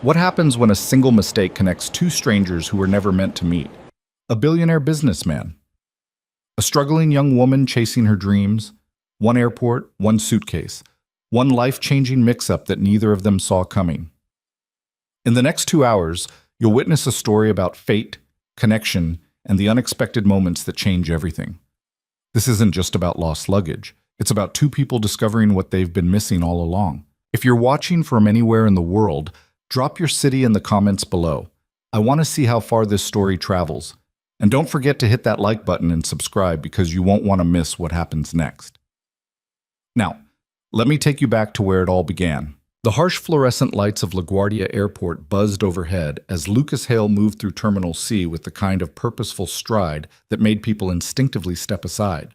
What happens when a single mistake connects two strangers who were never meant to meet? A billionaire businessman, a struggling young woman chasing her dreams, one airport, one suitcase, one life-changing mix-up that neither of them saw coming. In the next 2 hours, you'll witness a story about fate, connection, and the unexpected moments that change everything. This isn't just about lost luggage. It's about two people discovering what they've been missing all along. If you're watching from anywhere in the world, drop your city in the comments below. I want to see how far this story travels. And don't forget to hit that like button and subscribe because you won't want to miss what happens next. Now, let me take you back to where it all began. The harsh fluorescent lights of LaGuardia Airport buzzed overhead as Lucas Hale moved through Terminal C with the kind of purposeful stride that made people instinctively step aside.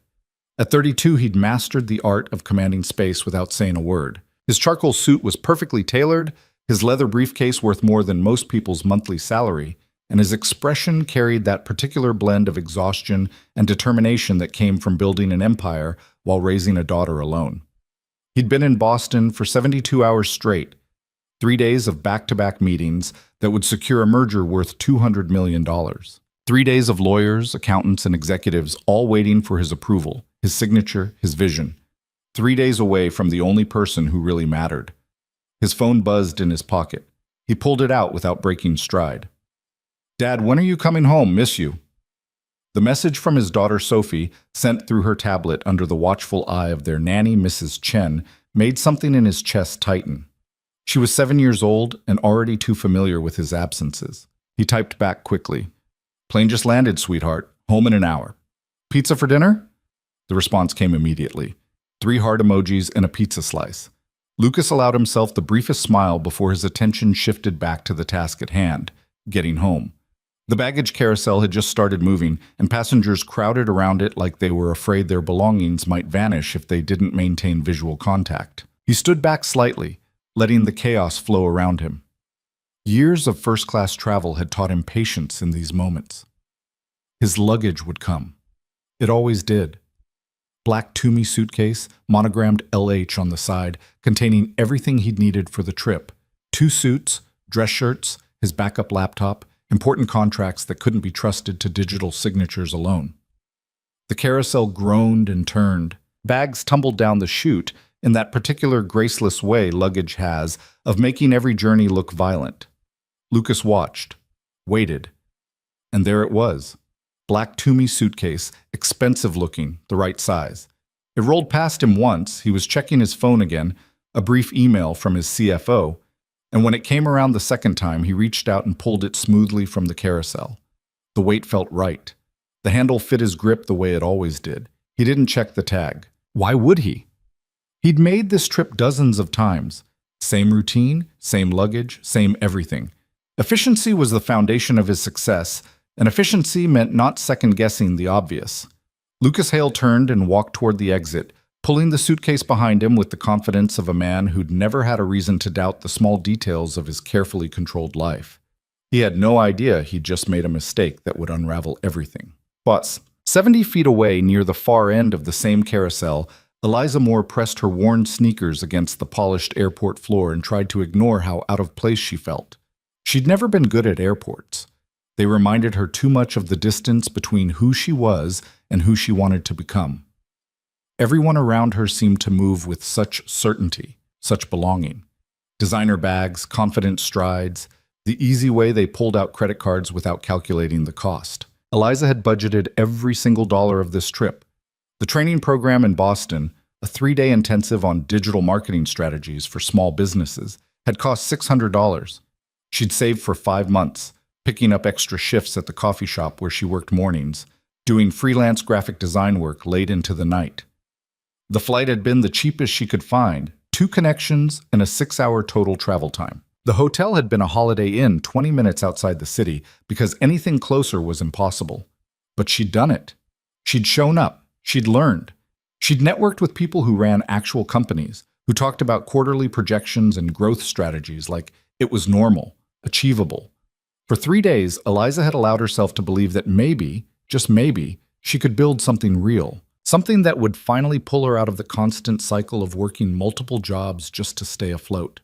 At 32, he'd mastered the art of commanding space without saying a word. His charcoal suit was perfectly tailored, his leather briefcase worth more than most people's monthly salary, and his expression carried that particular blend of exhaustion and determination that came from building an empire while raising a daughter alone. He'd been in Boston for 72 hours straight, 3 days of back-to-back meetings that would secure a merger worth $200 million. 3 days of lawyers, accountants, and executives all waiting for his approval, his signature, his vision. 3 days away from the only person who really mattered. His phone buzzed in his pocket. He pulled it out without breaking stride. "Dad, when are you coming home? Miss you." The message from his daughter Sophie, sent through her tablet under the watchful eye of their nanny, Mrs. Chen, made something in his chest tighten. She was 7 years old and already too familiar with his absences. He typed back quickly. "Plane just landed, sweetheart. Home in an hour." "Pizza for dinner?" The response came immediately. 3 heart emojis and a pizza slice. Lucas allowed himself the briefest smile before his attention shifted back to the task at hand, getting home. The baggage carousel had just started moving, and passengers crowded around it like they were afraid their belongings might vanish if they didn't maintain visual contact. He stood back slightly, letting the chaos flow around him. Years of first-class travel had taught him patience in these moments. His luggage would come. It always did. Black Toomey suitcase, monogrammed LH on the side, containing everything he'd needed for the trip. 2 suits, dress shirts, his backup laptop, important contracts that couldn't be trusted to digital signatures alone. The carousel groaned and turned. Bags tumbled down the chute in that particular graceless way luggage has of making every journey look violent. Lucas watched, waited, and there it was. Black Toomey suitcase, expensive looking, the right size. It rolled past him once, he was checking his phone again, a brief email from his CFO, and when it came around the second time, he reached out and pulled it smoothly from the carousel. The weight felt right. The handle fit his grip the way it always did. He didn't check the tag. Why would he? He'd made this trip dozens of times. Same routine, same luggage, same everything. Efficiency was the foundation of his success, and efficiency meant not second-guessing the obvious. Lucas Hale turned and walked toward the exit, pulling the suitcase behind him with the confidence of a man who'd never had a reason to doubt the small details of his carefully controlled life. He had no idea he'd just made a mistake that would unravel everything. But 70 feet away, near the far end of the same carousel, Eliza Moore pressed her worn sneakers against the polished airport floor and tried to ignore how out of place she felt. She'd never been good at airports. They reminded her too much of the distance between who she was and who she wanted to become. Everyone around her seemed to move with such certainty, such belonging. Designer bags, confident strides, the easy way they pulled out credit cards without calculating the cost. Eliza had budgeted every single dollar of this trip. The training program in Boston, a 3-day intensive on digital marketing strategies for small businesses, had cost $600. She'd saved for 5 months, picking up extra shifts at the coffee shop where she worked mornings, doing freelance graphic design work late into the night. The flight had been the cheapest she could find, 2 connections and a 6-hour total travel time. The hotel had been a Holiday Inn 20 minutes outside the city because anything closer was impossible. But she'd done it. She'd shown up. She'd learned. She'd networked with people who ran actual companies, who talked about quarterly projections and growth strategies like it was normal, achievable. For 3 days, Eliza had allowed herself to believe that maybe, just maybe, she could build something real. Something that would finally pull her out of the constant cycle of working multiple jobs just to stay afloat.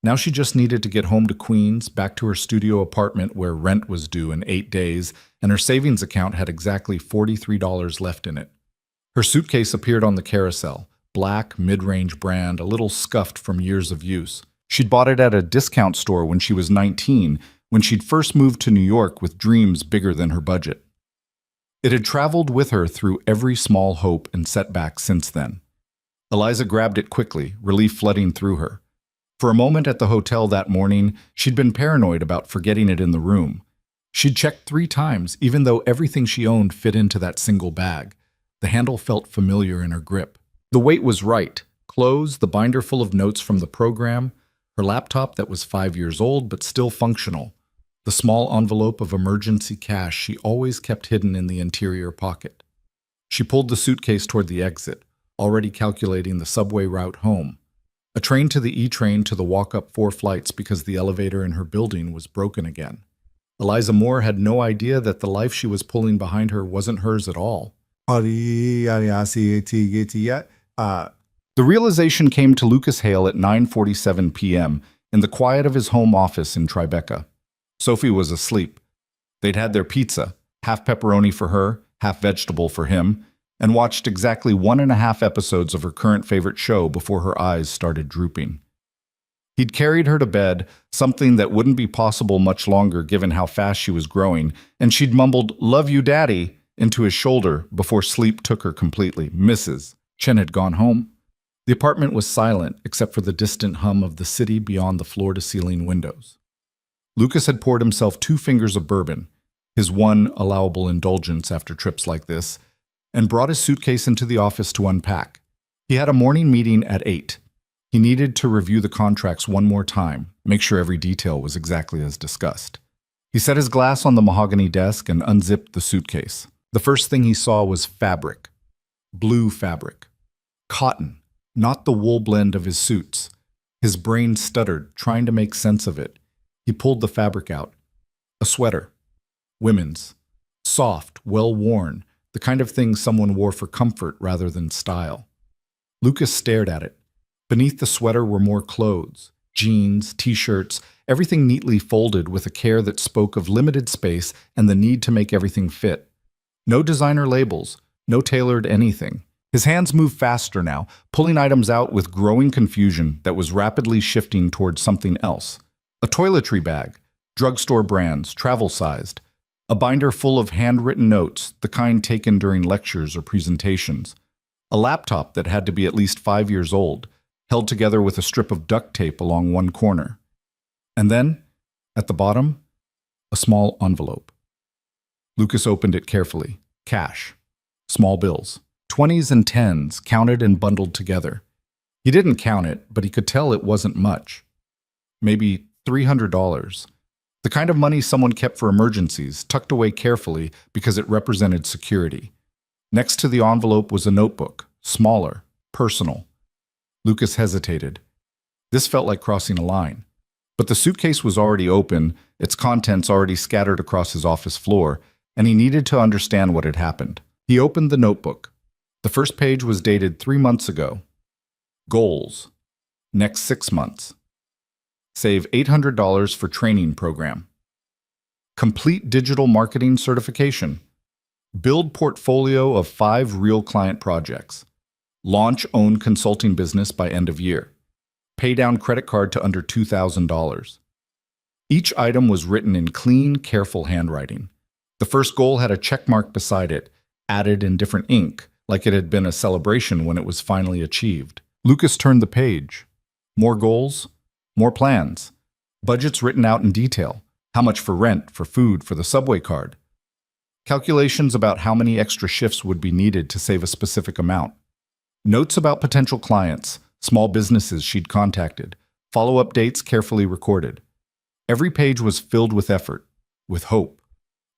Now she just needed to get home to Queens, back to her studio apartment where rent was due in 8 days, and her savings account had exactly $43 left in it. Her suitcase appeared on the carousel, black, mid-range brand, a little scuffed from years of use. She'd bought it at a discount store when she was 19, when she'd first moved to New York with dreams bigger than her budget. It had traveled with her through every small hope and setback since then. Eliza grabbed it quickly, relief flooding through her. For a moment at the hotel that morning, she'd been paranoid about forgetting it in the room. She'd checked 3 times, even though everything she owned fit into that single bag. The handle felt familiar in her grip. The weight was right. Clothes, the binder full of notes from the program, her laptop that was 5 years old but still functional, the small envelope of emergency cash she always kept hidden in the interior pocket. She pulled the suitcase toward the exit, already calculating the subway route home. A train to the E-train to the walk-up 4 flights because the elevator in her building was broken again. Eliza Moore had no idea that the life she was pulling behind her wasn't hers at all. The realization came to Lucas Hale at 9:47 p.m. in the quiet of his home office in Tribeca. Sophie was asleep. They'd had their pizza, half pepperoni for her, half vegetable for him, and watched exactly 1.5 episodes of her current favorite show before her eyes started drooping. He'd carried her to bed, something that wouldn't be possible much longer given how fast she was growing, and she'd mumbled, "Love you, Daddy," into his shoulder before sleep took her completely. Mrs. Chen had gone home. The apartment was silent except for the distant hum of the city beyond the floor-to-ceiling windows. Lucas had poured himself 2 fingers of bourbon, his one allowable indulgence after trips like this, and brought his suitcase into the office to unpack. He had a morning meeting at 8. He needed to review the contracts one more time, make sure every detail was exactly as discussed. He set his glass on the mahogany desk and unzipped the suitcase. The first thing he saw was fabric. Blue fabric. Cotton, not the wool blend of his suits. His brain stuttered, trying to make sense of it. He pulled the fabric out. A sweater. Women's. Soft, well-worn, the kind of thing someone wore for comfort rather than style. Lucas stared at it. Beneath the sweater were more clothes, jeans, t-shirts, everything neatly folded with a care that spoke of limited space and the need to make everything fit. No designer labels, no tailored anything. His hands moved faster now, pulling items out with growing confusion that was rapidly shifting towards something else. A toiletry bag, drugstore brands, travel-sized. A binder full of handwritten notes, the kind taken during lectures or presentations. A laptop that had to be at least 5 years old, held together with a strip of duct tape along one corner. And then, at the bottom, a small envelope. Lucas opened it carefully. Cash. Small bills. 20s and 10s, counted and bundled together. He didn't count it, but he could tell it wasn't much. Maybe $300. The kind of money someone kept for emergencies, tucked away carefully because it represented security. Next to the envelope was a notebook, smaller, personal. Lucas hesitated. This felt like crossing a line. But the suitcase was already open, its contents already scattered across his office floor, and he needed to understand what had happened. He opened the notebook. The first page was dated 3 months ago. Goals. Next 6 months. Save $800 for training program. Complete digital marketing certification. Build portfolio of 5 real client projects. Launch own consulting business by end of year. Pay down credit card to under $2,000. Each item was written in clean, careful handwriting. The first goal had a check mark beside it, added in different ink, like it had been a celebration when it was finally achieved. Lucas turned the page. More goals, more plans. Budgets written out in detail. How much for rent, for food, for the subway card. Calculations about how many extra shifts would be needed to save a specific amount. Notes about potential clients, small businesses she'd contacted, follow-up dates carefully recorded. Every page was filled with effort, with hope,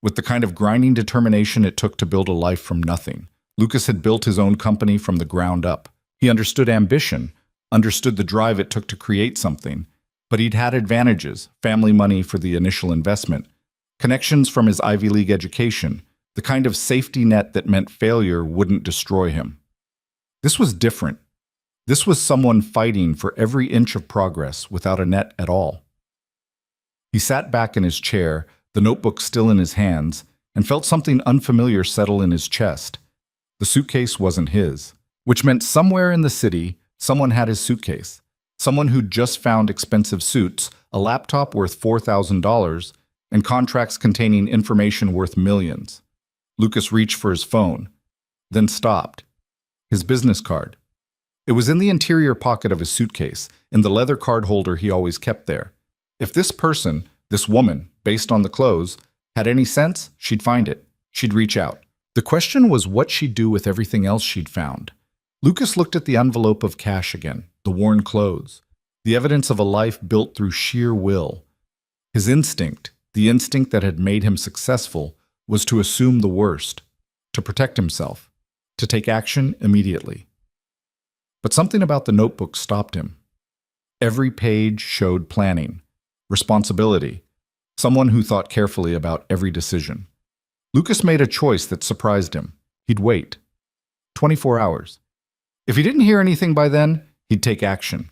with the kind of grinding determination it took to build a life from nothing. Lucas had built his own company from the ground up. He understood ambition, understood the drive it took to create something, but he'd had advantages, family money for the initial investment, connections from his Ivy League education, the kind of safety net that meant failure wouldn't destroy him. This was different. This was someone fighting for every inch of progress without a net at all. He sat back in his chair, the notebook still in his hands, and felt something unfamiliar settle in his chest. The suitcase wasn't his, which meant somewhere in the city, someone had his suitcase. Someone who'd just found expensive suits, a laptop worth $4,000, and contracts containing information worth millions. Lucas reached for his phone, then stopped. His business card. It was in the interior pocket of his suitcase, in the leather card holder he always kept there. If this person, this woman, based on the clothes, had any sense, she'd find it. She'd reach out. The question was what she'd do with everything else she'd found. Lucas looked at the envelope of cash again, the worn clothes, the evidence of a life built through sheer will. His instinct, the instinct that had made him successful, was to assume the worst, to protect himself, to take action immediately. But something about the notebook stopped him. Every page showed planning, responsibility, someone who thought carefully about every decision. Lucas made a choice that surprised him. He'd wait. 24 hours. If he didn't hear anything by then, he'd take action.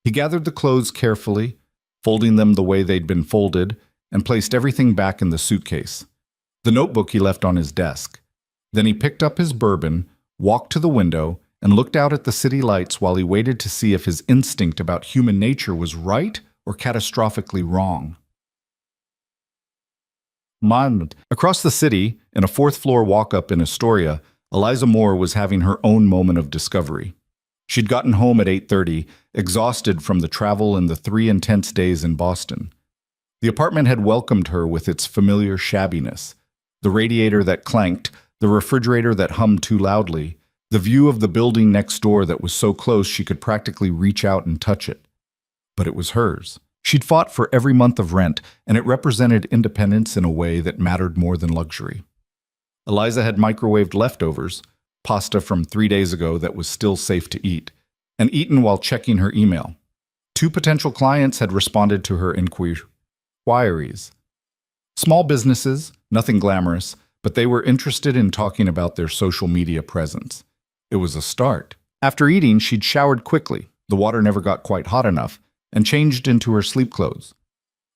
He gathered the clothes carefully, folding them the way they'd been folded, and placed everything back in the suitcase. The notebook he left on his desk. Then he picked up his bourbon, walked to the window, and looked out at the city lights while he waited to see if his instinct about human nature was right or catastrophically wrong. Across the city, in a fourth-floor walk-up in Astoria, Eliza Moore was having her own moment of discovery. She'd gotten home at 8:30, exhausted from the travel and the 3 intense days in Boston. The apartment had welcomed her with its familiar shabbiness. The radiator that clanked, the refrigerator that hummed too loudly, the view of the building next door that was so close she could practically reach out and touch it. But it was hers. She'd fought for every month of rent, and it represented independence in a way that mattered more than luxury. Eliza had microwaved leftovers, pasta from 3 days ago that was still safe to eat, and eaten while checking her email. 2 potential clients had responded to her inquiries. Small businesses, nothing glamorous, but they were interested in talking about their social media presence. It was a start. After eating, she'd showered quickly, the water never got quite hot enough, and changed into her sleep clothes.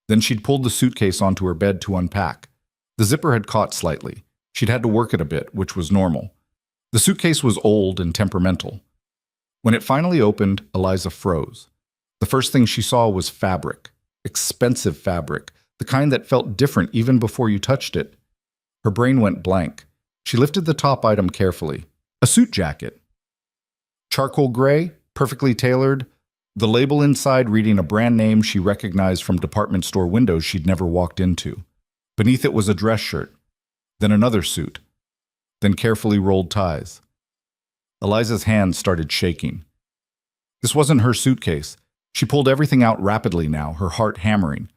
Then she'd pulled the suitcase onto her bed to unpack. The zipper had caught slightly. She'd had to work it a bit, which was normal. The suitcase was old and temperamental. When it finally opened, Eliza froze. The first thing she saw was fabric. Expensive fabric, the kind that felt different even before you touched it. Her brain went blank. She lifted the top item carefully. A suit jacket. Charcoal gray, perfectly tailored, the label inside reading a brand name she recognized from department store windows she'd never walked into. Beneath it was a dress shirt, then another suit, then carefully rolled ties. Eliza's hands started shaking. This wasn't her suitcase. She pulled everything out rapidly now, her heart hammering.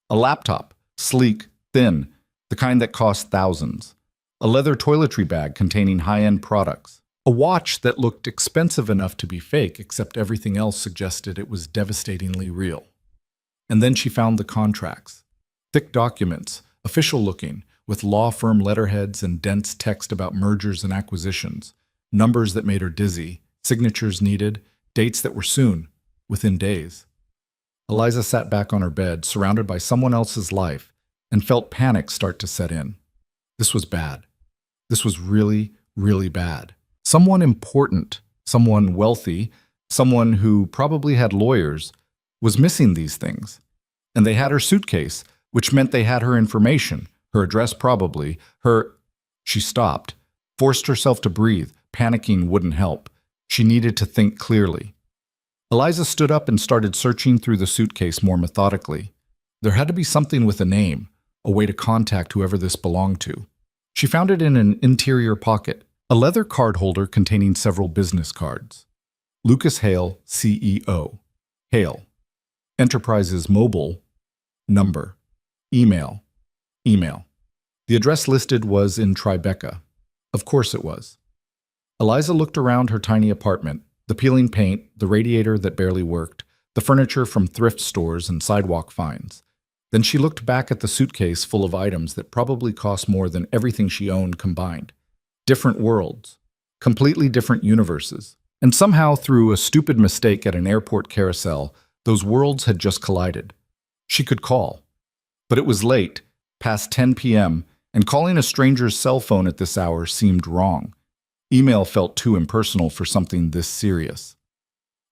A laptop, sleek, thin, the kind that cost thousands. A leather toiletry bag containing high-end products. A watch that looked expensive enough to be fake, except everything else suggested it was devastatingly real. And then she found the contracts. Thick documents, official-looking, with law firm letterheads and dense text about mergers and acquisitions, numbers that made her dizzy, signatures needed, dates that were soon, within days. Eliza sat back on her bed, surrounded by someone else's life, and felt panic start to set in. This was bad. This was really, really bad. Someone important, someone wealthy, someone who probably had lawyers, was missing these things. And they had her suitcase, which meant they had her information, her address probably, her... She stopped, forced herself to breathe. Panicking wouldn't help. She needed to think clearly. Eliza stood up and started searching through the suitcase more methodically. There had to be something with a name, a way to contact whoever this belonged to. She found it in an interior pocket, a leather card holder containing several business cards. Lucas Hale, CEO. Hale. Enterprises Mobile. Number. Email. Email. The address listed was in Tribeca. Of course it was. Eliza looked around her tiny apartment, the peeling paint, the radiator that barely worked, the furniture from thrift stores and sidewalk finds. Then she looked back at the suitcase full of items that probably cost more than everything she owned combined. Different worlds, completely different universes, And somehow, through a stupid mistake at an airport carousel, those worlds had just collided. She could call. But it was late, past 10 p.m., and calling a stranger's cell phone at this hour seemed wrong. Email felt too impersonal for something this serious.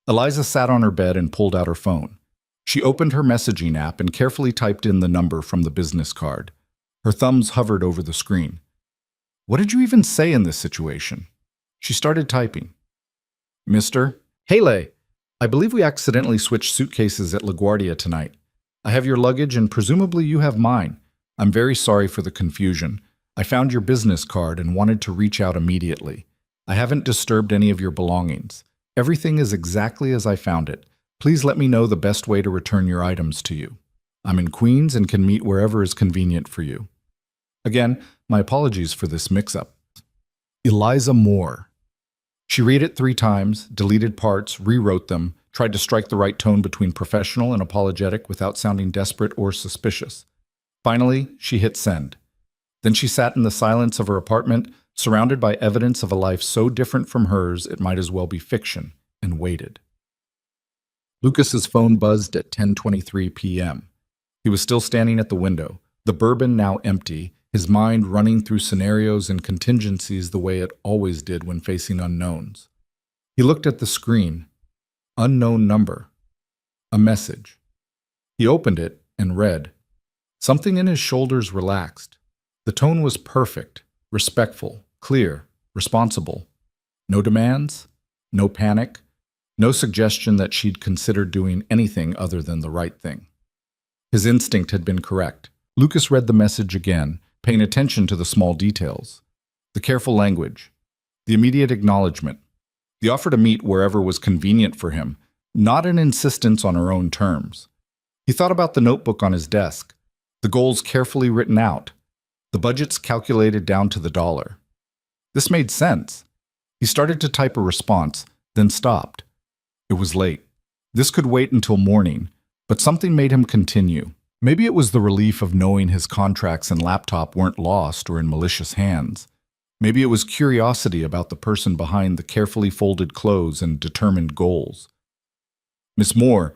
Eliza sat on her bed and pulled out her phone. She opened her messaging app and carefully typed in the number from the business card. Her thumbs hovered over the screen. What did you even say in this situation? She started typing. Mr. Hele, I believe we accidentally switched suitcases at LaGuardia tonight. I have your luggage and presumably you have mine. I'm very sorry for the confusion. I found your business card and wanted to reach out immediately. I haven't disturbed any of your belongings. Everything is exactly as I found it. Please let me know the best way to return your items to you. I'm in Queens and can meet wherever is convenient for you. Again, my apologies for this mix-up. Eliza Moore. She read it 3 times, deleted parts, rewrote them, tried to strike the right tone between professional and apologetic without sounding desperate or suspicious. Finally, she hit send. Then she sat in the silence of her apartment, surrounded by evidence of a life so different from hers it might as well be fiction, and waited. Lucas's phone buzzed at 10:23 p.m. He was still standing at the window, the bourbon now empty, his mind running through scenarios and contingencies the way it always did when facing unknowns. He looked at the screen. Unknown number. A message. He opened it and read. Something in his shoulders relaxed. The tone was perfect, respectful, clear, responsible. No demands, no panic, no suggestion that she'd considered doing anything other than the right thing. His instinct had been correct. Lucas read the message again, paying attention to the small details. The careful language, the immediate acknowledgement, the offer to meet wherever was convenient for him, not an insistence on her own terms. He thought about the notebook on his desk, the goals carefully written out, the budgets calculated down to the dollar. This made sense. He started to type a response, then stopped. It was late. This could wait until morning, but something made him continue. Maybe it was the relief of knowing his contracts and laptop weren't lost or in malicious hands. Maybe it was curiosity about the person behind the carefully folded clothes and determined goals. Miss Moore,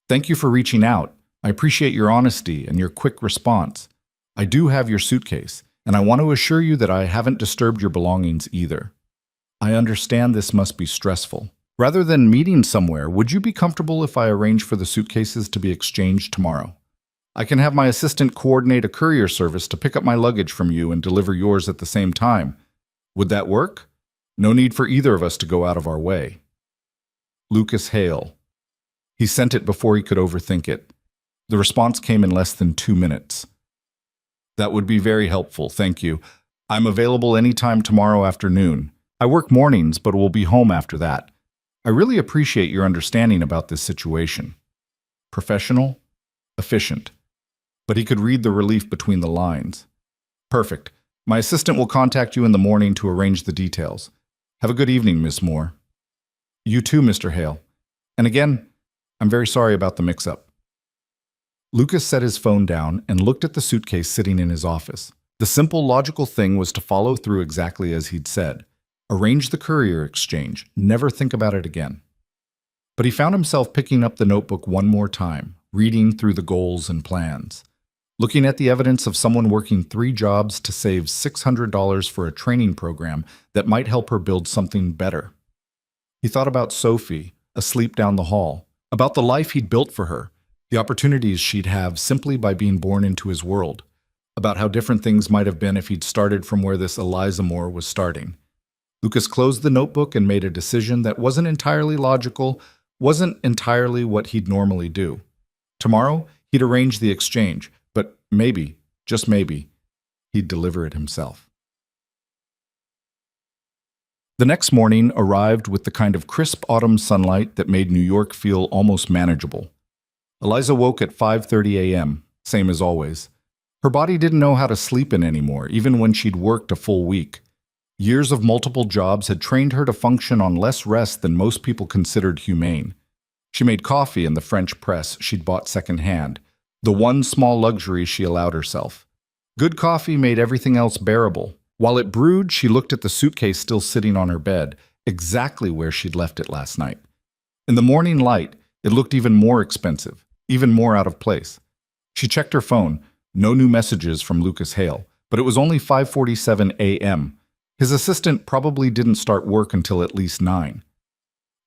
thank you for reaching out. I appreciate your honesty and your quick response. I do have your suitcase, and I want to assure you that I haven't disturbed your belongings either. I understand this must be stressful. Rather than meeting somewhere, would you be comfortable if I arrange for the suitcases to be exchanged tomorrow? I can have my assistant coordinate a courier service to pick up my luggage from you and deliver yours at the same time. Would that work? No need for either of us to go out of our way. Lucas Hale. He sent it before he could overthink it. The response came in less than 2 minutes. That would be very helpful, thank you. I'm available anytime tomorrow afternoon. I work mornings, but will be home after that. I really appreciate your understanding about this situation. Professional, efficient. But he could read the relief between the lines. Perfect. My assistant will contact you in the morning to arrange the details. Have a good evening, Miss Moore. You too, Mr. Hale. And again, I'm very sorry about the mix-up. Lucas set his phone down and looked at the suitcase sitting in his office. The simple, logical thing was to follow through exactly as he'd said. Arrange the courier exchange. Never think about it again. But he found himself picking up the notebook one more time, reading through the goals and plans. Looking at the evidence of someone working 3 jobs to save $600 for a training program that might help her build something better. He thought about Sophie, asleep down the hall, about the life he'd built for her, the opportunities she'd have simply by being born into his world, about how different things might have been if he'd started from where this Eliza Moore was starting. Lucas closed the notebook and made a decision that wasn't entirely logical, wasn't entirely what he'd normally do. Tomorrow, he'd arrange the exchange, but maybe, just maybe, he'd deliver it himself. The next morning arrived with the kind of crisp autumn sunlight that made New York feel almost manageable. Eliza woke at 5:30 a.m., same as always. Her body didn't know how to sleep in anymore, even when she'd worked a full week. Years of multiple jobs had trained her to function on less rest than most people considered humane. She made coffee in the French press she'd bought secondhand, the one small luxury she allowed herself. Good coffee made everything else bearable. While it brewed, she looked at the suitcase still sitting on her bed, exactly where she'd left it last night. In the morning light, it looked even more expensive, even more out of place. She checked her phone. No new messages from Lucas Hale, but it was only 5:47 a.m. His assistant probably didn't start work until at least 9.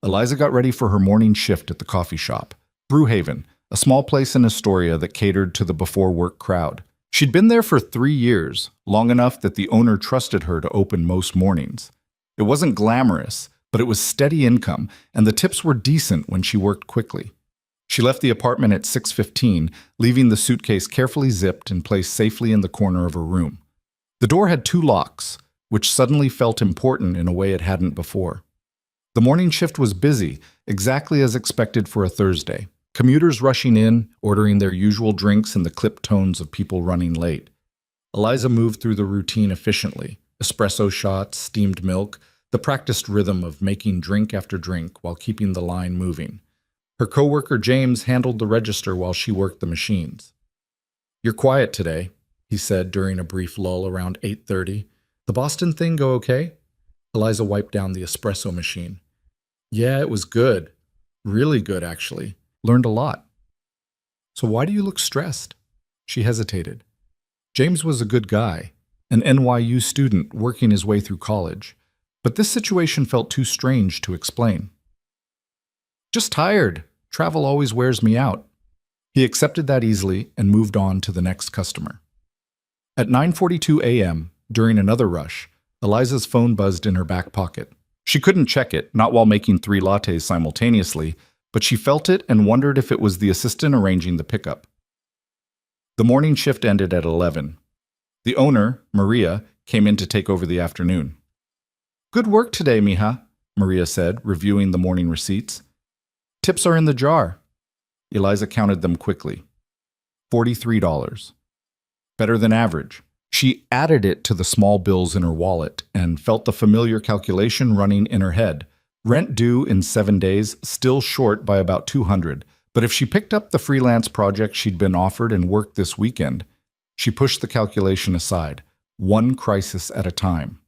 Eliza got ready for her morning shift at the coffee shop, Brewhaven, a small place in Astoria that catered to the before-work crowd. She'd been there for 3 years, long enough that the owner trusted her to open most mornings. It wasn't glamorous, but it was steady income, and the tips were decent when she worked quickly. She left the apartment at 6:15, leaving the suitcase carefully zipped and placed safely in the corner of her room. The door had 2 locks, which suddenly felt important in a way it hadn't before. The morning shift was busy, exactly as expected for a Thursday. Commuters rushing in, ordering their usual drinks in the clipped tones of people running late. Eliza moved through the routine efficiently. Espresso shots, steamed milk, the practiced rhythm of making drink after drink while keeping the line moving. Her coworker James handled the register while she worked the machines. "You're quiet today," he said during a brief lull around 8:30. "The Boston thing go okay?" Eliza wiped down the espresso machine. "Yeah, it was good. Really good, actually. Learned a lot." "So why do you look stressed?" She hesitated. James was a good guy, an NYU student working his way through college, but this situation felt too strange to explain. "Just tired. Travel always wears me out." He accepted that easily and moved on to the next customer. At 9:42 a.m., during another rush, Eliza's phone buzzed in her back pocket. She couldn't check it, not while making 3 lattes simultaneously, but she felt it and wondered if it was the assistant arranging the pickup. The morning shift ended at 11. The owner, Maria, came in to take over the afternoon. "Good work today, mija," Maria said, reviewing the morning receipts. "Tips are in the jar." Eliza counted them quickly. $43. Better than average. She added it to the small bills in her wallet and felt the familiar calculation running in her head. Rent due in 7 days, still short by about $200. But if she picked up the freelance project she'd been offered and worked this weekend, she pushed the calculation aside, one crisis at a time.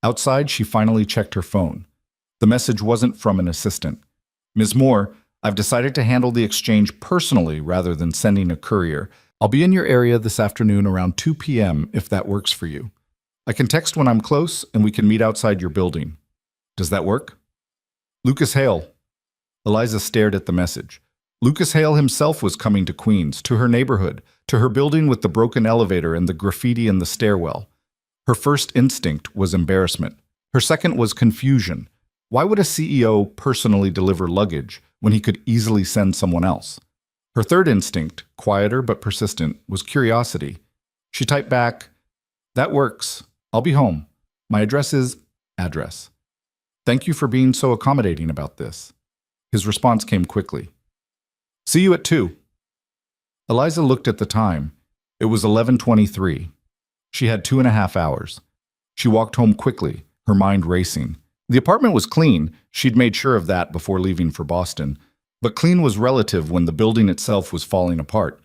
Outside, she finally checked her phone. The message wasn't from an assistant. "Ms. Moore, I've decided to handle the exchange personally rather than sending a courier. I'll be in your area this afternoon around 2 p.m. if that works for you. I can text when I'm close and we can meet outside your building. Does that work?" Lucas Hale. Eliza stared at the message. Lucas Hale himself was coming to Queens, to her neighborhood, to her building with the broken elevator and the graffiti in the stairwell. Her first instinct was embarrassment. Her second was confusion. Why would a CEO personally deliver luggage when he could easily send someone else? Her third instinct, quieter but persistent, was curiosity. She typed back, "That works. I'll be home. My address is address. Thank you for being so accommodating about this." His response came quickly. "See you at 2. Eliza looked at the time. It was 11:23. She had 2.5 hours. She walked home quickly, her mind racing. The apartment was clean. She'd made sure of that before leaving for Boston. But clean was relative when the building itself was falling apart.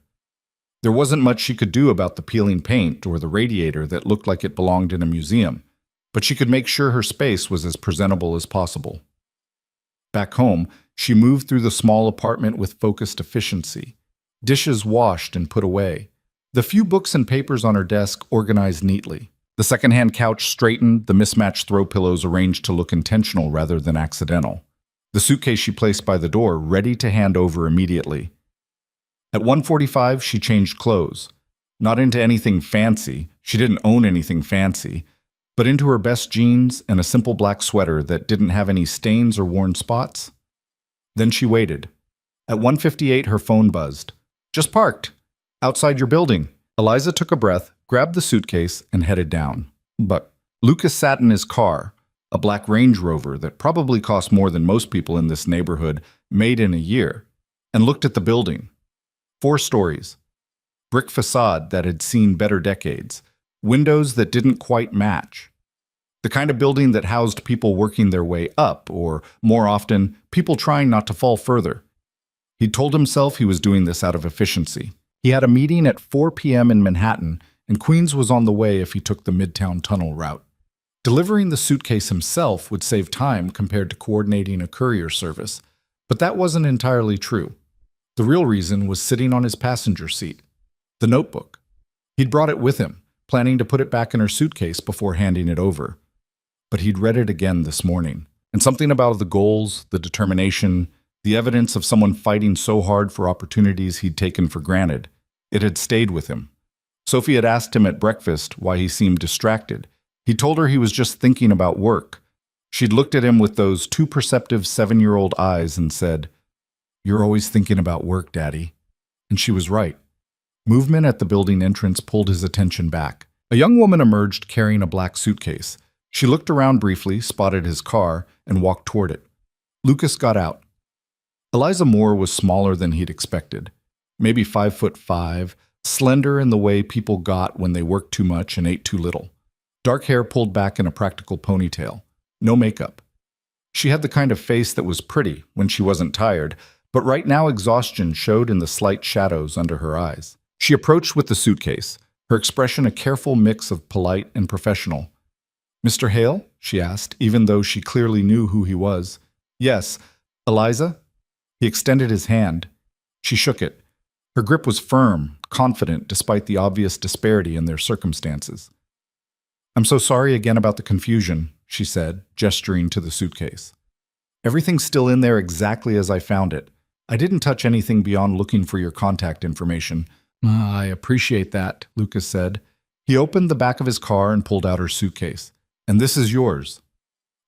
There wasn't much she could do about the peeling paint or the radiator that looked like it belonged in a museum, but she could make sure her space was as presentable as possible. Back home, she moved through the small apartment with focused efficiency. Dishes washed and put away. The few books and papers on her desk organized neatly. The secondhand couch straightened, the mismatched throw pillows arranged to look intentional rather than accidental. The suitcase she placed by the door, ready to hand over immediately. At 1:45, she changed clothes. Not into anything fancy, she didn't own anything fancy, but into her best jeans and a simple black sweater that didn't have any stains or worn spots. Then she waited. At 1:58, her phone buzzed. "Just parked. Outside your building." Eliza took a breath, grabbed the suitcase, and headed down. But Lucas sat in his car, a black Range Rover that probably cost more than most people in this neighborhood made in a year, and looked at the building. 4 stories. Brick facade that had seen better decades. Windows that didn't quite match. The kind of building that housed people working their way up, or, more often, people trying not to fall further. He told himself he was doing this out of efficiency. He had a meeting at 4 p.m. in Manhattan, and Queens was on the way if he took the Midtown Tunnel route. Delivering the suitcase himself would save time compared to coordinating a courier service, but that wasn't entirely true. The real reason was sitting on his passenger seat. The notebook. He'd brought it with him, planning to put it back in her suitcase before handing it over. But he'd read it again this morning, and something about the goals, the determination, the evidence of someone fighting so hard for opportunities he'd taken for granted, it had stayed with him. Sophie had asked him at breakfast why he seemed distracted. He told her he was just thinking about work. She'd looked at him with those too perceptive 7-year-old eyes and said, "You're always thinking about work, Daddy." And she was right. Movement at the building entrance pulled his attention back. A young woman emerged carrying a black suitcase. She looked around briefly, spotted his car, and walked toward it. Lucas got out. Eliza Moore was smaller than he'd expected. Maybe 5'5", slender in the way people got when they worked too much and ate too little. Dark hair pulled back in a practical ponytail. No makeup. She had the kind of face that was pretty when she wasn't tired, but right now exhaustion showed in the slight shadows under her eyes. She approached with the suitcase, her expression a careful mix of polite and professional. "Mr. Hale?" she asked, even though she clearly knew who he was. "Yes. Eliza?" He extended his hand. She shook it. Her grip was firm, confident, despite the obvious disparity in their circumstances. "I'm so sorry again about the confusion," she said, gesturing to the suitcase. "Everything's still in there exactly as I found it. I didn't touch anything beyond looking for your contact information." "I appreciate that," Lucas said. He opened the back of his car and pulled out her suitcase. "And this is yours."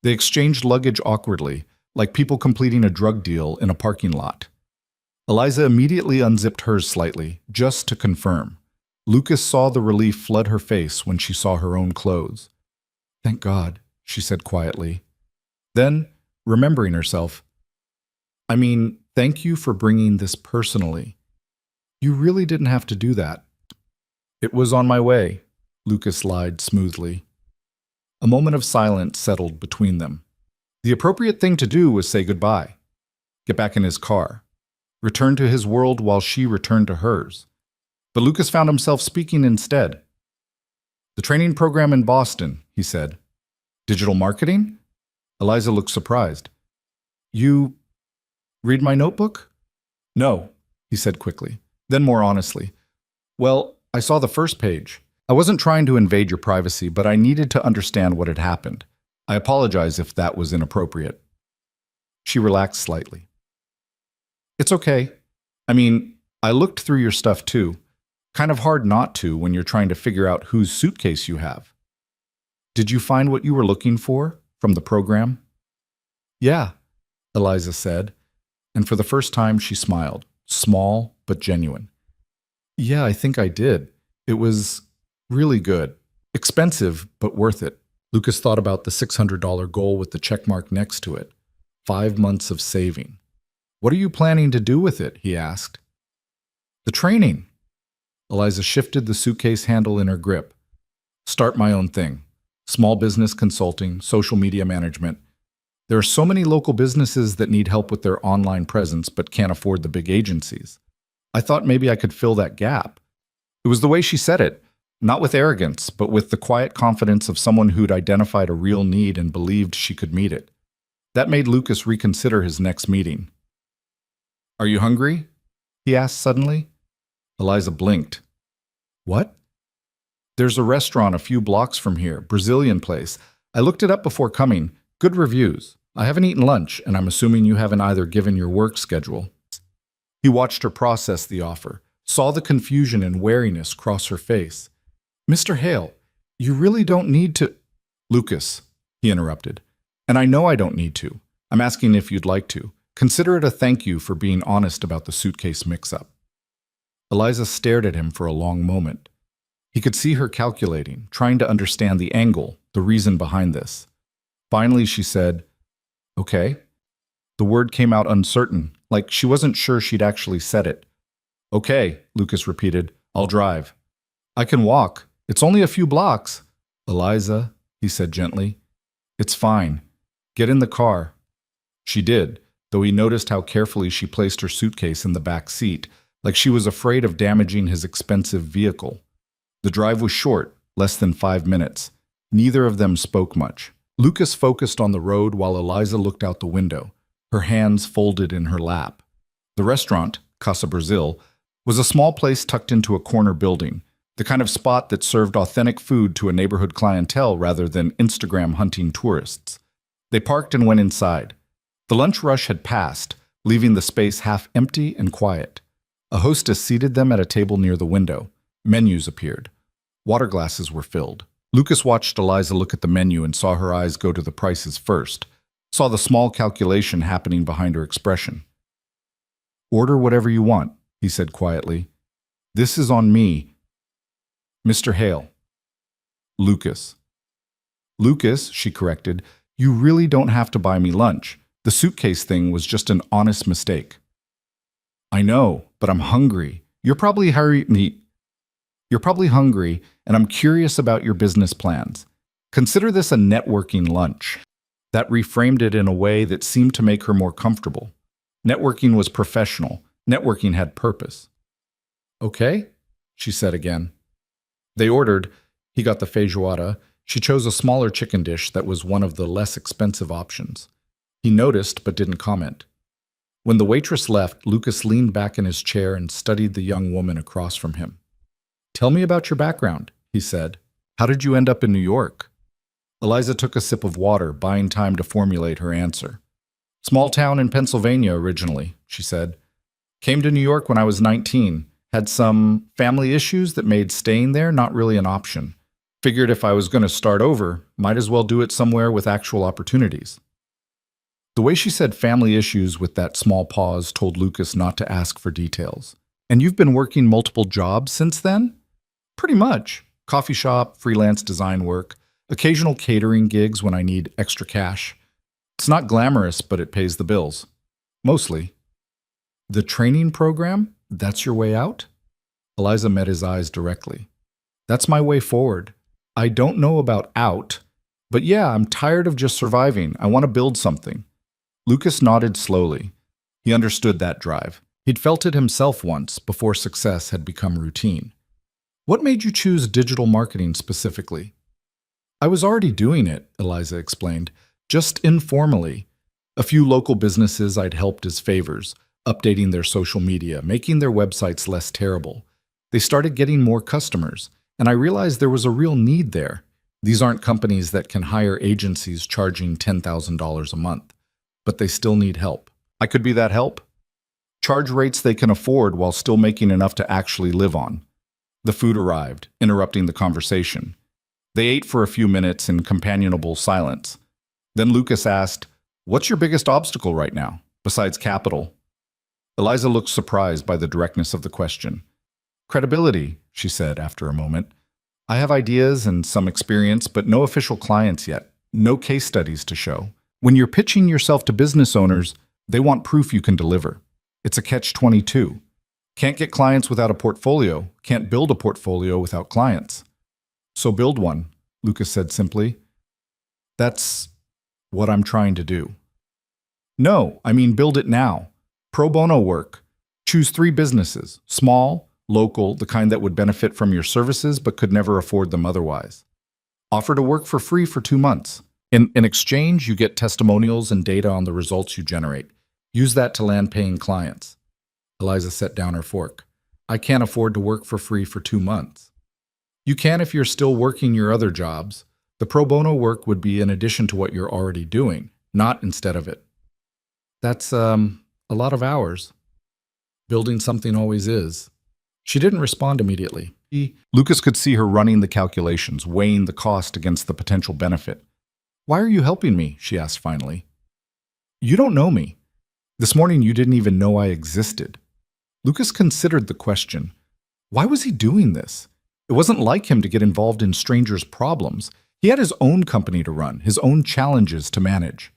They exchanged luggage awkwardly, like people completing a drug deal in a parking lot. Eliza immediately unzipped hers slightly, just to confirm. Lucas saw the relief flood her face when she saw her own clothes. "Thank God," she said quietly. Then, remembering herself, "Thank you for bringing this personally. You really didn't have to do that." "It was on my way," Lucas lied smoothly. A moment of silence settled between them. The appropriate thing to do was say goodbye, get back in his car, return to his world while she returned to hers. But Lucas found himself speaking instead. "The training program in Boston," he said. "Digital marketing?" Eliza looked surprised. "You read my notebook?" "No," he said quickly. Then more honestly, "Well, I saw the first page. I wasn't trying to invade your privacy, but I needed to understand what had happened. I apologize if that was inappropriate." She relaxed slightly. "It's okay. I looked through your stuff too. Kind of hard not to when you're trying to figure out whose suitcase you have. Did you find what you were looking for from the program?" "Yeah," Eliza said, and for the first time she smiled, small but genuine. "Yeah, I think I did. It was really good. Expensive, but worth it." Lucas thought about the $600 goal with the checkmark next to it. 5 months of saving. "What are you planning to do with it?" he asked. "The training." Eliza shifted the suitcase handle in her grip. "Start my own thing. Small business consulting, social media management. There are so many local businesses that need help with their online presence but can't afford the big agencies. I thought maybe I could fill that gap." It was the way she said it, not with arrogance, but with the quiet confidence of someone who'd identified a real need and believed she could meet it. That made Lucas reconsider his next meeting. "Are you hungry?" he asked suddenly. Eliza blinked. "What?" "There's a restaurant a few blocks from here, Brazilian place. I looked it up before coming. Good reviews. I haven't eaten lunch, and I'm assuming you haven't either given your work schedule." He watched her process the offer, saw the confusion and wariness cross her face. "Mr. Hale, you really don't need to—" "Lucas," he interrupted. "And I know I don't need to. I'm asking if you'd like to. Consider it a thank you for being honest about the suitcase mix-up." Eliza stared at him for a long moment. He could see her calculating, trying to understand the angle, the reason behind this. Finally, she said, "Okay." The word came out uncertain, like she wasn't sure she'd actually said it. "Okay," Lucas repeated. "I'll drive." "I can walk. It's only a few blocks." "Eliza," he said gently. "It's fine. Get in the car." She did, though he noticed how carefully she placed her suitcase in the back seat, like she was afraid of damaging his expensive vehicle. The drive was short, less than 5 minutes. Neither of them spoke much. Lucas focused on the road while Eliza looked out the window, her hands folded in her lap. The restaurant, Casa Brazil, was a small place tucked into a corner building, the kind of spot that served authentic food to a neighborhood clientele rather than Instagram-hunting tourists. They parked and went inside. The lunch rush had passed, leaving the space half empty and quiet. A hostess seated them at a table near the window. Menus appeared. Water glasses were filled. Lucas watched Eliza look at the menu and saw her eyes go to the prices first, saw the small calculation happening behind her expression. "Order whatever you want," he said quietly. "This is on me." "Mr. Hale." "Lucas." "Lucas," she corrected, "you really don't have to buy me lunch. The suitcase thing was just an honest mistake." "I know, but I'm hungry. You're probably hungry, and I'm curious about your business plans. Consider this a networking lunch." That reframed it in a way that seemed to make her more comfortable. Networking was professional. Networking had purpose. "Okay," she said again. They ordered. He got the feijoada. She chose a smaller chicken dish that was one of the less expensive options. He noticed but didn't comment. When the waitress left, Lucas leaned back in his chair and studied the young woman across from him. "Tell me about your background," he said. "How did you end up in New York?" Eliza took a sip of water, buying time to formulate her answer. "Small town in Pennsylvania originally," she said. "Came to New York when I was 19. Had some family issues that made staying there not really an option. Figured if I was going to start over, might as well do it somewhere with actual opportunities." The way she said family issues with that small pause told Lucas not to ask for details. "And you've been working multiple jobs since then?" "Pretty much. Coffee shop, freelance design work, occasional catering gigs when I need extra cash. It's not glamorous, but it pays the bills. Mostly." "The training program? That's your way out?" Eliza met his eyes directly. "That's my way forward. I don't know about out, but yeah, I'm tired of just surviving. I want to build something." Lucas nodded slowly. He understood that drive. He'd felt it himself once, before success had become routine. "What made you choose digital marketing specifically?" "I was already doing it," Eliza explained, "just informally. A few local businesses I'd helped as favors, updating their social media, making their websites less terrible. They started getting more customers, and I realized there was a real need there. These aren't companies that can hire agencies charging $10,000 a month, but they still need help. I could be that help. Charge rates they can afford while still making enough to actually live on." The food arrived, interrupting the conversation. They ate for a few minutes in companionable silence. Then Lucas asked, "What's your biggest obstacle right now, besides capital?" Eliza looked surprised by the directness of the question. "Credibility," she said after a moment. "I have ideas and some experience, but no official clients yet. No case studies to show. When you're pitching yourself to business owners, they want proof you can deliver. It's a catch-22. Can't get clients without a portfolio, can't build a portfolio without clients. So build one," Lucas said simply. "That's what I'm trying to do." "No, I mean build it now. Pro bono work. Choose 3 businesses, small, local, the kind that would benefit from your services but could never afford them otherwise. Offer to work for free for 2 months. In exchange, you get testimonials and data on the results you generate. Use that to land paying clients." Eliza set down her fork. "I can't afford to work for free for 2 months." "You can if you're still working your other jobs. The pro bono work would be in addition to what you're already doing, not instead of it." "That's, a lot of hours." "Building something always is." She didn't respond immediately. Lucas could see her running the calculations, weighing the cost against the potential benefit. "Why are you helping me?" she asked finally. "You don't know me. This morning you didn't even know I existed." Lucas considered the question. Why was he doing this? It wasn't like him to get involved in strangers' problems. He had his own company to run, his own challenges to manage.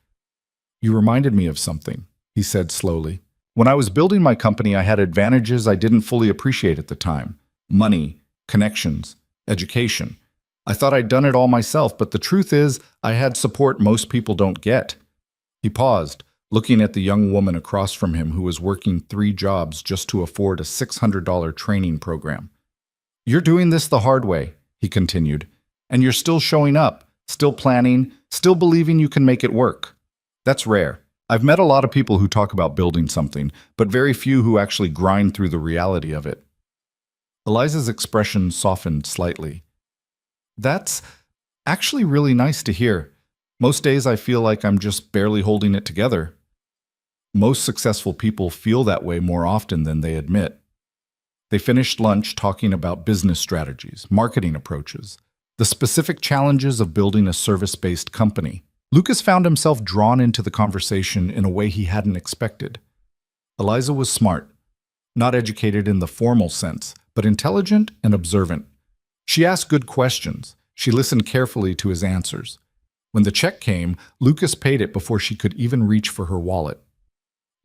"You reminded me of something," he said slowly. "When I was building my company, I had advantages I didn't fully appreciate at the time. Money, connections, education. I thought I'd done it all myself, but the truth is, I had support most people don't get." He paused, looking at the young woman across from him who was working 3 jobs just to afford a $600 training program. "You're doing this the hard way," he continued, "and you're still showing up, Still planning, still believing you can make it work. That's rare. I've met a lot of people who talk about building something, but very few who actually grind through the reality of it. Eliza's expression softened slightly. That's actually really nice to hear. Most days I feel like I'm just barely holding it together. Most successful people feel that way more often than they admit. They finished lunch talking about business strategies, marketing approaches, the specific challenges of building a service-based company. Lucas found himself drawn into the conversation in a way he hadn't expected. Eliza was smart, not educated in the formal sense, but intelligent and observant. She asked good questions. She listened carefully to his answers. When the check came, Lucas paid it before she could even reach for her wallet.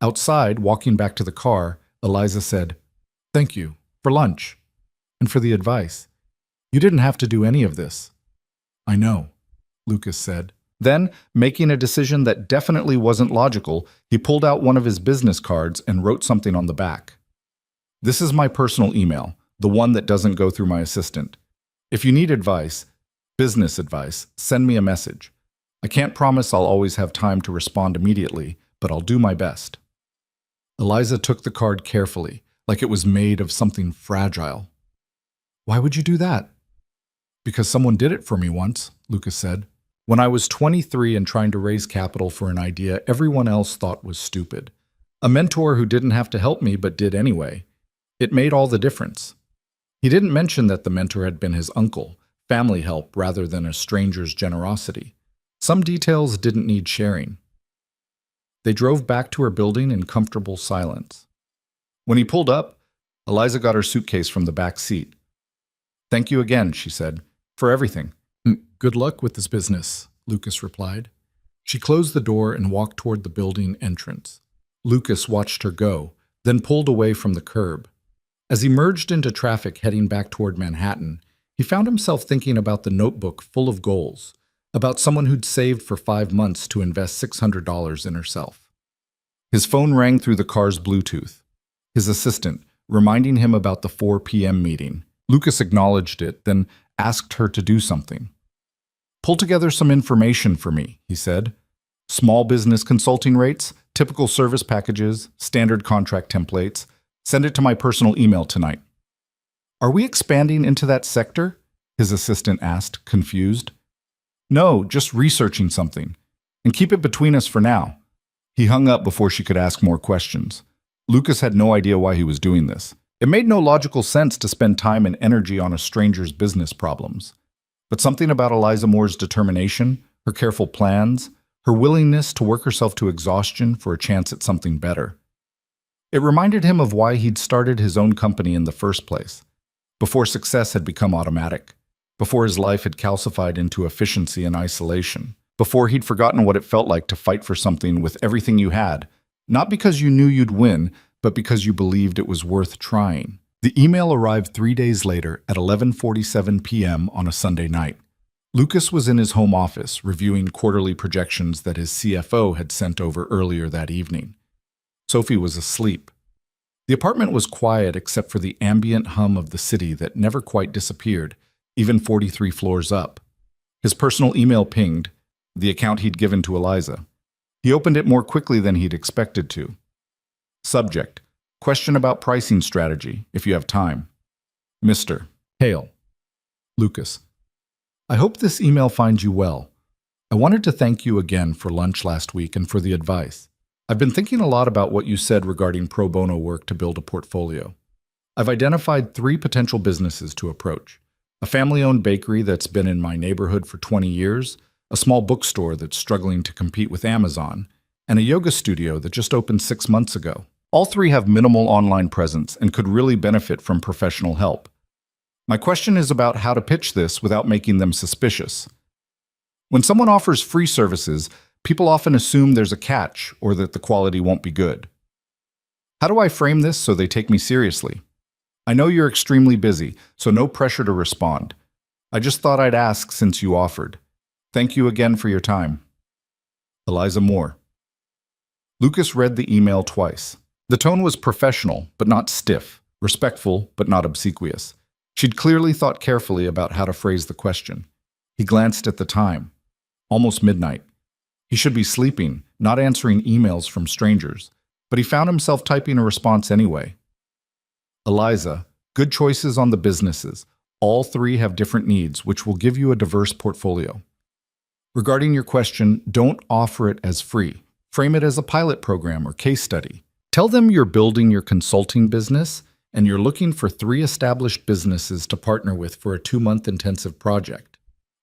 Outside, walking back to the car, Eliza said, "Thank you for lunch and for the advice. You didn't have to do any of this." "I know," Lucas said. Then, making a decision that definitely wasn't logical, he pulled out one of his business cards and wrote something on the back. "This is my personal email, the one that doesn't go through my assistant. If you need advice, business advice, send me a message. I can't promise I'll always have time to respond immediately, but I'll do my best." Eliza took the card carefully, like it was made of something fragile. "Why would you do that?" "Because someone did it for me once," Lucas said. "When I was 23 and trying to raise capital for an idea everyone else thought was stupid. A mentor who didn't have to help me but did anyway. It made all the difference." He didn't mention that the mentor had been his uncle, family help rather than a stranger's generosity. Some details didn't need sharing. They drove back to her building in comfortable silence. When he pulled up, Eliza got her suitcase from the back seat. "Thank you again," she said, "for everything." "Good luck with this business," Lucas replied. She closed the door and walked toward the building entrance. Lucas watched her go, then pulled away from the curb. As he merged into traffic heading back toward Manhattan, he found himself thinking about the notebook full of goals, about someone who'd saved for 5 months to invest $600 in herself. His phone rang through the car's Bluetooth. His assistant, reminding him about the 4 p.m. meeting. Lucas acknowledged it, then asked her to do something. "Pull together some information for me," he said. "Small business consulting rates, typical service packages, standard contract templates. Send it to my personal email tonight." "Are we expanding into that sector?" his assistant asked, confused. "No, just researching something. And keep it between us for now." He hung up before she could ask more questions. Lucas had no idea why he was doing this. It made no logical sense to spend time and energy on a stranger's business problems. But something about Eliza Moore's determination, her careful plans, her willingness to work herself to exhaustion for a chance at something better. It reminded him of why he'd started his own company in the first place, before success had become automatic, before his life had calcified into efficiency and isolation, before he'd forgotten what it felt like to fight for something with everything you had, not because you knew you'd win, but because you believed it was worth trying. The email arrived 3 days later at 11:47 p.m. on a Sunday night. Lucas was in his home office, reviewing quarterly projections that his CFO had sent over earlier that evening. Sophie was asleep. The apartment was quiet except for the ambient hum of the city that never quite disappeared, even 43 floors up. His personal email pinged, the account he'd given to Eliza. He opened it more quickly than he'd expected to. Subject: question about pricing strategy, if you have time. Mr. Hale. Lucas. I hope this email finds you well. I wanted to thank you again for lunch last week and for the advice. I've been thinking a lot about what you said regarding pro bono work to build a portfolio. I've identified 3 potential businesses to approach. A family-owned bakery that's been in my neighborhood for 20 years, a small bookstore that's struggling to compete with Amazon, and a yoga studio that just opened 6 months ago. All 3 have minimal online presence and could really benefit from professional help. My question is about how to pitch this without making them suspicious. When someone offers free services, people often assume there's a catch or that the quality won't be good. How do I frame this so they take me seriously? I know you're extremely busy, so no pressure to respond. I just thought I'd ask since you offered. Thank you again for your time. Eliza Moore. Lucas read the email twice. The tone was professional, but not stiff, respectful, but not obsequious. She'd clearly thought carefully about how to phrase the question. He glanced at the time. Almost midnight. He should be sleeping, not answering emails from strangers, but he found himself typing a response anyway. Eliza, good choices on the businesses. All three have different needs, which will give you a diverse portfolio. Regarding your question, don't offer it as free. Frame it as a pilot program or case study. Tell them you're building your consulting business and you're looking for 3 established businesses to partner with for a 2-month intensive project.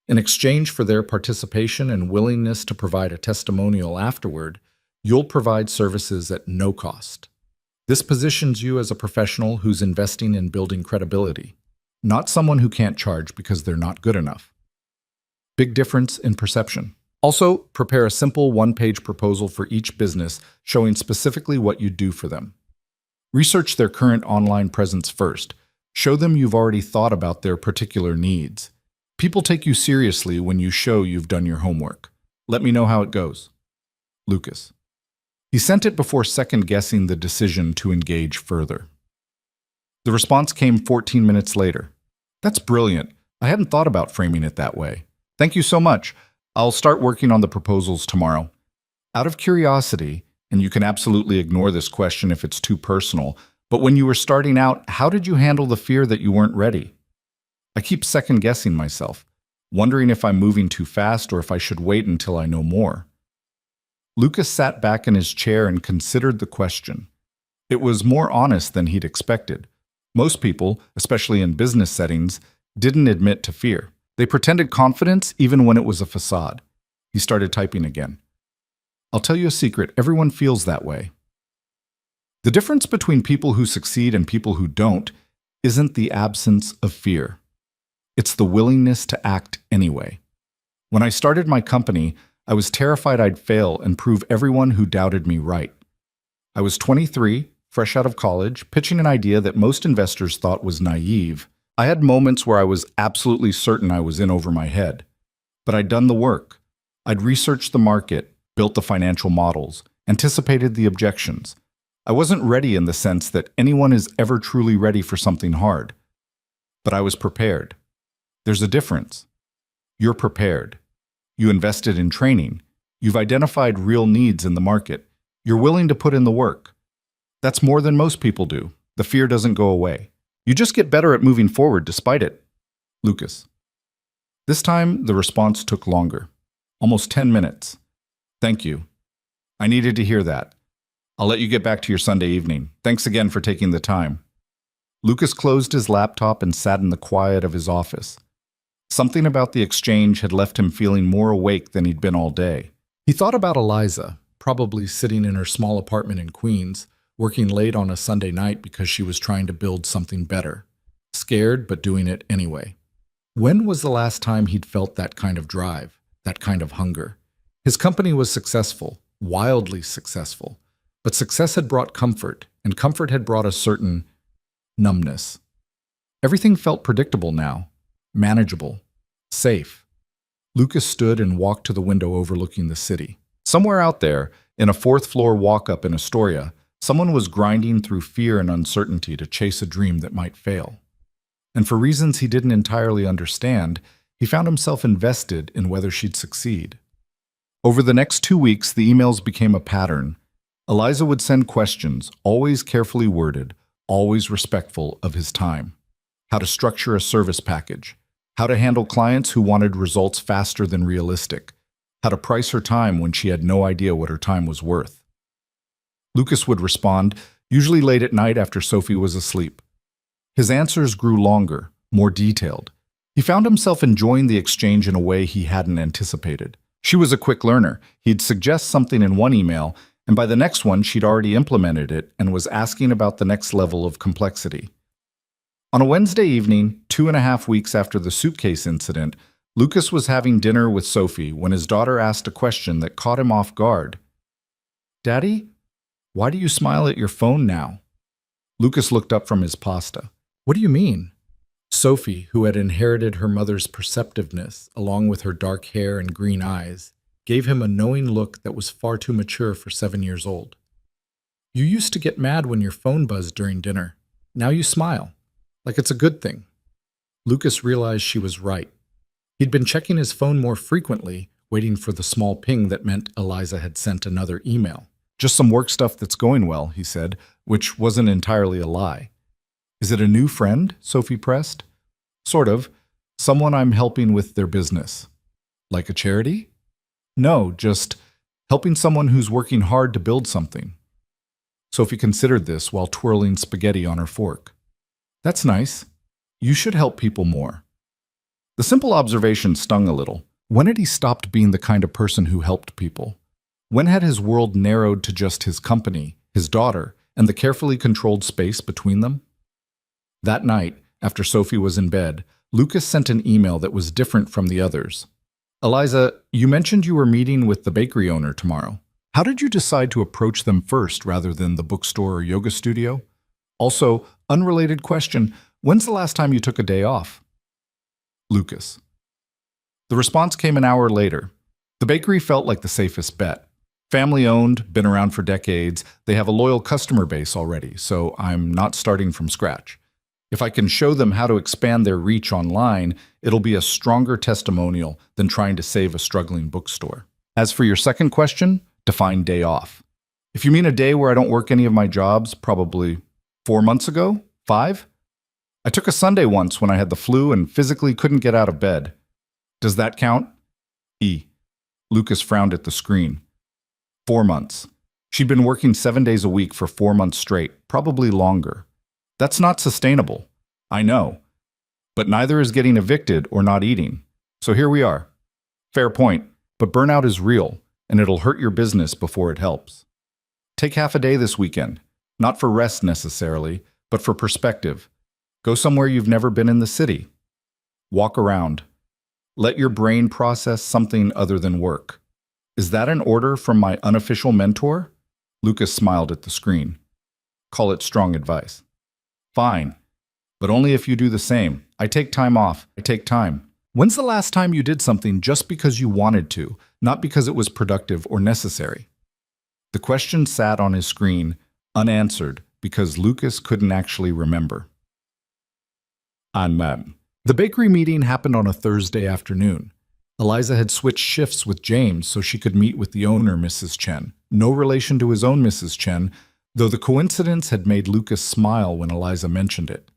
In exchange for their participation and willingness to provide a testimonial afterward, you'll provide services at no cost. This positions you as a professional who's investing in building credibility, not someone who can't charge because they're not good enough. Big difference in perception. Also, prepare a simple 1-page proposal for each business showing specifically what you do for them. Research their current online presence first. Show them you've already thought about their particular needs. People take you seriously when you show you've done your homework. Let me know how it goes. Lucas. He sent it before second-guessing the decision to engage further. The response came 14 minutes later. That's brilliant. I hadn't thought about framing it that way. Thank you so much. I'll start working on the proposals tomorrow. Out of curiosity, and you can absolutely ignore this question if it's too personal, but when you were starting out, how did you handle the fear that you weren't ready? I keep second-guessing myself, wondering if I'm moving too fast or if I should wait until I know more. Lucas sat back in his chair and considered the question. It was more honest than he'd expected. Most people, especially in business settings, didn't admit to fear. They pretended confidence even when it was a facade. He started typing again. I'll tell you a secret, everyone feels that way. The difference between people who succeed and people who don't isn't the absence of fear. It's the willingness to act anyway. When I started my company, I was terrified I'd fail and prove everyone who doubted me right. I was 23, fresh out of college, pitching an idea that most investors thought was naive. I had moments where I was absolutely certain I was in over my head. But I'd done the work. I'd researched the market, built the financial models, anticipated the objections. I wasn't ready in the sense that anyone is ever truly ready for something hard. But I was prepared. There's a difference. You're prepared. You invested in training. You've identified real needs in the market. You're willing to put in the work. That's more than most people do. The fear doesn't go away. You just get better at moving forward despite it. Lucas. This time, the response took longer. Almost 10 minutes. Thank you. I needed to hear that. I'll let you get back to your Sunday evening. Thanks again for taking the time. Lucas closed his laptop and sat in the quiet of his office. Something about the exchange had left him feeling more awake than he'd been all day. He thought about Eliza, probably sitting in her small apartment in Queens, working late on a Sunday night because she was trying to build something better. Scared, but doing it anyway. When was the last time he'd felt that kind of drive, that kind of hunger? His company was successful, wildly successful, but success had brought comfort, and comfort had brought a certain numbness. Everything felt predictable now, manageable, safe. Lucas stood and walked to the window overlooking the city. Somewhere out there, in a 4th-floor walk-up in Astoria, someone was grinding through fear and uncertainty to chase a dream that might fail. And for reasons he didn't entirely understand, he found himself invested in whether she'd succeed. Over the next 2 weeks, the emails became a pattern. Eliza would send questions, always carefully worded, always respectful of his time. How to structure a service package. How to handle clients who wanted results faster than realistic. How to price her time when she had no idea what her time was worth. Lucas would respond, usually late at night after Sophie was asleep. His answers grew longer, more detailed. He found himself enjoying the exchange in a way he hadn't anticipated. She was a quick learner. He'd suggest something in one email, and by the next one, she'd already implemented it and was asking about the next level of complexity. On a Wednesday evening, 2.5 weeks after the suitcase incident, Lucas was having dinner with Sophie when his daughter asked a question that caught him off guard. "Daddy, why do you smile at your phone now?" Lucas looked up from his pasta. "What do you mean?" Sophie, who had inherited her mother's perceptiveness, along with her dark hair and green eyes, gave him a knowing look that was far too mature for 7 years old. "You used to get mad when your phone buzzed during dinner. Now you smile, like it's a good thing." Lucas realized she was right. He'd been checking his phone more frequently, waiting for the small ping that meant Eliza had sent another email. Just some work stuff that's going well, he said, which wasn't entirely a lie. Is it a new friend? Sophie pressed. Sort of. Someone I'm helping with their business. Like a charity? No, just helping someone who's working hard to build something. Sophie considered this while twirling spaghetti on her fork. That's nice. You should help people more. The simple observation stung a little. When had he stopped being the kind of person who helped people? When had his world narrowed to just his company, his daughter, and the carefully controlled space between them? That night, after Sophie was in bed, Lucas sent an email that was different from the others. Eliza, you mentioned you were meeting with the bakery owner tomorrow. How did you decide to approach them first rather than the bookstore or yoga studio? Also, unrelated question, when's the last time you took a day off? Lucas. The response came an hour later. The bakery felt like the safest bet. Family-owned, been around for decades, they have a loyal customer base already, so I'm not starting from scratch. If I can show them how to expand their reach online, it'll be a stronger testimonial than trying to save a struggling bookstore. As for your second question, define day off. If you mean a day where I don't work any of my jobs, probably 4 months ago? 5? I took a Sunday once when I had the flu and physically couldn't get out of bed. Does that count? E. Lucas frowned at the screen. 4 months. She'd been working 7 days a week for 4 months straight, probably longer. That's not sustainable. I know. But neither is getting evicted or not eating. So here we are. Fair point, but burnout is real, and it'll hurt your business before it helps. Take half a day this weekend. Not for rest necessarily, but for perspective. Go somewhere you've never been in the city. Walk around. Let your brain process something other than work. Is that an order from my unofficial mentor? Lucas smiled at the screen. Call it strong advice. Fine, but only if you do the same. I take time off. I take time. When's the last time you did something just because you wanted to, not because it was productive or necessary? The question sat on his screen, unanswered, because Lucas couldn't actually remember. The bakery meeting happened on a Thursday afternoon. Eliza had switched shifts with James so she could meet with the owner, Mrs. Chen. No relation to his own Mrs. Chen, though the coincidence had made Lucas smile when Eliza mentioned it.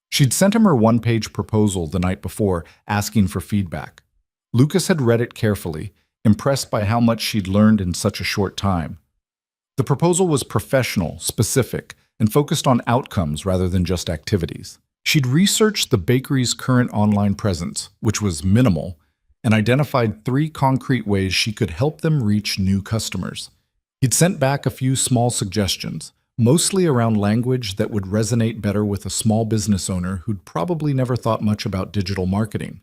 She'd sent him her one-page proposal the night before, asking for feedback. Lucas had read it carefully, impressed by how much she'd learned in such a short time. The proposal was professional, specific, and focused on outcomes rather than just activities. She'd researched the bakery's current online presence, which was minimal, and identified 3 concrete ways she could help them reach new customers. He'd sent back a few small suggestions, mostly around language that would resonate better with a small business owner who'd probably never thought much about digital marketing.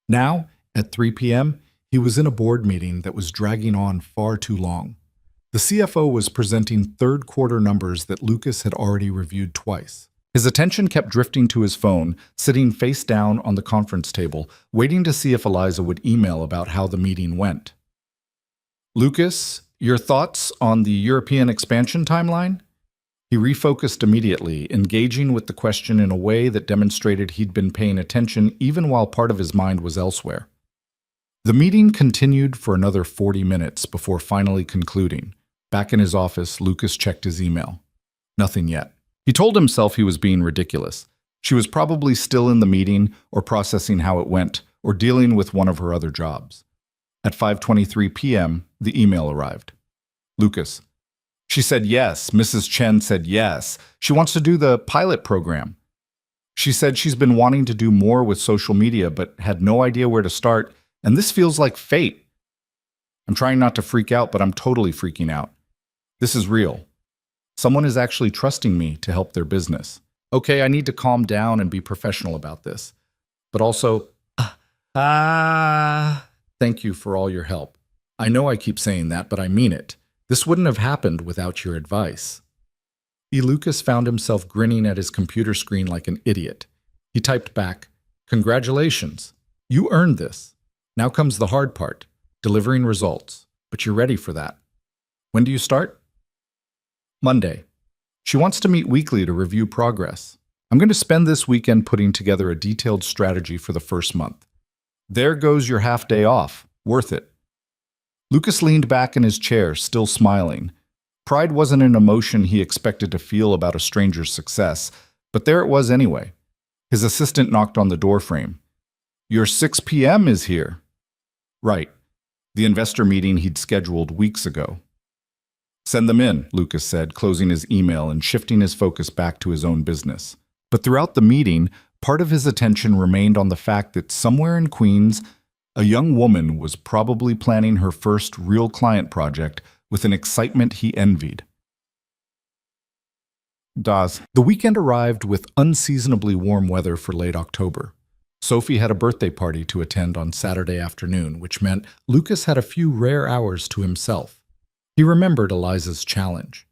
Now, at 3 p.m., he was in a board meeting that was dragging on far too long. The CFO was presenting third-quarter numbers that Lucas had already reviewed twice. His attention kept drifting to his phone, sitting face down on the conference table, waiting to see if Eliza would email about how the meeting went. Lucas, your thoughts on the European expansion timeline? He refocused immediately, engaging with the question in a way that demonstrated he'd been paying attention even while part of his mind was elsewhere. The meeting continued for another 40 minutes before finally concluding. Back in his office, Lucas checked his email. Nothing yet. He told himself he was being ridiculous. She was probably still in the meeting, or processing how it went, or dealing with one of her other jobs. At 5:23 p.m., the email arrived. Lucas. She said yes. Mrs. Chen said yes. She wants to do the pilot program. She said she's been wanting to do more with social media, but had no idea where to start, and this feels like fate. I'm trying not to freak out, but I'm totally freaking out. This is real. Someone is actually trusting me to help their business. Okay, I need to calm down and be professional about this. But also, thank you for all your help. I know I keep saying that, but I mean it. This wouldn't have happened without your advice. Lucas found himself grinning at his computer screen like an idiot. He typed back, "Congratulations. You earned this. Now comes the hard part, delivering results. But you're ready for that. When do you start?" Monday. She wants to meet weekly to review progress. I'm going to spend this weekend putting together a detailed strategy for the first month. There goes your half day off. Worth it. Lucas leaned back in his chair, still smiling. Pride wasn't an emotion he expected to feel about a stranger's success, but there it was anyway. His assistant knocked on the doorframe. Your 6 p.m. is here. Right. The investor meeting he'd scheduled weeks ago. Send them in, Lucas said, closing his email and shifting his focus back to his own business. But throughout the meeting, part of his attention remained on the fact that somewhere in Queens, a young woman was probably planning her first real client project with an excitement he envied. The weekend arrived with unseasonably warm weather for late October. Sophie had a birthday party to attend on Saturday afternoon, which meant Lucas had a few rare hours to himself. He remembered Eliza's challenge.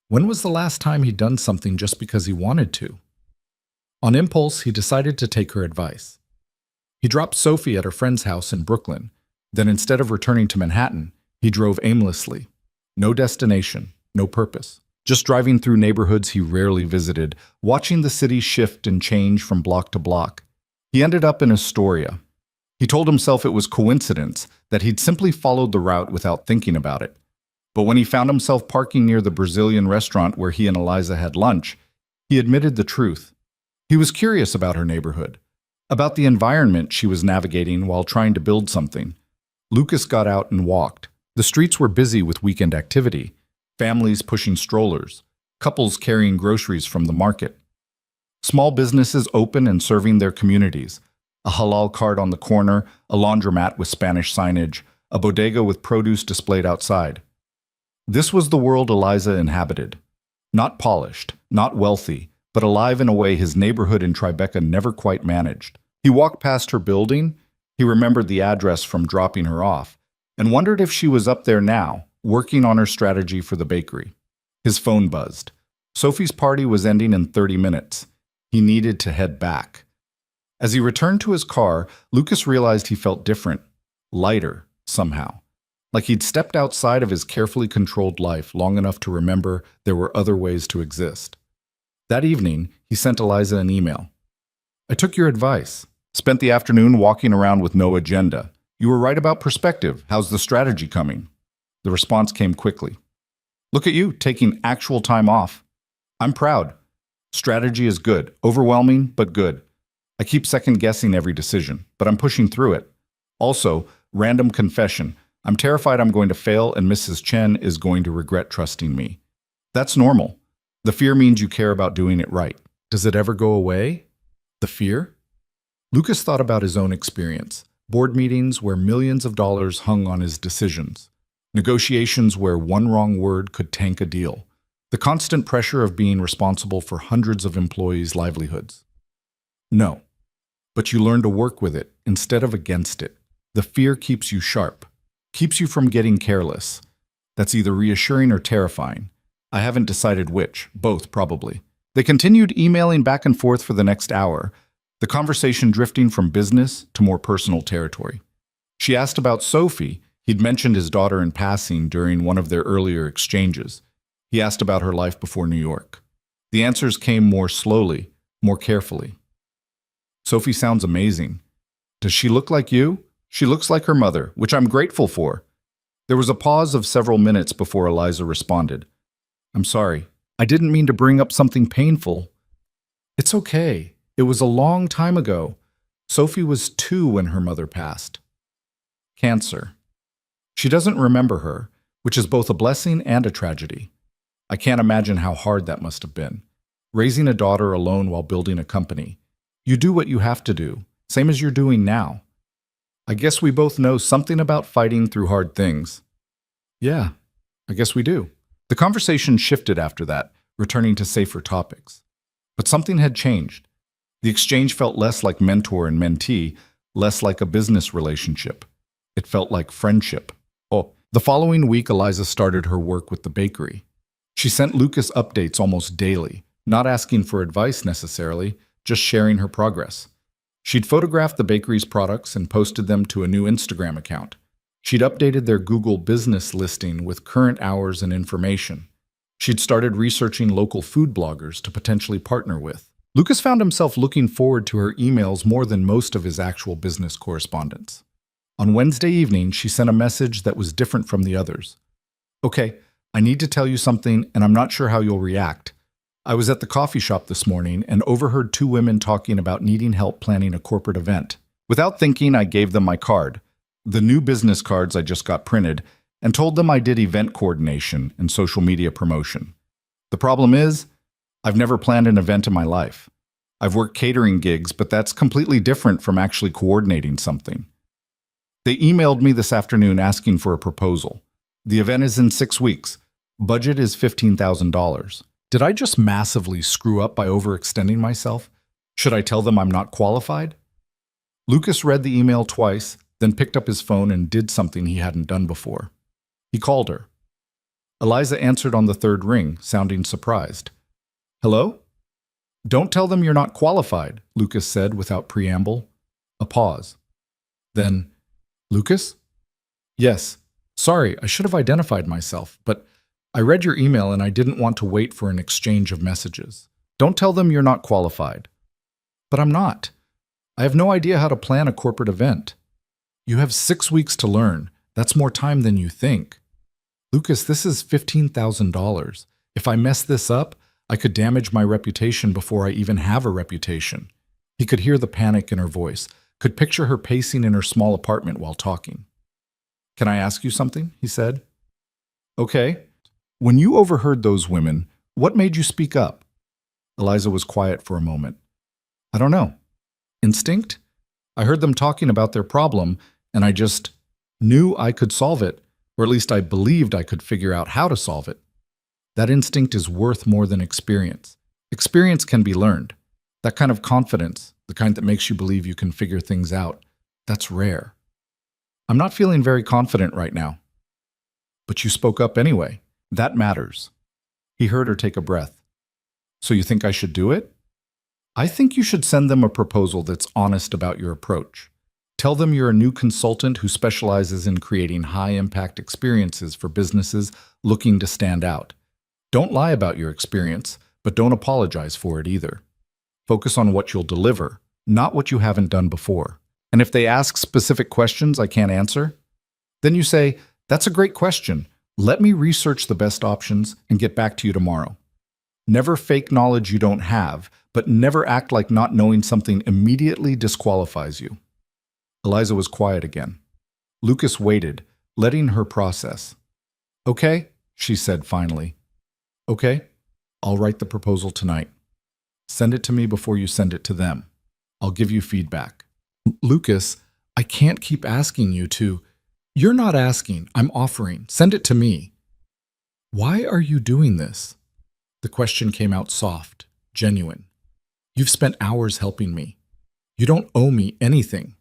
When was the last time he'd done something just because he wanted to? On impulse, he decided to take her advice. He dropped Sophie at her friend's house in Brooklyn. Then instead of returning to Manhattan, he drove aimlessly. No destination, no purpose. Just driving through neighborhoods he rarely visited, watching the city shift and change from block to block. He ended up in Astoria. He told himself it was coincidence that he'd simply followed the route without thinking about it. But when he found himself parking near the Brazilian restaurant where he and Eliza had lunch, he admitted the truth. He was curious about her neighborhood, about the environment she was navigating while trying to build something. Lucas got out and walked. The streets were busy with weekend activity, families pushing strollers, couples carrying groceries from the market. Small businesses open and serving their communities. A halal cart on the corner, a laundromat with Spanish signage, a bodega with produce displayed outside. This was the world Eliza inhabited. Not polished, not wealthy, but alive in a way his neighborhood in Tribeca never quite managed. He walked past her building. He remembered the address from dropping her off, and wondered if she was up there now, working on her strategy for the bakery. His phone buzzed. Sophie's party was ending in 30 minutes. He needed to head back. As he returned to his car, Lucas realized he felt different, lighter, somehow. Like he'd stepped outside of his carefully controlled life long enough to remember there were other ways to exist. That evening, he sent Eliza an email. I took your advice. Spent the afternoon walking around with no agenda. You were right about perspective. How's the strategy coming? The response came quickly. Look at you, taking actual time off. I'm proud. Strategy is good. Overwhelming, but good. I keep second-guessing every decision, but I'm pushing through it. Also, random confession. I'm terrified I'm going to fail and Mrs. Chen is going to regret trusting me. That's normal. The fear means you care about doing it right. Does it ever go away? The fear? Lucas thought about his own experience. Board meetings where millions of dollars hung on his decisions. Negotiations where one wrong word could tank a deal. The constant pressure of being responsible for hundreds of employees' livelihoods. No. But you learn to work with it instead of against it. The fear keeps you sharp. Keeps you from getting careless. That's either reassuring or terrifying. I haven't decided which. Both, probably. They continued emailing back and forth for the next hour, the conversation drifting from business to more personal territory. She asked about Sophie. He'd mentioned his daughter in passing during one of their earlier exchanges. He asked about her life before New York. The answers came more slowly, more carefully. Sophie sounds amazing. Does she look like you? She looks like her mother, which I'm grateful for. There was a pause of several minutes before Eliza responded. I'm sorry. I didn't mean to bring up something painful. It's okay. It was a long time ago. Sophie was 2 when her mother passed. Cancer. She doesn't remember her, which is both a blessing and a tragedy. I can't imagine how hard that must have been. Raising a daughter alone while building a company. You do what you have to do, same as you're doing now. I guess we both know something about fighting through hard things. Yeah, I guess we do. The conversation shifted after that, returning to safer topics. But something had changed. The exchange felt less like mentor and mentee, less like a business relationship. It felt like friendship. The following week, Eliza started her work with the bakery. She sent Lucas updates almost daily, not asking for advice necessarily, just sharing her progress. She'd photographed the bakery's products and posted them to a new Instagram account. She'd updated their Google business listing with current hours and information. She'd started researching local food bloggers to potentially partner with. Lucas found himself looking forward to her emails more than most of his actual business correspondence. On Wednesday evening, she sent a message that was different from the others. Okay, I need to tell you something, and I'm not sure how you'll react. I was at the coffee shop this morning and overheard two women talking about needing help planning a corporate event. Without thinking, I gave them my card, the new business cards I just got printed, and told them I did event coordination and social media promotion. The problem is, I've never planned an event in my life. I've worked catering gigs, but that's completely different from actually coordinating something. They emailed me this afternoon asking for a proposal. The event is in 6 weeks. Budget is $15,000. Did I just massively screw up by overextending myself? Should I tell them I'm not qualified? Lucas read the email twice, then picked up his phone and did something he hadn't done before. He called her. Eliza answered on the third ring, sounding surprised. Hello? Don't tell them you're not qualified, Lucas said without preamble. A pause. Then, Lucas? Yes. Sorry, I should have identified myself, but I read your email and I didn't want to wait for an exchange of messages. Don't tell them you're not qualified. But I'm not. I have no idea how to plan a corporate event. You have 6 weeks to learn. That's more time than you think. Lucas, this is $15,000. If I mess this up, I could damage my reputation before I even have a reputation. He could hear the panic in her voice, could picture her pacing in her small apartment while talking. Can I ask you something? He said. Okay. When you overheard those women, what made you speak up? Eliza was quiet for a moment. I don't know. Instinct? I heard them talking about their problem, and I just knew I could solve it, or at least I believed I could figure out how to solve it. That instinct is worth more than experience. Experience can be learned. That kind of confidence, the kind that makes you believe you can figure things out, that's rare. I'm not feeling very confident right now. But you spoke up anyway. That matters. He heard her take a breath. So you think I should do it? I think you should send them a proposal that's honest about your approach. Tell them you're a new consultant who specializes in creating high-impact experiences for businesses looking to stand out. Don't lie about your experience, but don't apologize for it either. Focus on what you'll deliver, not what you haven't done before. And if they ask specific questions I can't answer, then you say, that's a great question. Let me research the best options and get back to you tomorrow. Never fake knowledge you don't have, but never act like not knowing something immediately disqualifies you. Eliza was quiet again. Lucas waited, letting her process. Okay, she said finally. Okay, I'll write the proposal tonight. Send it to me before you send it to them. I'll give you feedback. Lucas, I can't keep asking you to. You're not asking, I'm offering. Send it to me. Why are you doing this? The question came out soft, genuine. You've spent hours helping me. You don't owe me anything.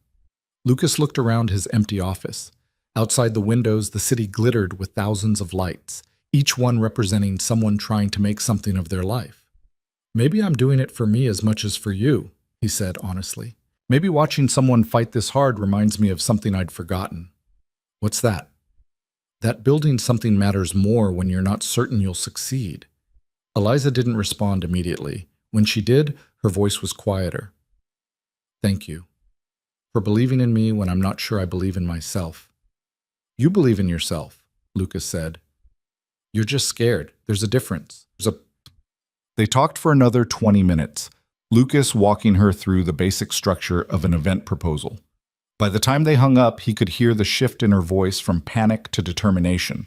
Lucas looked around his empty office. Outside the windows, the city glittered with thousands of lights, each one representing someone trying to make something of their life. Maybe I'm doing it for me as much as for you, he said honestly. Maybe watching someone fight this hard reminds me of something I'd forgotten. What's that? That building something matters more when you're not certain you'll succeed. Eliza didn't respond immediately. When she did, her voice was quieter. Thank you for believing in me when I'm not sure I believe in myself. You believe in yourself, Lucas said. You're just scared. There's a difference. They talked for another 20 minutes, Lucas walking her through the basic structure of an event proposal. By the time they hung up, he could hear the shift in her voice from panic to determination.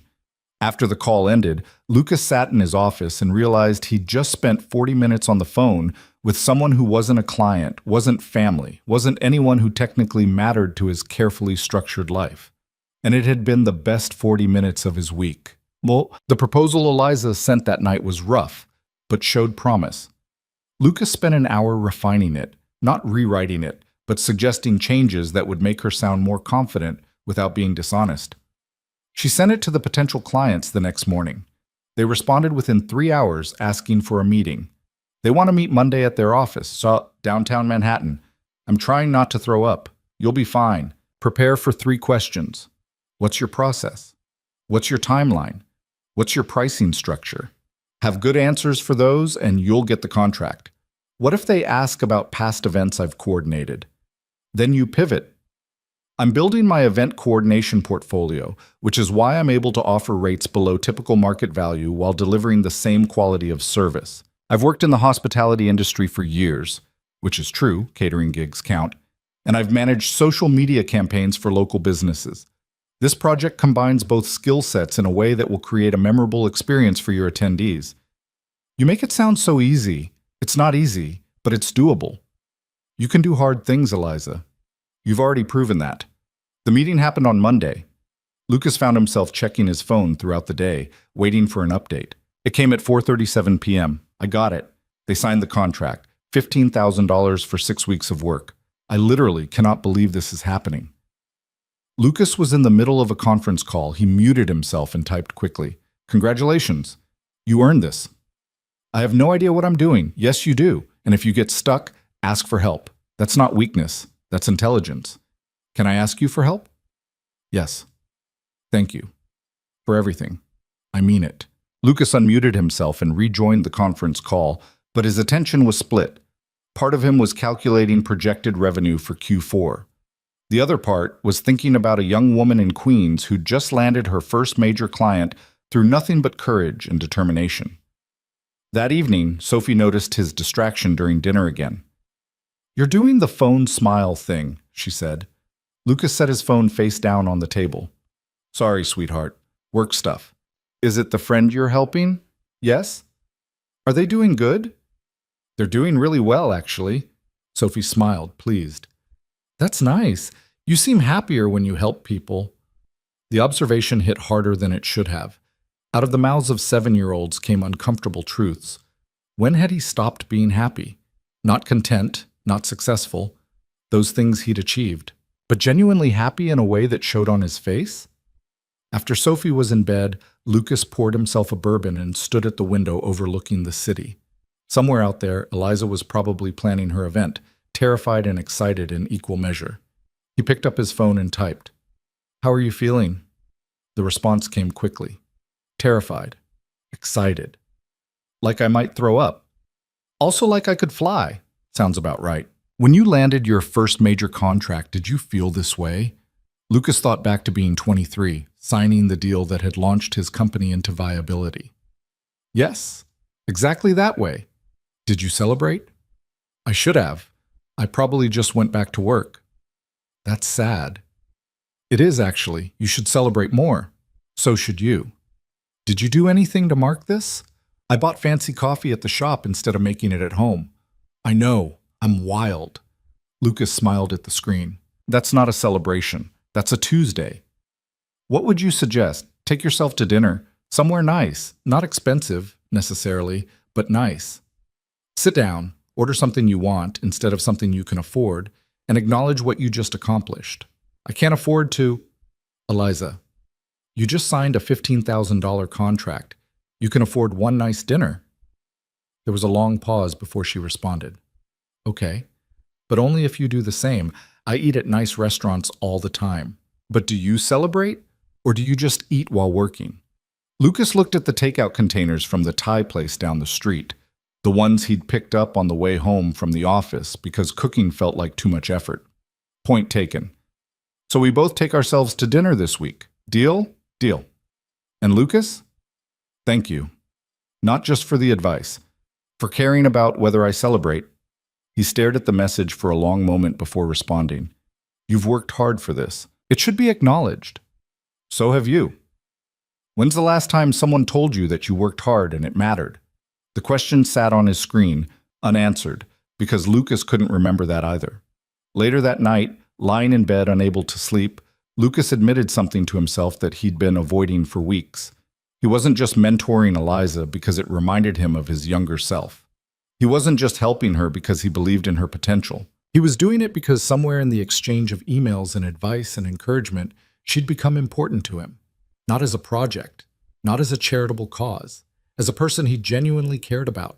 After the call ended, Lucas sat in his office and realized he'd just spent 40 minutes on the phone with someone who wasn't a client, wasn't family, wasn't anyone who technically mattered to his carefully structured life. And it had been the best 40 minutes of his week. Well, the proposal Eliza sent that night was rough, but showed promise. Lucas spent an hour refining it, not rewriting it, but suggesting changes that would make her sound more confident without being dishonest. She sent it to the potential clients the next morning. They responded within 3 hours asking for a meeting. They want to meet Monday at their office, downtown Manhattan. I'm trying not to throw up. You'll be fine. Prepare for 3 questions. What's your process? What's your timeline? What's your pricing structure? Have good answers for those and you'll get the contract. What if they ask about past events I've coordinated? Then you pivot. I'm building my event coordination portfolio, which is why I'm able to offer rates below typical market value while delivering the same quality of service. I've worked in the hospitality industry for years, which is true, catering gigs count, and I've managed social media campaigns for local businesses. This project combines both skill sets in a way that will create a memorable experience for your attendees. You make it sound so easy. It's not easy, but it's doable. You can do hard things, Eliza. You've already proven that. The meeting happened on Monday. Lucas found himself checking his phone throughout the day, waiting for an update. It came at 4:37 p.m. I got it. They signed the contract. $15,000 for 6 weeks of work. I literally cannot believe this is happening. Lucas was in the middle of a conference call. He muted himself and typed quickly. Congratulations. You earned this. I have no idea what I'm doing. Yes, you do. And if you get stuck, ask for help. That's not weakness. That's intelligence. Can I ask you for help? Yes. Thank you. For everything. I mean it. Lucas unmuted himself and rejoined the conference call, but his attention was split. Part of him was calculating projected revenue for Q4. The other part was thinking about a young woman in Queens who'd just landed her first major client through nothing but courage and determination. That evening, Sophie noticed his distraction during dinner again. You're doing the phone smile thing, she said. Lucas set his phone face down on the table. Sorry, sweetheart. Work stuff. Is it the friend you're helping? Yes? Are they doing good? They're doing really well, actually. Sophie smiled, pleased. That's nice. You seem happier when you help people. The observation hit harder than it should have. Out of the mouths of 7-year-olds came uncomfortable truths. When had he stopped being happy? Not content, not successful, those things he'd achieved, but genuinely happy in a way that showed on his face? After Sophie was in bed, Lucas poured himself a bourbon and stood at the window overlooking the city. Somewhere out there, Eliza was probably planning her event, terrified and excited in equal measure. He picked up his phone and typed, How are you feeling? The response came quickly. Terrified. Excited. Like I might throw up. Also like I could fly. Sounds about right. When you landed your first major contract, did you feel this way? Lucas thought back to being 23, signing the deal that had launched his company into viability. Yes, exactly that way. Did you celebrate? I should have. I probably just went back to work. That's sad. It is actually. You should celebrate more. So should you. Did you do anything to mark this? I bought fancy coffee at the shop instead of making it at home. I know. I'm wild. Lucas smiled at the screen. That's not a celebration. That's a Tuesday. What would you suggest? Take yourself to dinner. Somewhere nice. Not expensive, necessarily, but nice. Sit down, order something you want instead of something you can afford, and acknowledge what you just accomplished. I can't afford to... Eliza, you just signed a $15,000 contract. You can afford one nice dinner. There was a long pause before she responded. Okay, but only if you do the same. I eat at nice restaurants all the time. But do you celebrate? Or do you just eat while working? Lucas looked at the takeout containers from the Thai place down the street, the ones he'd picked up on the way home from the office because cooking felt like too much effort. Point taken. So we both take ourselves to dinner this week. Deal? Deal. And Lucas? Thank you. Not just for the advice, for caring about whether I celebrate. He stared at the message for a long moment before responding. You've worked hard for this. It should be acknowledged. So have you. When's the last time someone told you that you worked hard and it mattered? The question sat on his screen, unanswered, because Lucas couldn't remember that either. Later that night, lying in bed unable to sleep, Lucas admitted something to himself that he'd been avoiding for weeks. He wasn't just mentoring Eliza because it reminded him of his younger self. He wasn't just helping her because he believed in her potential. He was doing it because somewhere in the exchange of emails and advice and encouragement, she'd become important to him. Not as a project, not as a charitable cause, as a person he genuinely cared about.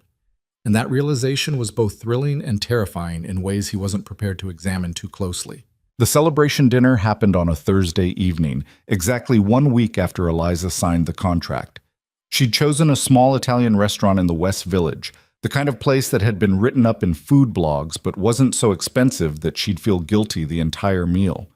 And that realization was both thrilling and terrifying in ways he wasn't prepared to examine too closely. The celebration dinner happened on a Thursday evening, exactly 1 week after Eliza signed the contract. She'd chosen a small Italian restaurant in the West Village, The kind of place that had been written up in food blogs but wasn't so expensive that she'd feel guilty the entire meal.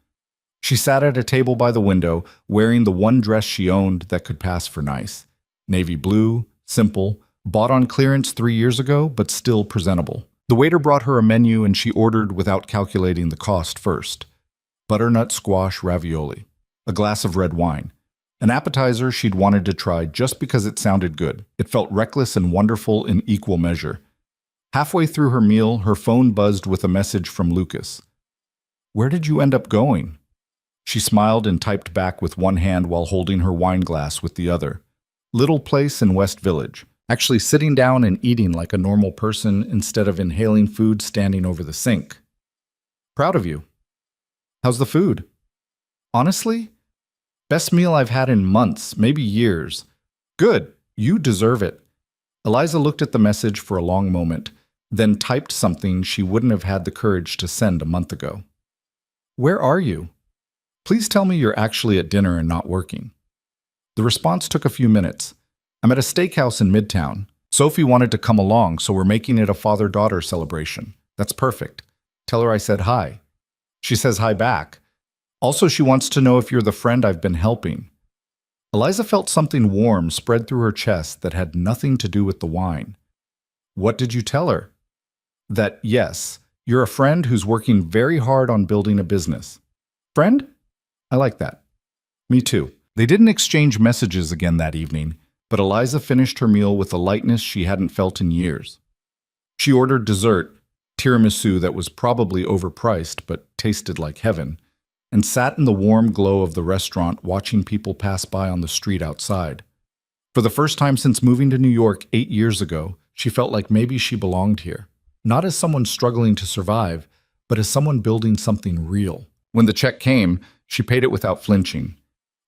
She sat at a table by the window, wearing the one dress she owned that could pass for nice. Navy blue, simple, bought on clearance 3 years ago, but still presentable. The waiter brought her a menu and she ordered without calculating the cost first. Butternut squash ravioli, a glass of red wine, an appetizer she'd wanted to try just because it sounded good. It felt reckless and wonderful in equal measure. Halfway through her meal, her phone buzzed with a message from Lucas. "Where did you end up going?" She smiled and typed back with one hand while holding her wine glass with the other. "Little place in West Village. Actually sitting down and eating like a normal person instead of inhaling food standing over the sink. Proud of you. How's the food?" "Honestly, best meal I've had in months, maybe years." "Good. You deserve it." Eliza looked at the message for a long moment, then typed something she wouldn't have had the courage to send a month ago. "Where are you? Please tell me you're actually at dinner and not working." The response took a few minutes. "I'm at a steakhouse in Midtown. Sophie wanted to come along, so we're making it a father-daughter celebration." "That's perfect. Tell her I said hi." She says hi back. Also, she wants to know if you're the friend I've been helping. Eliza felt something warm spread through her chest that had nothing to do with the wine. "What did you tell her?" "That, yes, you're a friend who's working very hard on building a business." "Friend? I like that." "Me too." They didn't exchange messages again that evening, but Eliza finished her meal with a lightness she hadn't felt in years. She ordered dessert, tiramisu that was probably overpriced but tasted like heaven, and sat in the warm glow of the restaurant watching people pass by on the street outside. For the first time since moving to New York 8 years ago, she felt like maybe she belonged here. Not as someone struggling to survive, but as someone building something real. When the check came, she paid it without flinching.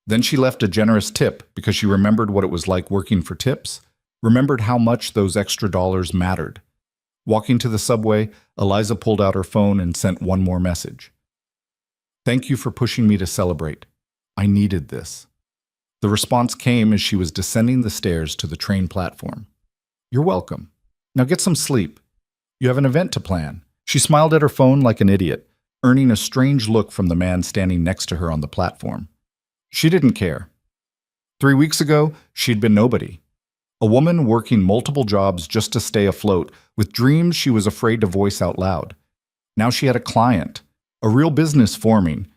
Then she left a generous tip because she remembered what it was like working for tips, remembered how much those extra dollars mattered. Walking to the subway, Eliza pulled out her phone and sent one more message. "Thank you for pushing me to celebrate. I needed this." The response came as she was descending the stairs to the train platform. "You're welcome. Now get some sleep. You have an event to plan." She smiled at her phone like an idiot, earning a strange look from the man standing next to her on the platform. She didn't care. 3 weeks ago, she'd been nobody. A woman working multiple jobs just to stay afloat, with dreams she was afraid to voice out loud. Now she had a client, a real business forming,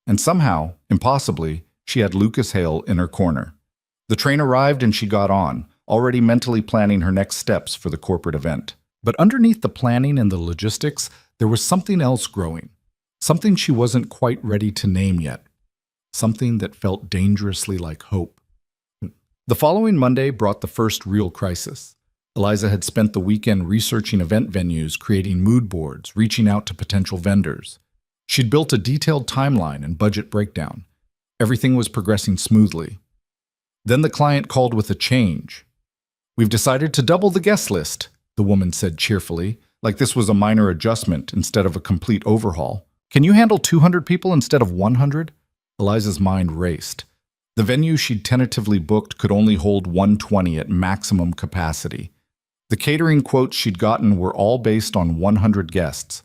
and somehow, impossibly, she had Lucas Hale in her corner. The train arrived and she got on, already mentally planning her next steps for the corporate event. But underneath the planning and the logistics, there was something else growing. Something she wasn't quite ready to name yet. Something that felt dangerously like hope. The following Monday brought the first real crisis. Eliza had spent the weekend researching event venues, creating mood boards, reaching out to potential vendors. She'd built a detailed timeline and budget breakdown. Everything was progressing smoothly. Then the client called with a change. "We've decided to double the guest list," the woman said cheerfully, like this was a minor adjustment instead of a complete overhaul. "Can you handle 200 people instead of 100? Eliza's mind raced. The venue she'd tentatively booked could only hold 120 at maximum capacity. The catering quotes she'd gotten were all based on 100 guests.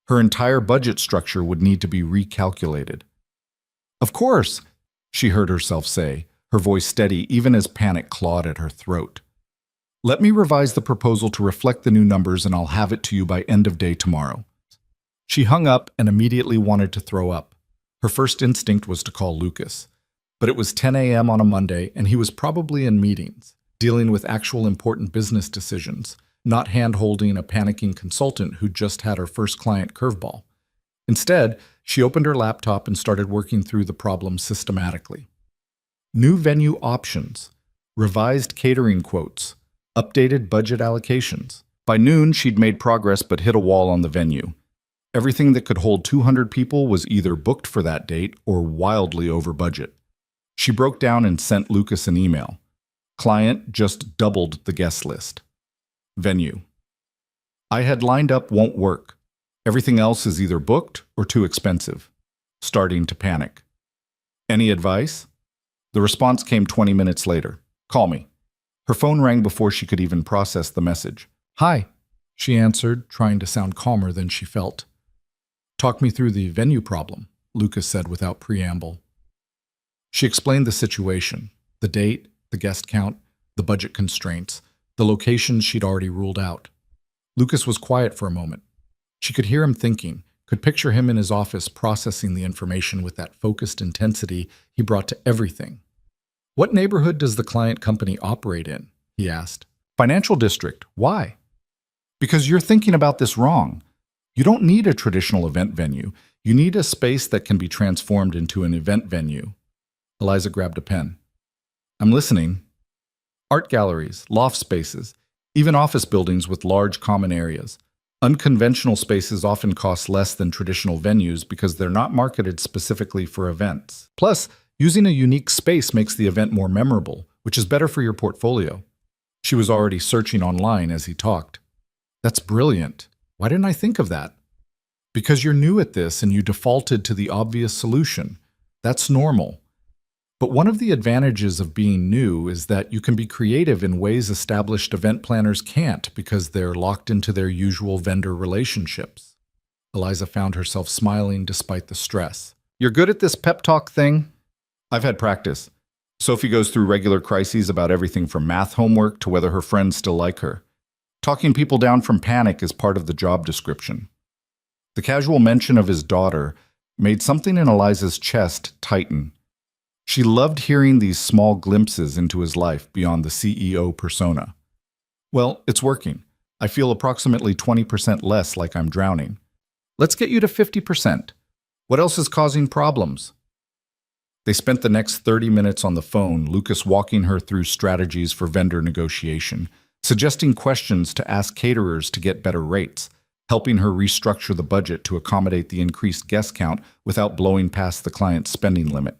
Her entire budget structure would need to be recalculated. "Of course," she heard herself say, her voice steady even as panic clawed at her throat. "Let me revise the proposal to reflect the new numbers and I'll have it to you by end of day tomorrow." She hung up and immediately wanted to throw up. Her first instinct was to call Lucas. But it was 10 a.m. on a Monday, and he was probably in meetings, dealing with actual important business decisions, not hand-holding a panicking consultant who just had her first client curveball. Instead, she opened her laptop and started working through the problem systematically. New venue options, revised catering quotes, updated budget allocations. By noon, she'd made progress but hit a wall on the venue. Everything that could hold 200 people was either booked for that date or wildly over budget. She broke down and sent Lucas an email. Client just doubled the guest list. Venue. I had lined up won't work. Everything else is either booked or too expensive. Starting to panic. Any advice? The response came 20 minutes later. Call me. Her phone rang before she could even process the message. Hi, she answered, trying to sound calmer than she felt. Talk me through the venue problem, Lucas said without preamble. She explained the situation, the date, the guest count, the budget constraints, the locations she'd already ruled out. Lucas was quiet for a moment. She could hear him thinking, could picture him in his office processing the information with that focused intensity he brought to everything. What neighborhood does the client company operate in? He asked. Financial district. Why? Because you're thinking about this wrong. You don't need a traditional event venue. You need a space that can be transformed into an event venue. Eliza grabbed a pen. I'm listening. Art galleries, loft spaces, even office buildings with large common areas. Unconventional spaces often cost less than traditional venues because they're not marketed specifically for events. Plus, using a unique space makes the event more memorable, which is better for your portfolio. She was already searching online as he talked. That's brilliant. Why didn't I think of that? Because you're new at this and you defaulted to the obvious solution. That's normal. But one of the advantages of being new is that you can be creative in ways established event planners can't because they're locked into their usual vendor relationships. Eliza found herself smiling despite the stress. You're good at this pep talk thing? I've had practice. Sophie goes through regular crises about everything from math homework to whether her friends still like her. Talking people down from panic is part of the job description. The casual mention of his daughter made something in Eliza's chest tighten. She loved hearing these small glimpses into his life beyond the CEO persona. Well, it's working. I feel approximately 20% less like I'm drowning. Let's get you to 50%. What else is causing problems? They spent the next 30 minutes on the phone, Lucas walking her through strategies for vendor negotiation, suggesting questions to ask caterers to get better rates, helping her restructure the budget to accommodate the increased guest count without blowing past the client's spending limit.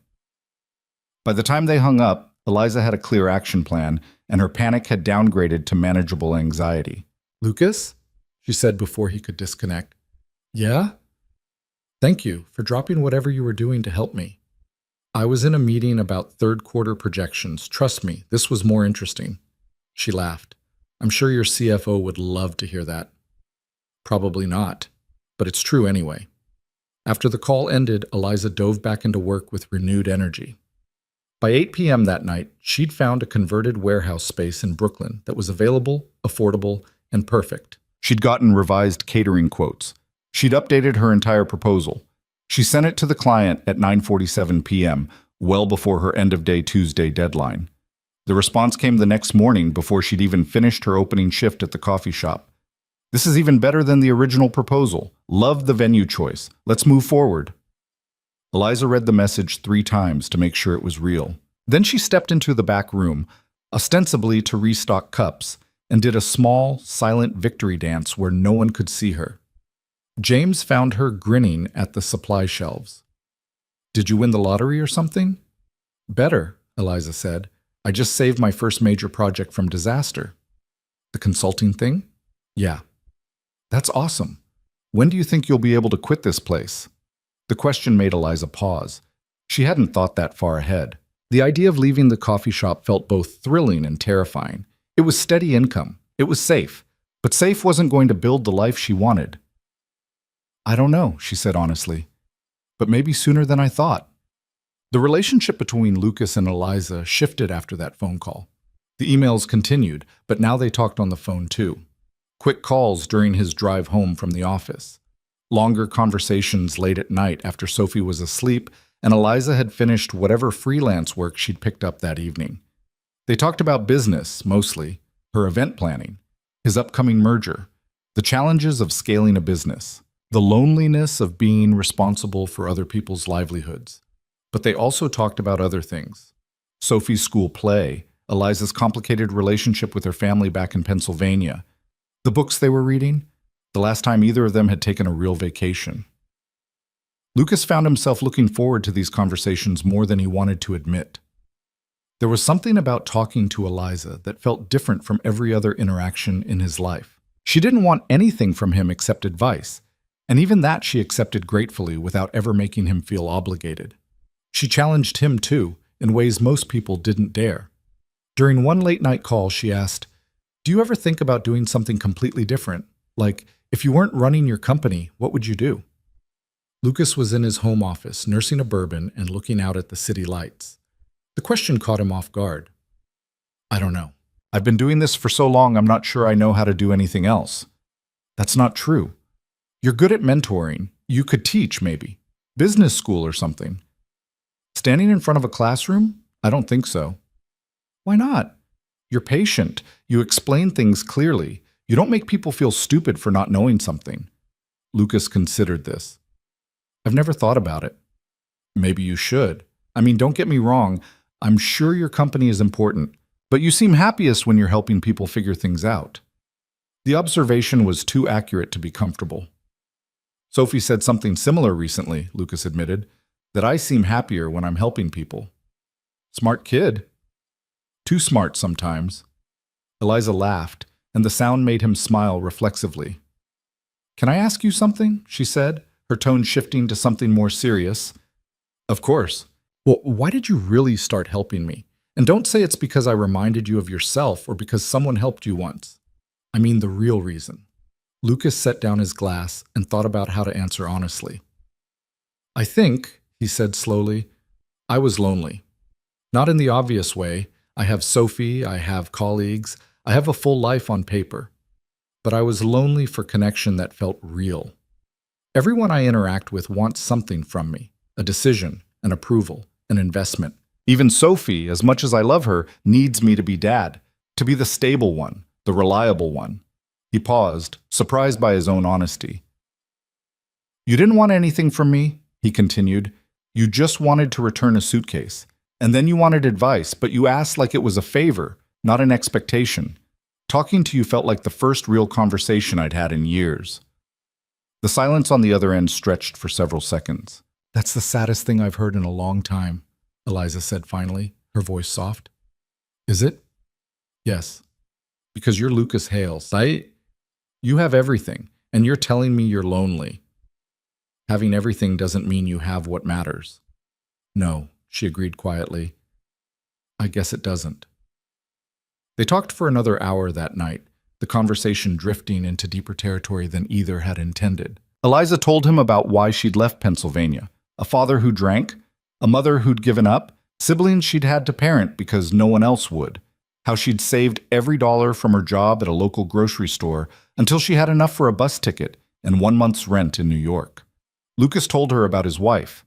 By the time they hung up, Eliza had a clear action plan, and her panic had downgraded to manageable anxiety. Lucas? She said before he could disconnect. Yeah? Thank you for dropping whatever you were doing to help me. I was in a meeting about third quarter projections. Trust me, this was more interesting. She laughed. I'm sure your CFO would love to hear that. Probably not, but it's true anyway. After the call ended, Eliza dove back into work with renewed energy. By 8 p.m. that night, she'd found a converted warehouse space in Brooklyn that was available, affordable, and perfect. She'd gotten revised catering quotes. She'd updated her entire proposal. She sent it to the client at 9:47 p.m., well before her end-of-day Tuesday deadline. The response came the next morning before she'd even finished her opening shift at the coffee shop. This is even better than the original proposal. Love the venue choice. Let's move forward. Eliza read the message 3 times to make sure it was real. Then she stepped into the back room, ostensibly to restock cups, and did a small, silent victory dance where no one could see her. James found her grinning at the supply shelves. Did you win the lottery or something? Better, Eliza said. I just saved my first major project from disaster. The consulting thing? Yeah. That's awesome. When do you think you'll be able to quit this place? The question made Eliza pause. She hadn't thought that far ahead. The idea of leaving the coffee shop felt both thrilling and terrifying. It was steady income. It was safe. But safe wasn't going to build the life she wanted. I don't know, she said honestly. But maybe sooner than I thought. The relationship between Lucas and Eliza shifted after that phone call. The emails continued, but now they talked on the phone too. Quick calls during his drive home from the office. Longer conversations late at night after Sophie was asleep and Eliza had finished whatever freelance work she'd picked up that evening. They talked about business, mostly, her event planning, his upcoming merger, the challenges of scaling a business, the loneliness of being responsible for other people's livelihoods. But they also talked about other things. Sophie's school play, Eliza's complicated relationship with her family back in Pennsylvania, the books they were reading, the last time either of them had taken a real vacation. Lucas found himself looking forward to these conversations more than he wanted to admit. There was something about talking to Eliza that felt different from every other interaction in his life. She didn't want anything from him except advice, and even that she accepted gratefully without ever making him feel obligated. She challenged him, too, in ways most people didn't dare. During one late-night call, she asked, Do you ever think about doing something completely different? Like, if you weren't running your company, what would you do? Lucas was in his home office, nursing a bourbon and looking out at the city lights. The question caught him off guard. I don't know. I've been doing this for so long, I'm not sure I know how to do anything else. That's not true. You're good at mentoring. You could teach, maybe. Business school or something. Standing in front of a classroom? I don't think so. Why not? You're patient. You explain things clearly. You don't make people feel stupid for not knowing something. Lucas considered this. I've never thought about it. Maybe you should. I mean, don't get me wrong. I'm sure your company is important, but you seem happiest when you're helping people figure things out. The observation was too accurate to be comfortable. Sophie said something similar recently, Lucas admitted, that I seem happier when I'm helping people. Smart kid. Too smart sometimes. Eliza laughed, and the sound made him smile reflexively. Can I ask you something? She said, her tone shifting to something more serious. Of course. Well, why did you really start helping me? And don't say it's because I reminded you of yourself or because someone helped you once. I mean the real reason. Lucas set down his glass and thought about how to answer honestly. I think, he said slowly, I was lonely. Not in the obvious way. I have Sophie, I have colleagues, I have a full life on paper. But I was lonely for connection that felt real. Everyone I interact with wants something from me, a decision, an approval, an investment. Even Sophie, as much as I love her, needs me to be dad, to be the stable one, the reliable one. He paused, surprised by his own honesty. You didn't want anything from me, he continued. You just wanted to return a suitcase. And then you wanted advice, but you asked like it was a favor, not an expectation. Talking to you felt like the first real conversation I'd had in years. The silence on the other end stretched for several seconds. That's the saddest thing I've heard in a long time, Eliza said finally, her voice soft. Is it? Yes. Because you're Lucas Hales. You have everything, and you're telling me you're lonely. Having everything doesn't mean you have what matters. No, she agreed quietly. I guess it doesn't. They talked for another hour that night, the conversation drifting into deeper territory than either had intended. Eliza told him about why she'd left Pennsylvania, a father who drank, a mother who'd given up, siblings she'd had to parent because no one else would, how she'd saved every dollar from her job at a local grocery store until she had enough for a bus ticket and 1 month's rent in New York. Lucas told her about his wife,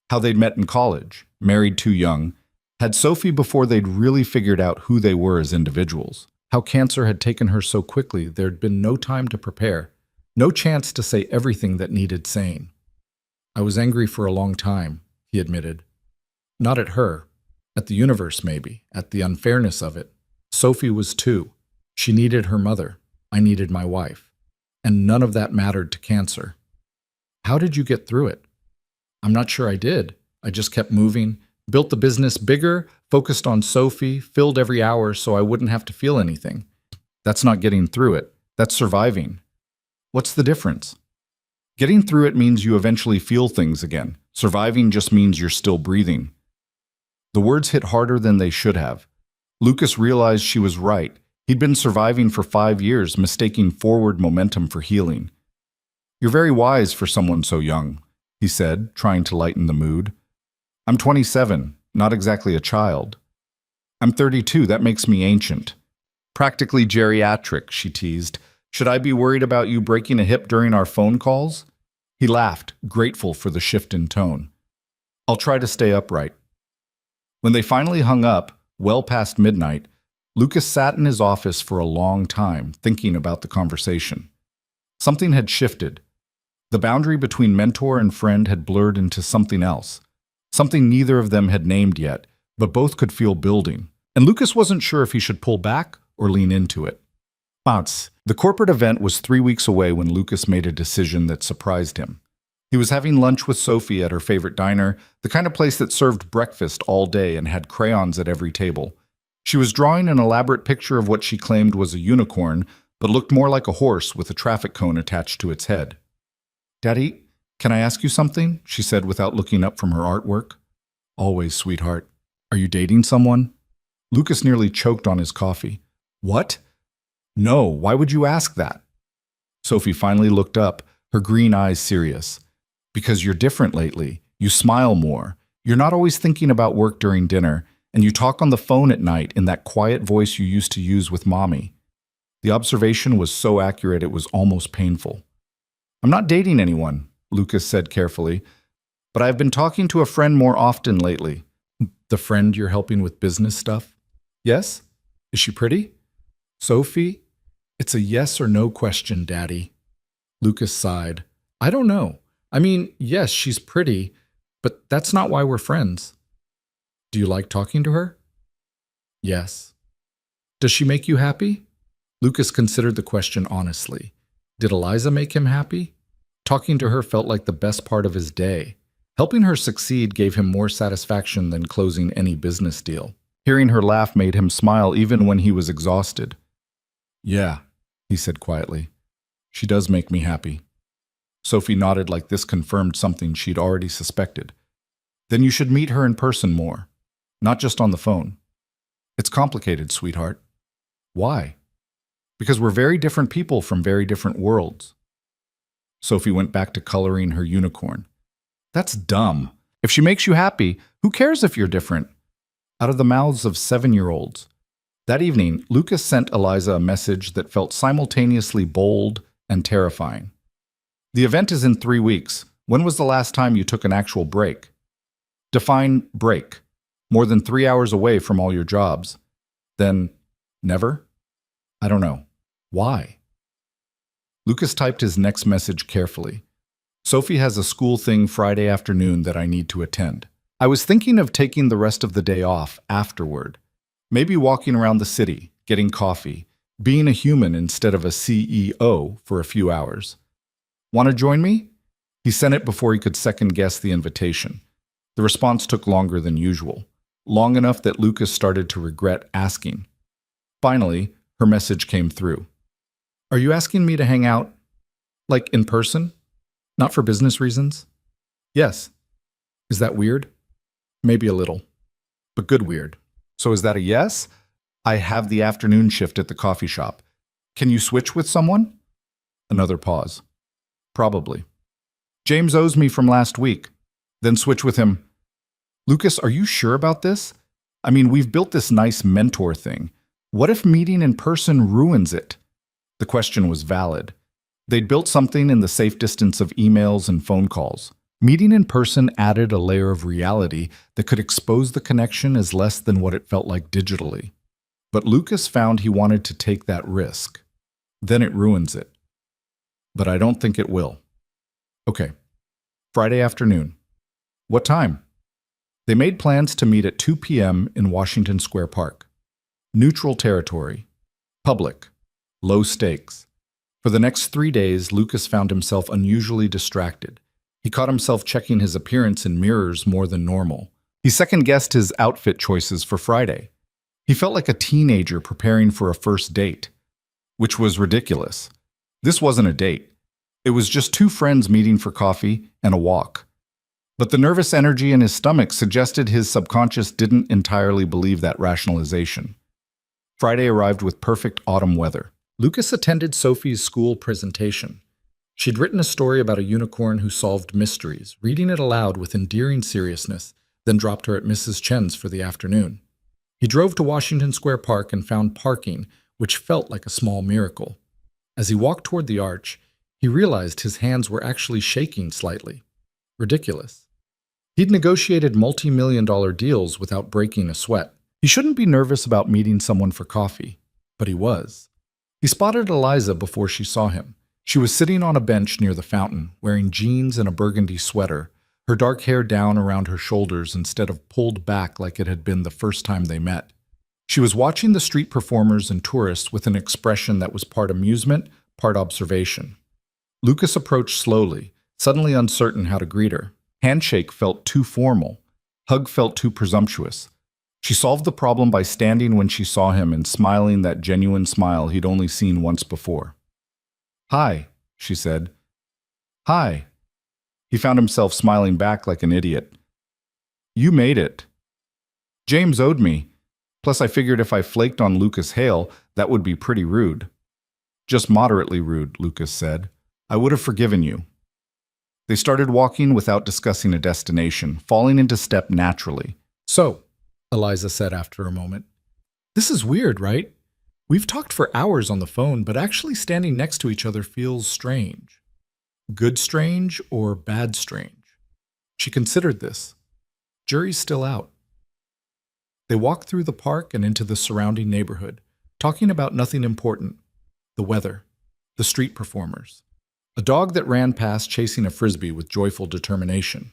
how they'd met in college, married too young, had Sophie before they'd really figured out who they were as individuals, how cancer had taken her so quickly there'd been no time to prepare, no chance to say everything that needed saying. I was angry for a long time, he admitted. Not at her, at the universe maybe, at the unfairness of it. Sophie was too. She needed her mother. I needed my wife. And none of that mattered to cancer. How did you get through it? I'm not sure I did. I just kept moving, built the business bigger, focused on Sophie, filled every hour so I wouldn't have to feel anything. That's not getting through it. That's surviving. What's the difference? Getting through it means you eventually feel things again. Surviving just means you're still breathing. The words hit harder than they should have. Lucas realized she was right. He'd been surviving for 5 years, mistaking forward momentum for healing. You're very wise for someone so young, he said, trying to lighten the mood. I'm 27, not exactly a child. I'm 32, that makes me ancient. Practically geriatric, she teased. Should I be worried about you breaking a hip during our phone calls? He laughed, grateful for the shift in tone. I'll try to stay upright. When they finally hung up, well past midnight, Lucas sat in his office for a long time, thinking about the conversation. Something had shifted. The boundary between mentor and friend had blurred into something else, something neither of them had named yet, but both could feel building. And Lucas wasn't sure if he should pull back or lean into it. The corporate event was 3 weeks away when Lucas made a decision that surprised him. He was having lunch with Sophie at her favorite diner, the kind of place that served breakfast all day and had crayons at every table. She was drawing an elaborate picture of what she claimed was a unicorn, but looked more like a horse with a traffic cone attached to its head. Daddy, can I ask you something? She said without looking up from her artwork. Always, sweetheart. Are you dating someone? Lucas nearly choked on his coffee. What? No, why would you ask that? Sophie finally looked up, her green eyes serious. Because you're different lately. You smile more. You're not always thinking about work during dinner, and you talk on the phone at night in that quiet voice you used to use with Mommy. The observation was so accurate it was almost painful. I'm not dating anyone, Lucas said carefully, but I've been talking to a friend more often lately. The friend you're helping with business stuff? Yes? Is she pretty? Sophie? It's a yes or no question, Daddy. Lucas sighed. I don't know. I mean, yes, she's pretty, but that's not why we're friends. Do you like talking to her? Yes. Does she make you happy? Lucas considered the question honestly. Did Eliza make him happy? Talking to her felt like the best part of his day. Helping her succeed gave him more satisfaction than closing any business deal. Hearing her laugh made him smile even when he was exhausted. Yeah, he said quietly. She does make me happy. Sophie nodded like this confirmed something she'd already suspected. Then you should meet her in person more, not just on the phone. It's complicated, sweetheart. Why? Because we're very different people from very different worlds. Sophie went back to coloring her unicorn. That's dumb. If she makes you happy, who cares if you're different? Out of the mouths of 7-year-olds. That evening, Lucas sent Eliza a message that felt simultaneously bold and terrifying. The event is in 3 weeks. When was the last time you took an actual break? Define break. More than 3 hours away from all your jobs. Then, never? I don't know. Why? Lucas typed his next message carefully. Sophie has a school thing Friday afternoon that I need to attend. I was thinking of taking the rest of the day off afterward. Maybe walking around the city, getting coffee, being a human instead of a CEO for a few hours. Want to join me? He sent it before he could second-guess the invitation. The response took longer than usual, long enough that Lucas started to regret asking. Finally, her message came through. Are you asking me to hang out? Like in person? Not for business reasons? Yes. Is that weird? Maybe a little. But good weird. So is that a yes? I have the afternoon shift at the coffee shop. Can you switch with someone? Another pause. Probably. James owes me from last week. Then switch with him. Lucas, are you sure about this? I mean, we've built this nice mentor thing. What if meeting in person ruins it? The question was valid. They'd built something in the safe distance of emails and phone calls. Meeting in person added a layer of reality that could expose the connection as less than what it felt like digitally. But Lucas found he wanted to take that risk. Then it ruins it. But I don't think it will. Okay. Friday afternoon. What time? They made plans to meet at 2 p.m. in Washington Square Park. Neutral territory. Public. Low stakes. For the next 3 days, Lucas found himself unusually distracted. He caught himself checking his appearance in mirrors more than normal. He second-guessed his outfit choices for Friday. He felt like a teenager preparing for a first date, which was ridiculous. This wasn't a date. It was just 2 friends meeting for coffee and a walk. But the nervous energy in his stomach suggested his subconscious didn't entirely believe that rationalization. Friday arrived with perfect autumn weather. Lucas attended Sophie's school presentation. She'd written a story about a unicorn who solved mysteries, reading it aloud with endearing seriousness, then dropped her at Mrs. Chen's for the afternoon. He drove to Washington Square Park and found parking, which felt like a small miracle. As he walked toward the arch, he realized his hands were actually shaking slightly. Ridiculous. He'd negotiated multi-million-dollar deals without breaking a sweat. He shouldn't be nervous about meeting someone for coffee, but he was. He spotted Eliza before she saw him. She was sitting on a bench near the fountain, wearing jeans and a burgundy sweater, her dark hair down around her shoulders instead of pulled back like it had been the first time they met. She was watching the street performers and tourists with an expression that was part amusement, part observation. Lucas approached slowly, suddenly uncertain how to greet her. Handshake felt too formal. Hug felt too presumptuous. She solved the problem by standing when she saw him and smiling that genuine smile he'd only seen once before. "Hi," she said. "Hi." He found himself smiling back like an idiot. "You made it." James owed me. Plus I figured if I flaked on Lucas Hale, that would be pretty rude. Just moderately rude, Lucas said. I would have forgiven you. They started walking without discussing a destination, falling into step naturally. So, Eliza said after a moment, this is weird, right? We've talked for hours on the phone, but actually standing next to each other feels strange. Good strange or bad strange? She considered this. Jury's still out. They walked through the park and into the surrounding neighborhood, talking about nothing important. The weather, the street performers, a dog that ran past chasing a frisbee with joyful determination.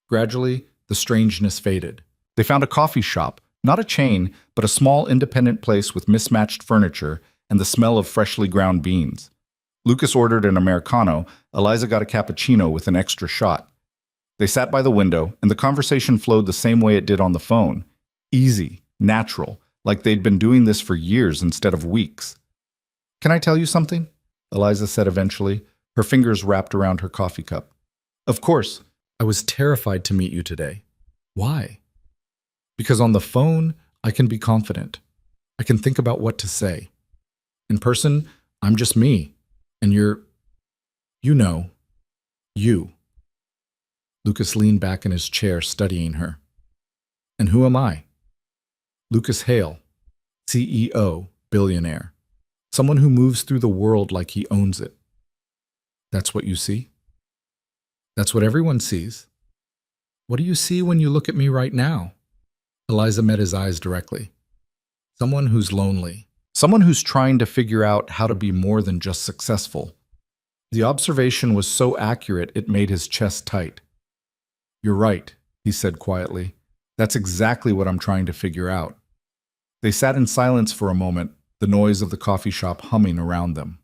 Gradually, the strangeness faded. They found a coffee shop, not a chain, but a small independent place with mismatched furniture and the smell of freshly ground beans. Lucas ordered an Americano, Eliza got a cappuccino with an extra shot. They sat by the window, and the conversation flowed the same way it did on the phone. Easy, natural, like they'd been doing this for years instead of weeks. Can I tell you something? Eliza said eventually, her fingers wrapped around her coffee cup. Of course. I was terrified to meet you today. Why? Because on the phone, I can be confident. I can think about what to say. In person, I'm just me. And you're, you. Lucas leaned back in his chair, studying her. And who am I? Lucas Hale, CEO, Billionaire. Someone who moves through the world like he owns it. That's what you see? That's what everyone sees. What do you see when you look at me right now? Eliza met his eyes directly. Someone who's lonely. Someone who's trying to figure out how to be more than just successful. The observation was so accurate it made his chest tight. You're right, he said quietly. That's exactly what I'm trying to figure out. They sat in silence for a moment, the noise of the coffee shop humming around them.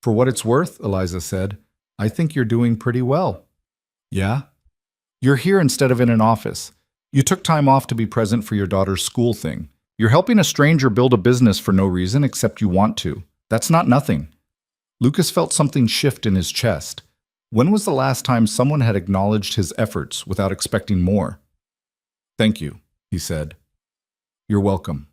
For what it's worth, Eliza said, I think you're doing pretty well. Yeah? You're here instead of in an office. You took time off to be present for your daughter's school thing. You're helping a stranger build a business for no reason except you want to. That's not nothing. Lucas felt something shift in his chest. When was the last time someone had acknowledged his efforts without expecting more? Thank you, he said. You're welcome.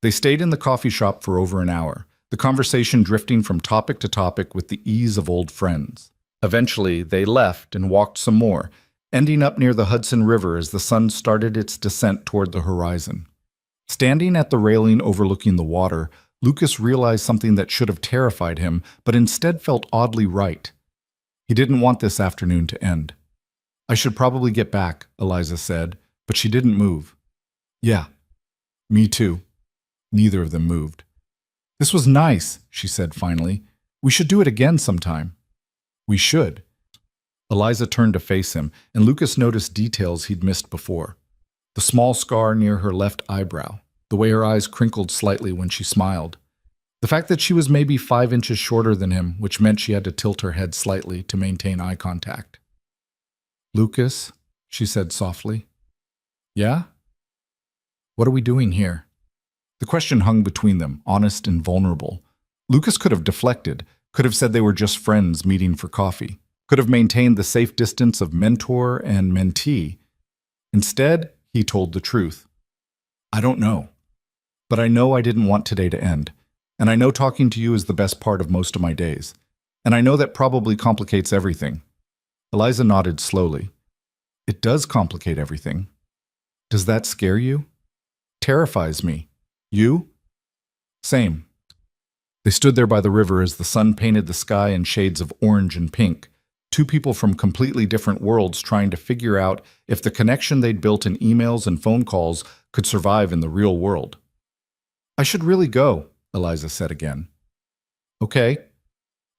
They stayed in the coffee shop for over an hour, the conversation drifting from topic to topic with the ease of old friends. Eventually, they left and walked some more, ending up near the Hudson River as the sun started its descent toward the horizon. Standing at the railing overlooking the water, Lucas realized something that should have terrified him, but instead felt oddly right. He didn't want this afternoon to end. I should probably get back, Eliza said, but she didn't move. Yeah, me too. Neither of them moved. This was nice, she said finally. We should do it again sometime. We should. Eliza turned to face him, and Lucas noticed details he'd missed before. The small scar near her left eyebrow, the way her eyes crinkled slightly when she smiled. The fact that she was maybe 5 inches shorter than him, which meant she had to tilt her head slightly to maintain eye contact. Lucas, she said softly. Yeah? What are we doing here? The question hung between them, honest and vulnerable. Lucas could have deflected, could have said they were just friends meeting for coffee, could have maintained the safe distance of mentor and mentee. Instead, he told the truth. I don't know. But I know I didn't want today to end. And I know talking to you is the best part of most of my days. And I know that probably complicates everything. Eliza nodded slowly. It does complicate everything. Does that scare you? Terrifies me. You? Same. They stood there by the river as the sun painted the sky in shades of orange and pink. Two people from completely different worlds trying to figure out if the connection they'd built in emails and phone calls could survive in the real world. I should really go, Eliza said again. Okay.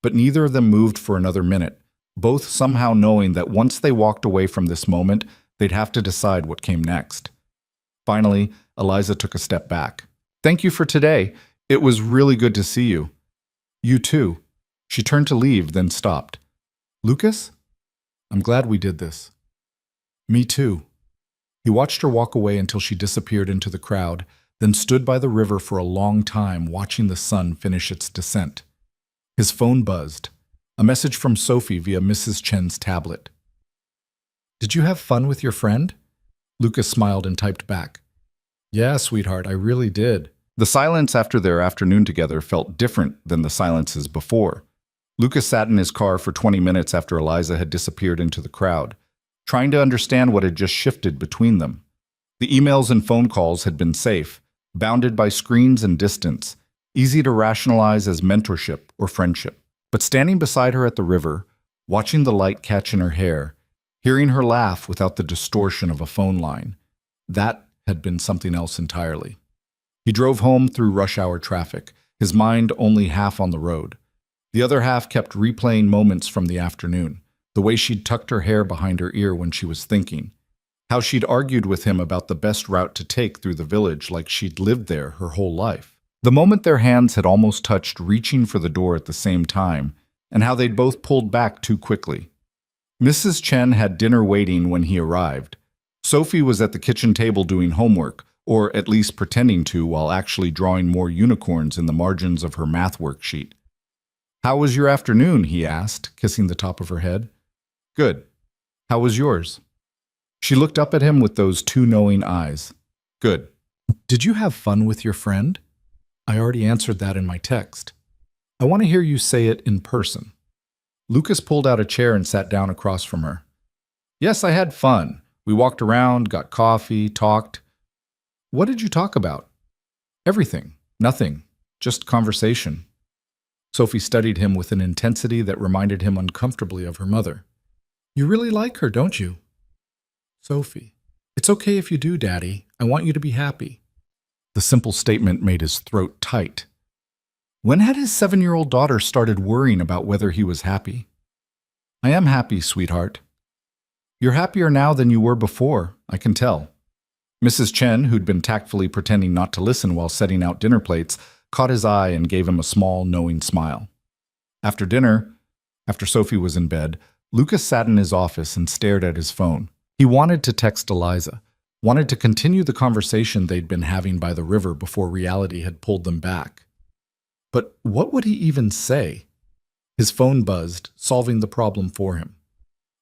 But neither of them moved for another minute, both somehow knowing that once they walked away from this moment, they'd have to decide what came next. Finally, Eliza took a step back. Thank you for today. It was really good to see you. You too. She turned to leave, then stopped. Lucas? I'm glad we did this. Me too. He watched her walk away until she disappeared into the crowd, then stood by the river for a long time watching the sun finish its descent. His phone buzzed. A message from Sophie via Mrs. Chen's tablet. Did you have fun with your friend? Lucas smiled and typed back. Yeah, sweetheart, I really did. The silence after their afternoon together felt different than the silences before. Lucas sat in his car for 20 minutes after Eliza had disappeared into the crowd, trying to understand what had just shifted between them. The emails and phone calls had been safe, bounded by screens and distance, easy to rationalize as mentorship or friendship. But standing beside her at the river, watching the light catch in her hair, hearing her laugh without the distortion of a phone line, that had been something else entirely. He drove home through rush hour traffic, his mind only half on the road. The other half kept replaying moments from the afternoon, the way she'd tucked her hair behind her ear when she was thinking, how she'd argued with him about the best route to take through the village like she'd lived there her whole life. The moment their hands had almost touched reaching for the door at the same time, and how they'd both pulled back too quickly. Mrs. Chen had dinner waiting when he arrived. Sophie was at the kitchen table doing homework, or at least pretending to while actually drawing more unicorns in the margins of her math worksheet. "How was your afternoon?" he asked, kissing the top of her head. "Good. How was yours?" She looked up at him with those two knowing eyes. "Good." "Did you have fun with your friend?" "I already answered that in my text. I want to hear you say it in person." Lucas pulled out a chair and sat down across from her. "Yes, I had fun. We walked around, got coffee, talked." "What did you talk about?" "Everything. Nothing. Just conversation." Sophie studied him with an intensity that reminded him uncomfortably of her mother. "You really like her, don't you?" "Sophie, it's okay if you do, Daddy. I want you to be happy." The simple statement made his throat tight. When had his 7-year-old daughter started worrying about whether he was happy? "I am happy, sweetheart." "You're happier now than you were before, I can tell." Mrs. Chen, who'd been tactfully pretending not to listen while setting out dinner plates, caught his eye and gave him a small, knowing smile. After dinner, after Sophie was in bed, Lucas sat in his office and stared at his phone. He wanted to text Eliza, wanted to continue the conversation they'd been having by the river before reality had pulled them back. But what would he even say? His phone buzzed, solving the problem for him.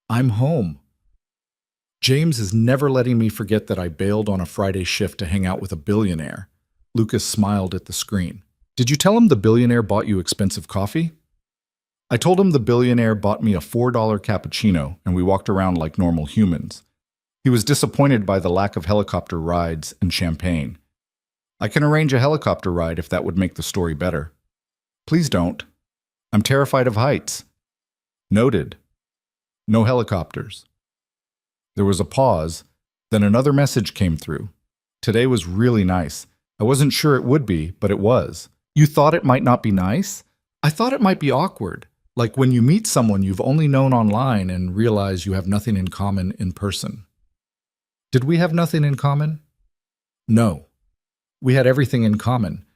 "I'm home. James is never letting me forget that I bailed on a Friday shift to hang out with a billionaire." Lucas smiled at the screen. "Did you tell him the billionaire bought you expensive coffee?" "I told him the billionaire bought me a $4 cappuccino and we walked around like normal humans. He was disappointed by the lack of helicopter rides and champagne. I can arrange a helicopter ride if that would make the story better." "Please don't. I'm terrified of heights." "Noted. No helicopters." There was a pause, then another message came through. "Today was really nice. I wasn't sure it would be, but it was." "You thought it might not be nice?" "I thought it might be awkward, like when you meet someone you've only known online and realize you have nothing in common in person." "Did we have nothing in common?" "No. We had everything in common,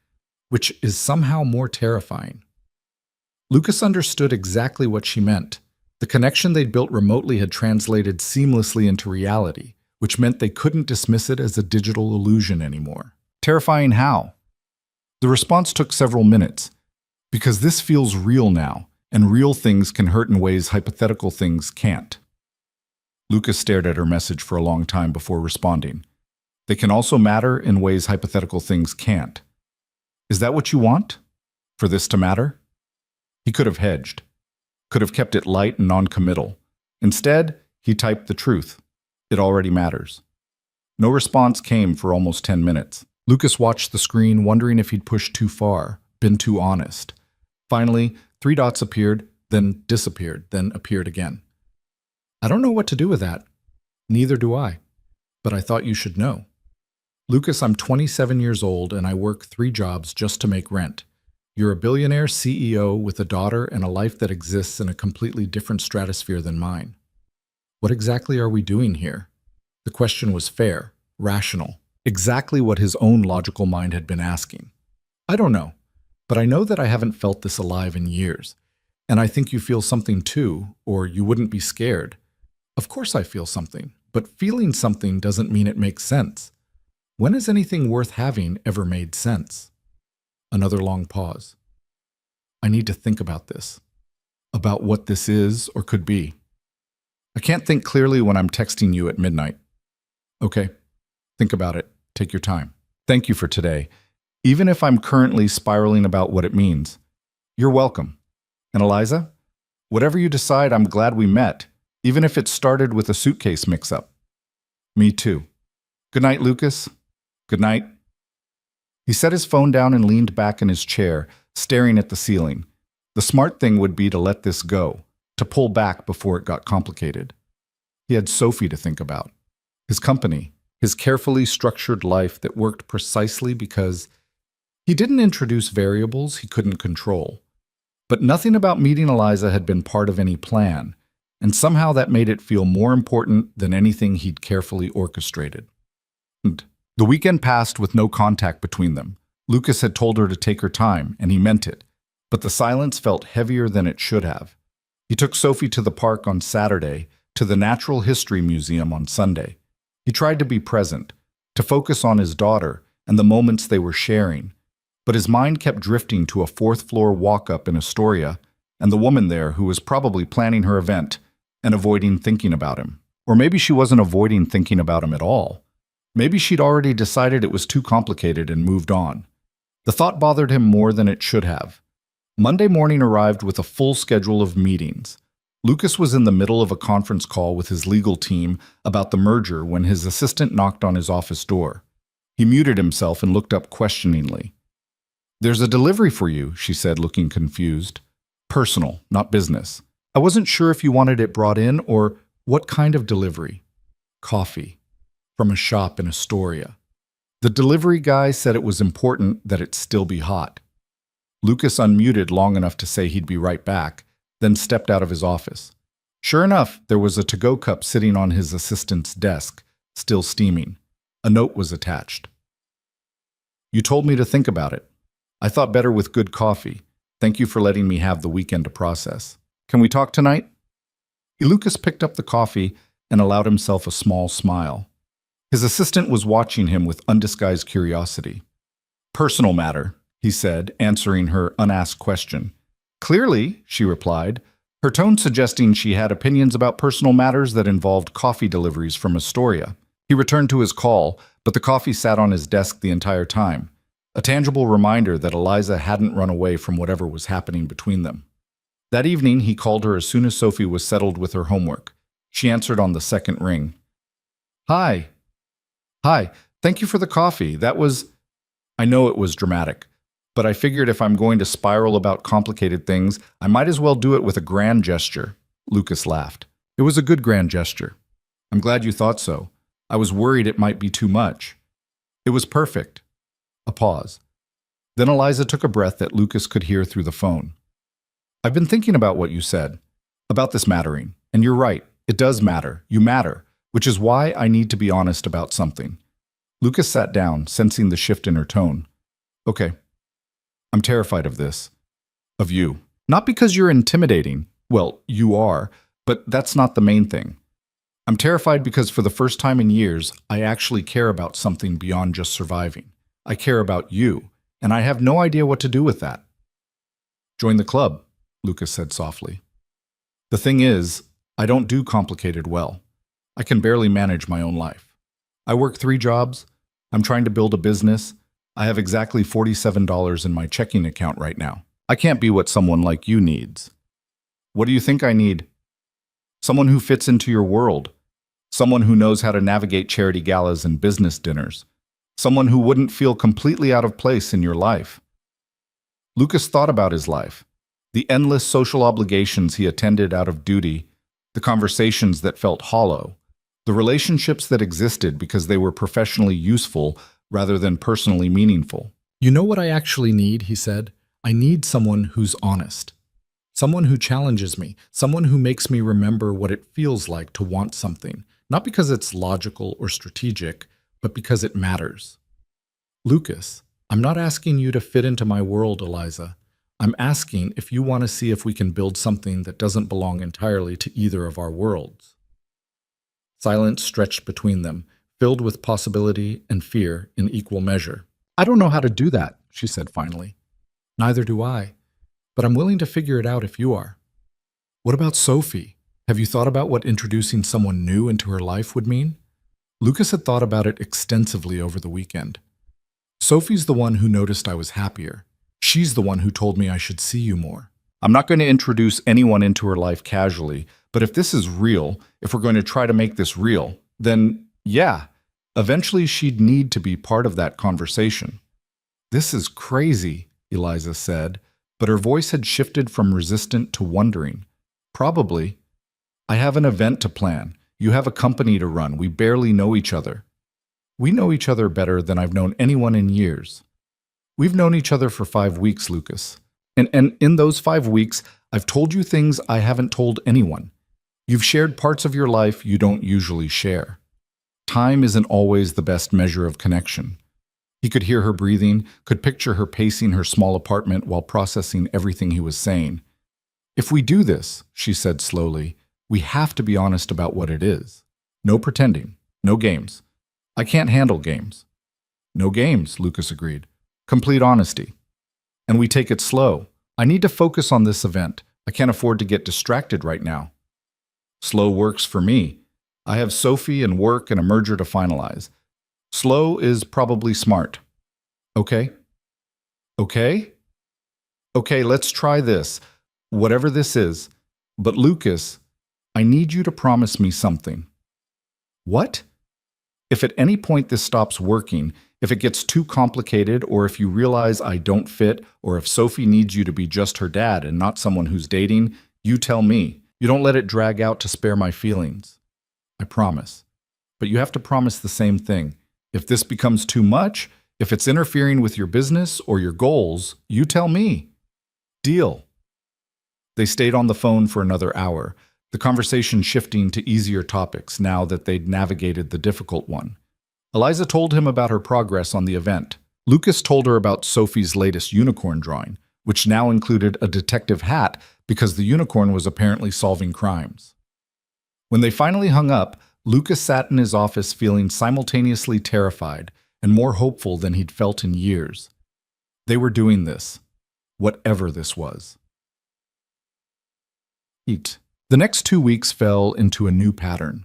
which is somehow more terrifying." Lucas understood exactly what she meant. The connection they'd built remotely had translated seamlessly into reality, which meant they couldn't dismiss it as a digital illusion anymore. "Terrifying how?" The response took several minutes. "Because this feels real now, and real things can hurt in ways hypothetical things can't." Lucas stared at her message for a long time before responding. "They can also matter in ways hypothetical things can't." "Is that what you want? For this to matter?" He could have hedged, could have kept it light and non-committal. Instead, he typed the truth. It already matters. No response came for almost 10 minutes. Lucas watched the screen, wondering if he'd pushed too far, been too honest. Finally, 3 dots appeared, then disappeared, then appeared again. "I don't know what to do with that." "Neither do I. But I thought you should know." "Lucas, I'm 27 years old and I work 3 jobs just to make rent. You're a billionaire CEO with a daughter and a life that exists in a completely different stratosphere than mine. What exactly are we doing here?" The question was fair, rational, exactly what his own logical mind had been asking. "I don't know, but I know that I haven't felt this alive in years. And I think you feel something too, or you wouldn't be scared." "Of course I feel something, but feeling something doesn't mean it makes sense. When has anything worth having ever made sense?" Another long pause. "I need to think about this. About what this is or could be. I can't think clearly when I'm texting you at midnight." "Okay. Think about it. Take your time. Thank you for today. even if I'm currently spiraling about what it means. You're welcome. And Eliza, whatever you decide, I'm glad we met, even if it started with a suitcase mix-up. Me too. Good night, Lucas. Good night. He set his phone down and leaned back in his chair, staring at the ceiling. The smart thing would be to let this go, to pull back before it got complicated. He had Sophie to think about. His company, his carefully structured life that worked precisely because he didn't introduce variables he couldn't control. But nothing about meeting Eliza had been part of any plan, and somehow that made it feel more important than anything he'd carefully orchestrated. And the weekend passed with no contact between them. Lucas had told her to take her time, and he meant it, but the silence felt heavier than it should have. He took Sophie to the park on Saturday, to the Natural History Museum on Sunday. He tried to be present, to focus on his daughter and the moments they were sharing, but his mind kept drifting to a fourth-floor walk-up in Astoria and the woman there who was probably planning her event and avoiding thinking about him. Or maybe she wasn't avoiding thinking about him at all. Maybe she'd already decided it was too complicated and moved on. The thought bothered him more than it should have. Monday morning arrived with a full schedule of meetings. Lucas was in the middle of a conference call with his legal team about the merger when his assistant knocked on his office door. He muted himself and looked up questioningly. "There's a delivery for you," she said, looking confused. "Personal, not business. I wasn't sure if you wanted it brought in or what kind of delivery." "Coffee. From a shop in Astoria." The delivery guy said it was important that it still be hot. Lucas unmuted long enough to say he'd be right back, then stepped out of his office. Sure enough, there was a to-go cup sitting on his assistant's desk, still steaming. A note was attached. "You told me to think about it. I thought better with good coffee. Thank you for letting me have the weekend to process. Can we talk tonight?" Lucas picked up the coffee and allowed himself a small smile. His assistant was watching him with undisguised curiosity. "Personal matter," he said, answering her unasked question. "Clearly," she replied, her tone suggesting she had opinions about personal matters that involved coffee deliveries from Astoria. He returned to his call, but the coffee sat on his desk the entire time, a tangible reminder that Eliza hadn't run away from whatever was happening between them. That evening, he called her as soon as Sophie was settled with her homework. She answered on the second ring. "Hi. Hi, thank you for the coffee. That was—" "I know it was dramatic. But I figured if I'm going to spiral about complicated things, I might as well do it with a grand gesture." Lucas laughed. "It was a good grand gesture. I'm glad you thought so. I was worried it might be too much." "It was perfect." A pause. Then Eliza took a breath that Lucas could hear through the phone. "I've been thinking about what you said, about this mattering, and you're right, it does matter. You matter, which is why I need to be honest about something." Lucas sat down, sensing the shift in her tone. "Okay. I'm terrified of this. Of you. Not because you're intimidating. Well, you are, but that's not the main thing. I'm terrified because for the first time in years, I actually care about something beyond just surviving. I care about you, and I have no idea what to do with that." "Join the club," Lucas said softly. "The thing is, I don't do complicated well. I can barely manage my own life. I work 3 jobs. I'm trying to build a business. I have exactly $47 in my checking account right now. I can't be what someone like you needs." "What do you think I need?" "Someone who fits into your world. Someone who knows how to navigate charity galas and business dinners. Someone who wouldn't feel completely out of place in your life." Lucas thought about his life. The endless social obligations he attended out of duty, the conversations that felt hollow, the relationships that existed because they were professionally useful rather than personally meaningful. "You know what I actually need," he said. "I need someone who's honest. Someone who challenges me. Someone who makes me remember what it feels like to want something. Not because it's logical or strategic, but because it matters." "Lucas, I'm not asking you to fit into my world, Eliza. I'm asking if you want to see if we can build something that doesn't belong entirely to either of our worlds." Silence stretched between them, filled with possibility and fear in equal measure. "I don't know how to do that," she said finally. "Neither do I, but I'm willing to figure it out if you are." "What about Sophie? Have you thought about what introducing someone new into her life would mean?" Lucas had thought about it extensively over the weekend. Sophie's the one who noticed I was happier. She's the one who told me I should see you more. I'm not going to introduce anyone into her life casually, but if this is real, if we're going to try to make this real, then yeah, eventually she'd need to be part of that conversation. This is crazy, Eliza said, but her voice had shifted from resistant to wondering. Probably. I have an event to plan. You have a company to run. We barely know each other. We know each other better than I've known anyone in years. We've known each other for 5 weeks, Lucas. And in those 5 weeks, I've told you things I haven't told anyone. You've shared parts of your life you don't usually share. Time isn't always the best measure of connection. He could hear her breathing, could picture her pacing her small apartment while processing everything he was saying. If we do this, she said slowly, we have to be honest about what it is. No pretending. No games. I can't handle games. No games, Lucas agreed. Complete honesty. And we take it slow. I need to focus on this event. I can't afford to get distracted right now. Slow works for me. I have Sophie and work and a merger to finalize. Slow is probably smart. Okay? Okay? Okay, let's try this. Whatever this is. But Lucas, I need you to promise me something. What? If at any point this stops working, if it gets too complicated, or if you realize I don't fit, or if Sophie needs you to be just her dad and not someone who's dating, you tell me. You don't let it drag out to spare my feelings. I promise. But you have to promise the same thing. If this becomes too much, if it's interfering with your business or your goals, you tell me. Deal. They stayed on the phone for another hour, the conversation shifting to easier topics now that they'd navigated the difficult one. Eliza told him about her progress on the event. Lucas told her about Sophie's latest unicorn drawing, which now included a detective hat because the unicorn was apparently solving crimes. When they finally hung up, Lucas sat in his office feeling simultaneously terrified and more hopeful than he'd felt in years. They were doing this, whatever this was. The next 2 weeks fell into a new pattern.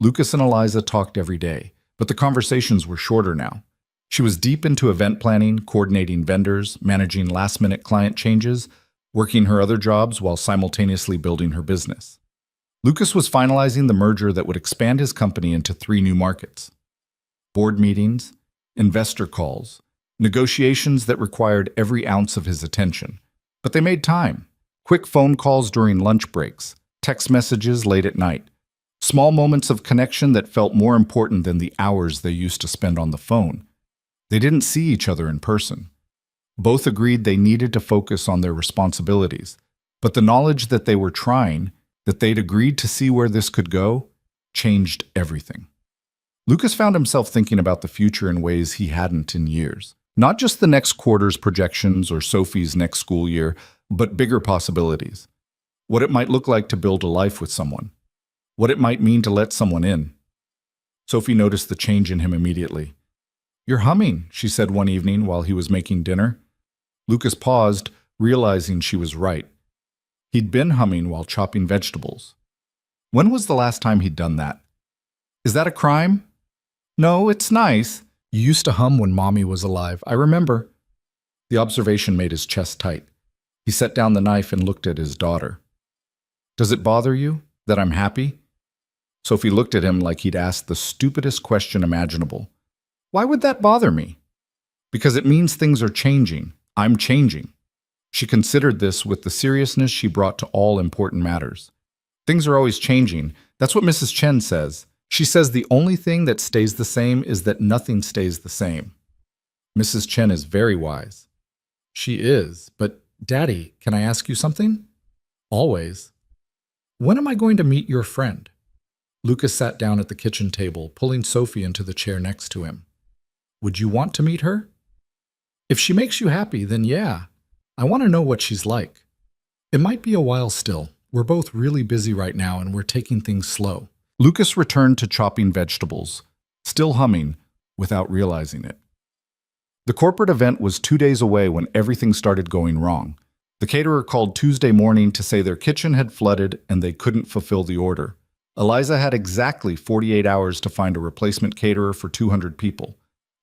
Lucas and Eliza talked every day, but the conversations were shorter now. She was deep into event planning, coordinating vendors, managing last-minute client changes, working her other jobs while simultaneously building her business. Lucas was finalizing the merger that would expand his company into 3 new markets. Board meetings, investor calls, negotiations that required every ounce of his attention. But they made time. Quick phone calls during lunch breaks, text messages late at night, small moments of connection that felt more important than the hours they used to spend on the phone. They didn't see each other in person. Both agreed they needed to focus on their responsibilities, but the knowledge that they were trying, that they'd agreed to see where this could go, changed everything. Lucas found himself thinking about the future in ways he hadn't in years. Not just the next quarter's projections or Sophie's next school year, but bigger possibilities. What it might look like to build a life with someone. What it might mean to let someone in. Sophie noticed the change in him immediately. "You're humming," she said one evening while he was making dinner. Lucas paused, realizing she was right. He'd been humming while chopping vegetables. When was the last time he'd done that? "Is that a crime?" "No, it's nice." "You used to hum when Mommy was alive, I remember." The observation made his chest tight. He set down the knife and looked at his daughter. "Does it bother you that I'm happy?" Sophie looked at him like he'd asked the stupidest question imaginable. "Why would that bother me?" "Because it means things are changing. I'm changing." She considered this with the seriousness she brought to all important matters. Things are always changing. That's what Mrs. Chen says. She says the only thing that stays the same is that nothing stays the same. Mrs. Chen is very wise. She is, but Daddy, can I ask you something? Always. When am I going to meet your friend? Lucas sat down at the kitchen table, pulling Sophie into the chair next to him. Would you want to meet her? If she makes you happy, then yeah. I want to know what she's like. It might be a while still. We're both really busy right now and we're taking things slow. Lucas returned to chopping vegetables, still humming, without realizing it. The corporate event was 2 days away when everything started going wrong. The caterer called Tuesday morning to say their kitchen had flooded and they couldn't fulfill the order. Eliza had exactly 48 hours to find a replacement caterer for 200 people.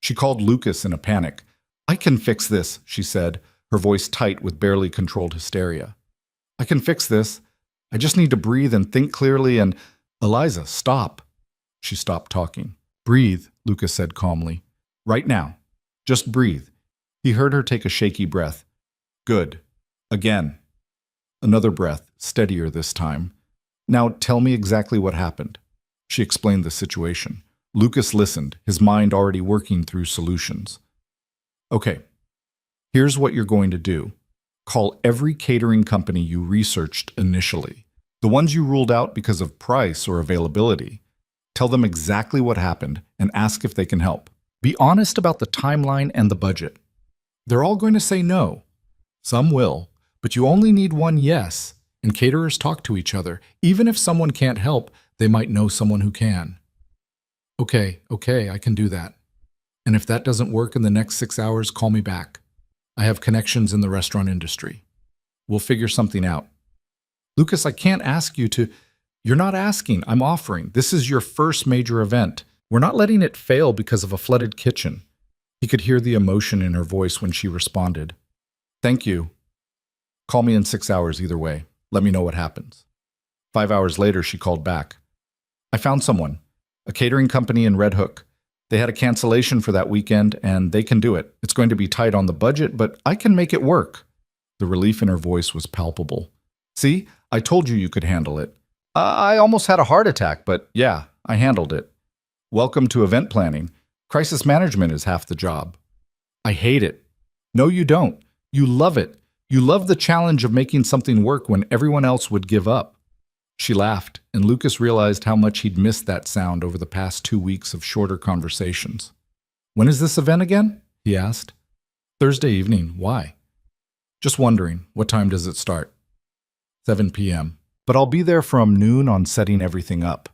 She called Lucas in a panic. "I can fix this," she said, her voice tight with barely controlled hysteria. "I can fix this. I just need to breathe and think clearly and—" "Eliza, stop." She stopped talking. "Breathe," Lucas said calmly. "Right now. Just breathe." He heard her take a shaky breath. "Good. Again." Another breath, steadier this time. "Now tell me exactly what happened." She explained the situation. Lucas listened, his mind already working through solutions. "Okay, here's what you're going to do. Call every catering company you researched initially, the ones you ruled out because of price or availability. Tell them exactly what happened and ask if they can help. Be honest about the timeline and the budget. They're all going to say no. Some will, but you only need one yes, and caterers talk to each other. Even if someone can't help, they might know someone who can." Okay, I can do that. And if that doesn't work in the next 6 hours, call me back. I have connections in the restaurant industry. We'll figure something out. "Lucas, I can't ask you to—" "You're not asking, I'm offering. This is your first major event. We're not letting it fail because of a flooded kitchen." He could hear the emotion in her voice when she responded. "Thank you. Call me in 6 hours either way. Let me know what happens." 5 hours later, she called back. "I found someone. A catering company in Red Hook. They had a cancellation for that weekend, and they can do it. It's going to be tight on the budget, but I can make it work." The relief in her voice was palpable. "See, I told you you could handle it. I almost had a heart attack, but yeah, I handled it. Welcome to event planning. Crisis management is half the job." "I hate it." "No, you don't. You love it. You love the challenge of making something work when everyone else would give up." She laughed, and Lucas realized how much he'd missed that sound over the past 2 weeks of shorter conversations. "When is this event again?" he asked. "Thursday evening. Why?" "Just wondering. What time does it start?" 7 p.m. "But I'll be there from noon on setting everything up."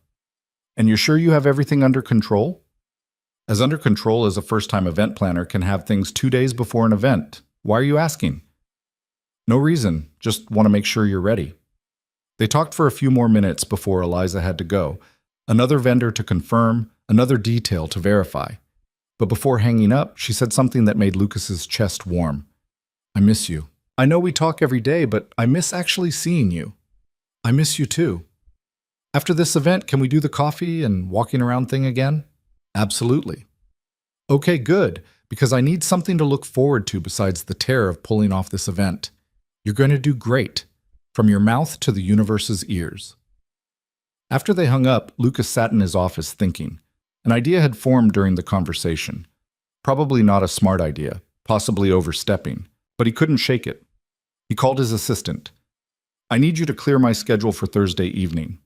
"And you're sure you have everything under control?" "As under control as a first-time event planner can have things 2 days before an event. Why are you asking?" "No reason. Just want to make sure you're ready." They talked for a few more minutes before Eliza had to go. Another vendor to confirm, another detail to verify. But before hanging up, she said something that made Lucas's chest warm. "I miss you. I know we talk every day, but I miss actually seeing you." "I miss you too. After this event, can we do the coffee and walking around thing again?" "Absolutely." "Okay, good, because I need something to look forward to besides the terror of pulling off this event. You're going to do great. From your mouth to the universe's ears." After they hung up, Lucas sat in his office thinking. An idea had formed during the conversation. Probably not a smart idea, possibly overstepping, but he couldn't shake it. He called his assistant. "I need you to clear my schedule for Thursday evening."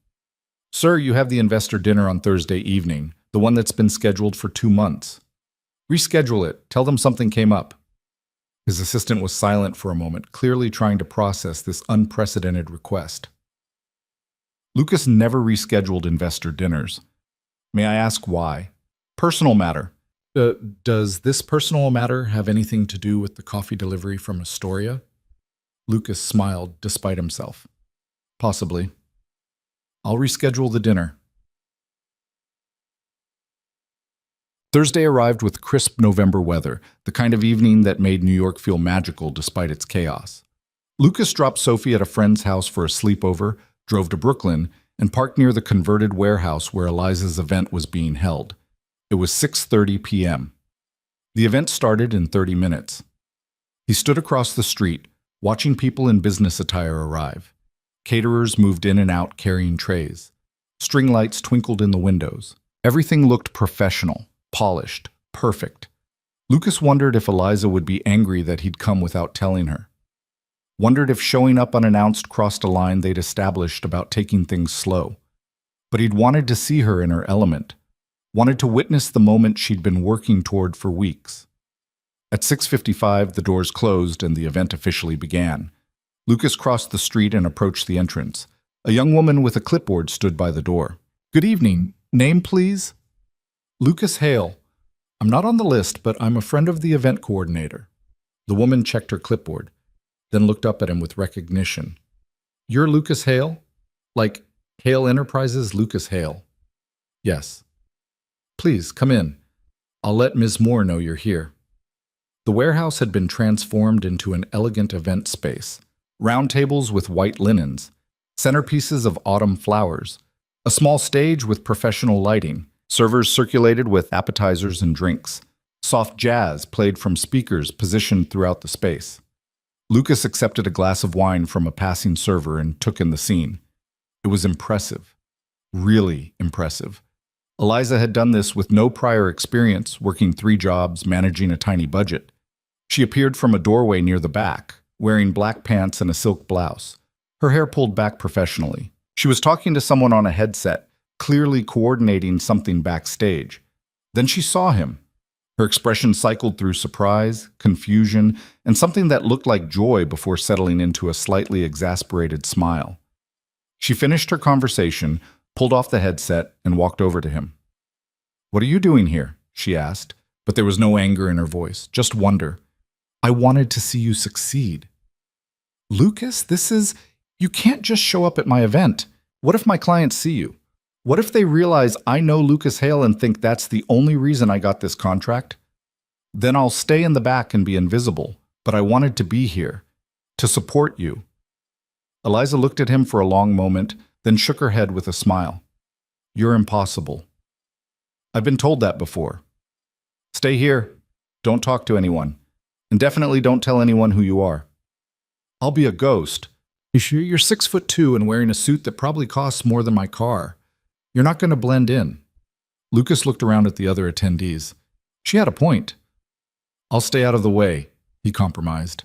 "Sir, you have the investor dinner on Thursday evening, the one that's been scheduled for 2 months. Reschedule it. Tell them something came up." His assistant was silent for a moment, clearly trying to process this unprecedented request. Lucas never rescheduled investor dinners. "May I ask why?" "Personal matter." Does this personal matter have anything to do with the coffee delivery from Astoria?" Lucas smiled despite himself. "Possibly. I'll reschedule the dinner." Thursday arrived with crisp November weather, the kind of evening that made New York feel magical despite its chaos. Lucas dropped Sophie at a friend's house for a sleepover, drove to Brooklyn, and parked near the converted warehouse where Eliza's event was being held. It was 6:30 p.m. The event started in 30 minutes. He stood across the street, watching people in business attire arrive. Caterers moved in and out carrying trays. String lights twinkled in the windows. Everything looked professional. Polished, perfect. Lucas wondered if Eliza would be angry that he'd come without telling her. Wondered if showing up unannounced crossed a line they'd established about taking things slow. But he'd wanted to see her in her element. Wanted to witness the moment she'd been working toward for weeks. At 6:55, the doors closed and the event officially began. Lucas crossed the street and approached the entrance. A young woman with a clipboard stood by the door. "Good evening. Name, please?" "Lucas Hale. I'm not on the list, but I'm a friend of the event coordinator." The woman checked her clipboard, then looked up at him with recognition. "You're Lucas Hale? Like Hale Enterprises Lucas Hale?" "Yes." "Please, come in. I'll let Ms. Moore know you're here." The warehouse had been transformed into an elegant event space. Round tables with white linens, centerpieces of autumn flowers, a small stage with professional lighting, servers circulated with appetizers and drinks. Soft jazz played from speakers positioned throughout the space. Lucas accepted a glass of wine from a passing server and took in the scene. It was impressive. Really impressive. Eliza had done this with no prior experience, working 3 jobs, managing a tiny budget. She appeared from a doorway near the back, wearing black pants and a silk blouse, her hair pulled back professionally. She was talking to someone on a headset, clearly coordinating something backstage. Then she saw him. Her expression cycled through surprise, confusion, and something that looked like joy before settling into a slightly exasperated smile. She finished her conversation, pulled off the headset, and walked over to him. "What are you doing here?" she asked, but there was no anger in her voice, just wonder. "I wanted to see you succeed." "Lucas, you can't just show up at my event. What if my clients see you? What if they realize I know Lucas Hale and think that's the only reason I got this contract? Then I'll stay in the back and be invisible, but I wanted to be here, to support you." Eliza looked at him for a long moment, then shook her head with a smile. "You're impossible." "I've been told that before." "Stay here. Don't talk to anyone. And definitely don't tell anyone who you are." "I'll be a ghost." "You sure you're 6'2" and wearing a suit that probably costs more than my car? You're not going to blend in." Lucas looked around at the other attendees. She had a point. "I'll stay out of the way," he compromised.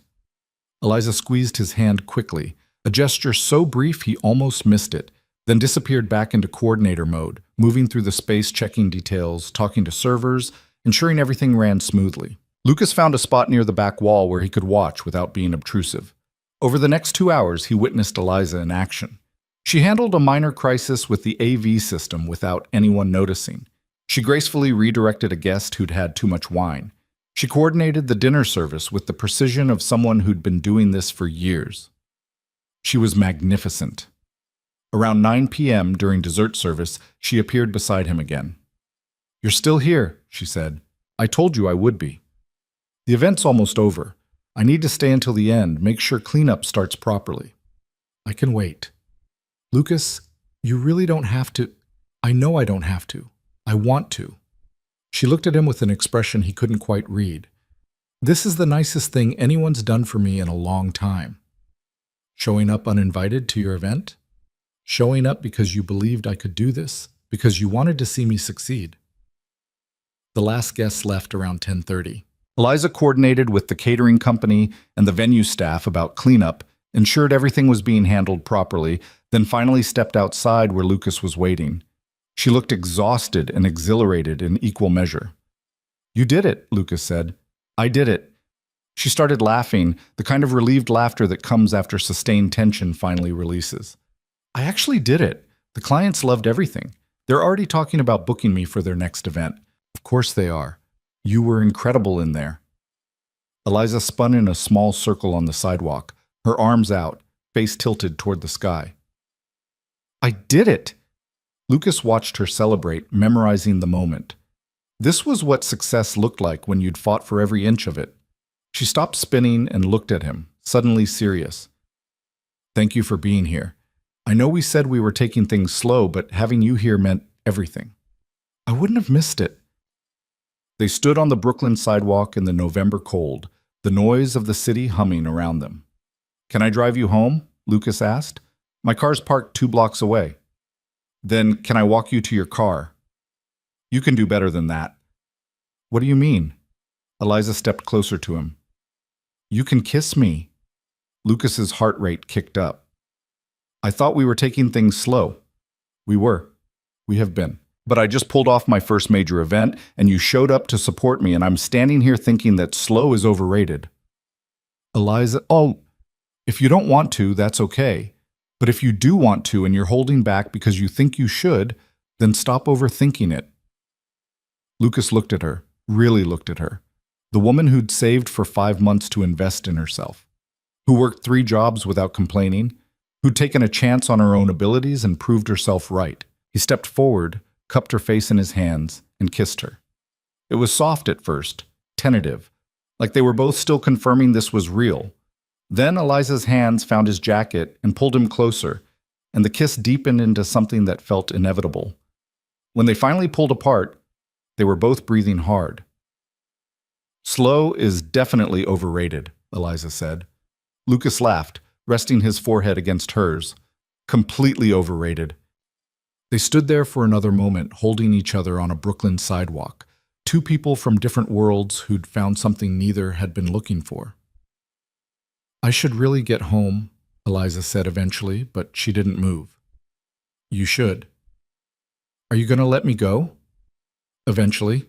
Eliza squeezed his hand quickly, a gesture so brief he almost missed it, then disappeared back into coordinator mode, moving through the space, checking details, talking to servers, ensuring everything ran smoothly. Lucas found a spot near the back wall where he could watch without being obtrusive. Over the next 2 hours, he witnessed Eliza in action. She handled a minor crisis with the AV system without anyone noticing. She gracefully redirected a guest who'd had too much wine. She coordinated the dinner service with the precision of someone who'd been doing this for years. She was magnificent. Around 9 p.m. during dessert service, she appeared beside him again. "You're still here," she said. "I told you I would be. The event's almost over. I need to stay until the end, make sure cleanup starts properly." "I can wait." "Lucas, you really don't have to." "I know I don't have to. I want to." She looked at him with an expression he couldn't quite read. "This is the nicest thing anyone's done for me in a long time." "Showing up uninvited to your event? Showing up because you believed I could do this, because you wanted to see me succeed." The last guest left around 10:30. Eliza coordinated with the catering company and the venue staff about cleanup, ensured everything was being handled properly, then finally stepped outside where Lucas was waiting. She looked exhausted and exhilarated in equal measure. "You did it," Lucas said. "I did it." She started laughing, the kind of relieved laughter that comes after sustained tension finally releases. "I actually did it. The clients loved everything. They're already talking about booking me for their next event." "Of course they are. You were incredible in there." Eliza spun in a small circle on the sidewalk, her arms out, face tilted toward the sky. "I did it!" Lucas watched her celebrate, memorizing the moment. This was what success looked like when you'd fought for every inch of it. She stopped spinning and looked at him, suddenly serious. "Thank you for being here. I know we said we were taking things slow, but having you here meant everything. I wouldn't have missed it." They stood on the Brooklyn sidewalk in the November cold, the noise of the city humming around them. "Can I drive you home?" Lucas asked. "My car's parked 2 blocks away." "Then can I walk you to your car?" "You can do better than that." "What do you mean?" Eliza stepped closer to him. "You can kiss me." Lucas's heart rate kicked up. "I thought we were taking things slow." "We were. We have been. But I just pulled off my first major event, and you showed up to support me, and I'm standing here thinking that slow is overrated." Eliza, "Oh, if you don't want to, that's okay. But if you do want to and you're holding back because you think you should, then stop overthinking it." Lucas looked at her, really looked at her. The woman who'd saved for 5 months to invest in herself, who worked 3 jobs without complaining, who'd taken a chance on her own abilities and proved herself right. He stepped forward, cupped her face in his hands, and kissed her. It was soft at first, tentative, like they were both still confirming this was real. Then Eliza's hands found his jacket and pulled him closer, and the kiss deepened into something that felt inevitable. When they finally pulled apart, they were both breathing hard. "Slow is definitely overrated," Eliza said. Lucas laughed, resting his forehead against hers. "Completely overrated." They stood there for another moment, holding each other on a Brooklyn sidewalk, two people from different worlds who'd found something neither had been looking for. "I should really get home," Eliza said eventually, but she didn't move. "You should." "Are you going to let me go?" "Eventually."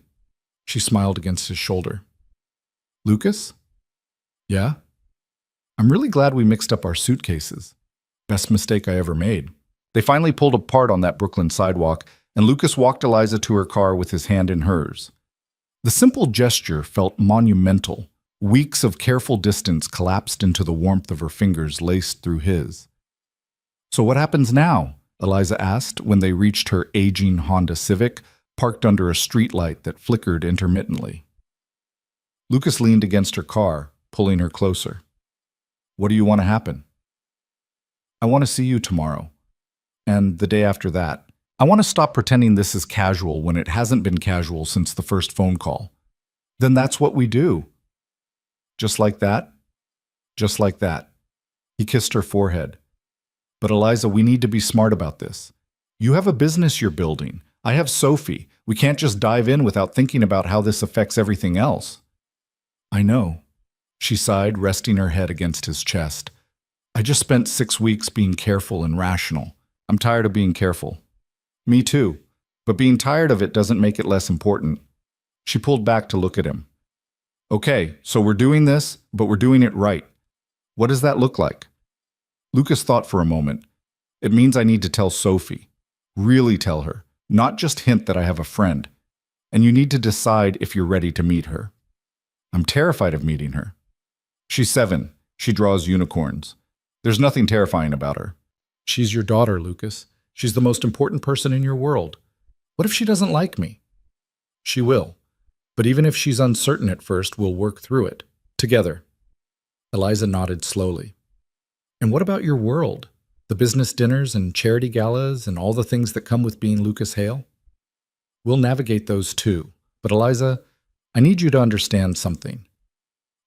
She smiled against his shoulder. "Lucas?" "Yeah?" "I'm really glad we mixed up our suitcases. Best mistake I ever made." They finally pulled apart on that Brooklyn sidewalk, and Lucas walked Eliza to her car with his hand in hers. The simple gesture felt monumental. Weeks of careful distance collapsed into the warmth of her fingers laced through his. "So what happens now?" Eliza asked when they reached her aging Honda Civic, parked under a streetlight that flickered intermittently. Lucas leaned against her car, pulling her closer. "What do you want to happen?" "I want to see you tomorrow. And the day after that. I want to stop pretending this is casual when it hasn't been casual since the first phone call." "Then that's what we do." "Just like that?" "Just like that." He kissed her forehead. "But Eliza, we need to be smart about this. You have a business you're building. I have Sophie. We can't just dive in without thinking about how this affects everything else." "I know." She sighed, resting her head against his chest. "I just spent 6 weeks being careful and rational. I'm tired of being careful." "Me too. But being tired of it doesn't make it less important." She pulled back to look at him. "Okay, so we're doing this, but we're doing it right. What does that look like?" Lucas thought for a moment. "It means I need to tell Sophie. Really tell her. Not just hint that I have a friend. And you need to decide if you're ready to meet her." "I'm terrified of meeting her." "She's 7. She draws unicorns. There's nothing terrifying about her." "She's your daughter, Lucas. She's the most important person in your world. What if she doesn't like me?" "She will. But even if she's uncertain at first, we'll work through it. Together." Eliza nodded slowly. "And what about your world? The business dinners and charity galas and all the things that come with being Lucas Hale?" "We'll navigate those too. But Eliza, I need you to understand something.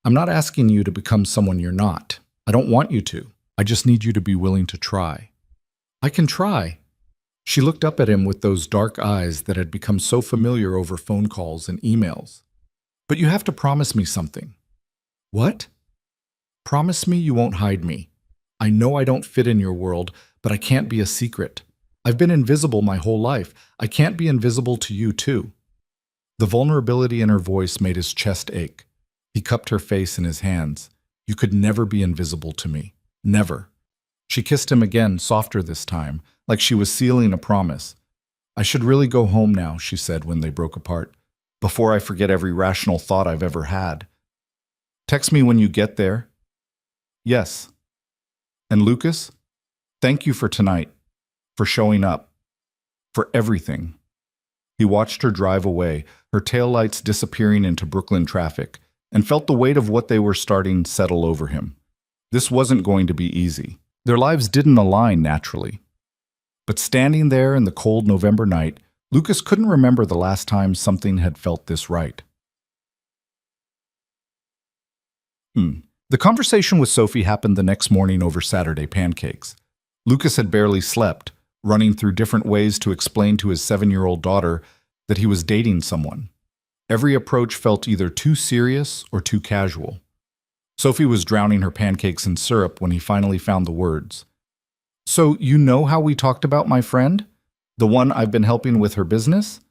I'm not asking you to become someone you're not. I don't want you to. I just need you to be willing to try." "I can try." She looked up at him with those dark eyes that had become so familiar over phone calls and emails. "But you have to promise me something." "What?" "Promise me you won't hide me. I know I don't fit in your world, but I can't be a secret. I've been invisible my whole life. I can't be invisible to you too." The vulnerability in her voice made his chest ache. He cupped her face in his hands. "You could never be invisible to me. Never." She kissed him again, softer this time, like she was sealing a promise. "I should really go home now," she said when they broke apart, "before I forget every rational thought I've ever had." "Text me when you get there." "Yes." "And Lucas, thank you for tonight, for showing up, for everything." He watched her drive away, her taillights disappearing into Brooklyn traffic, and felt the weight of what they were starting settle over him. This wasn't going to be easy. Their lives didn't align naturally. But standing there in the cold November night, Lucas couldn't remember the last time something had felt this right. The conversation with Sophie happened the next morning over Saturday pancakes. Lucas had barely slept, running through different ways to explain to his 7-year-old daughter that he was dating someone. Every approach felt either too serious or too casual. Sophie was drowning her pancakes in syrup when he finally found the words. "So you know how we talked about my friend? The one I've been helping with her business?"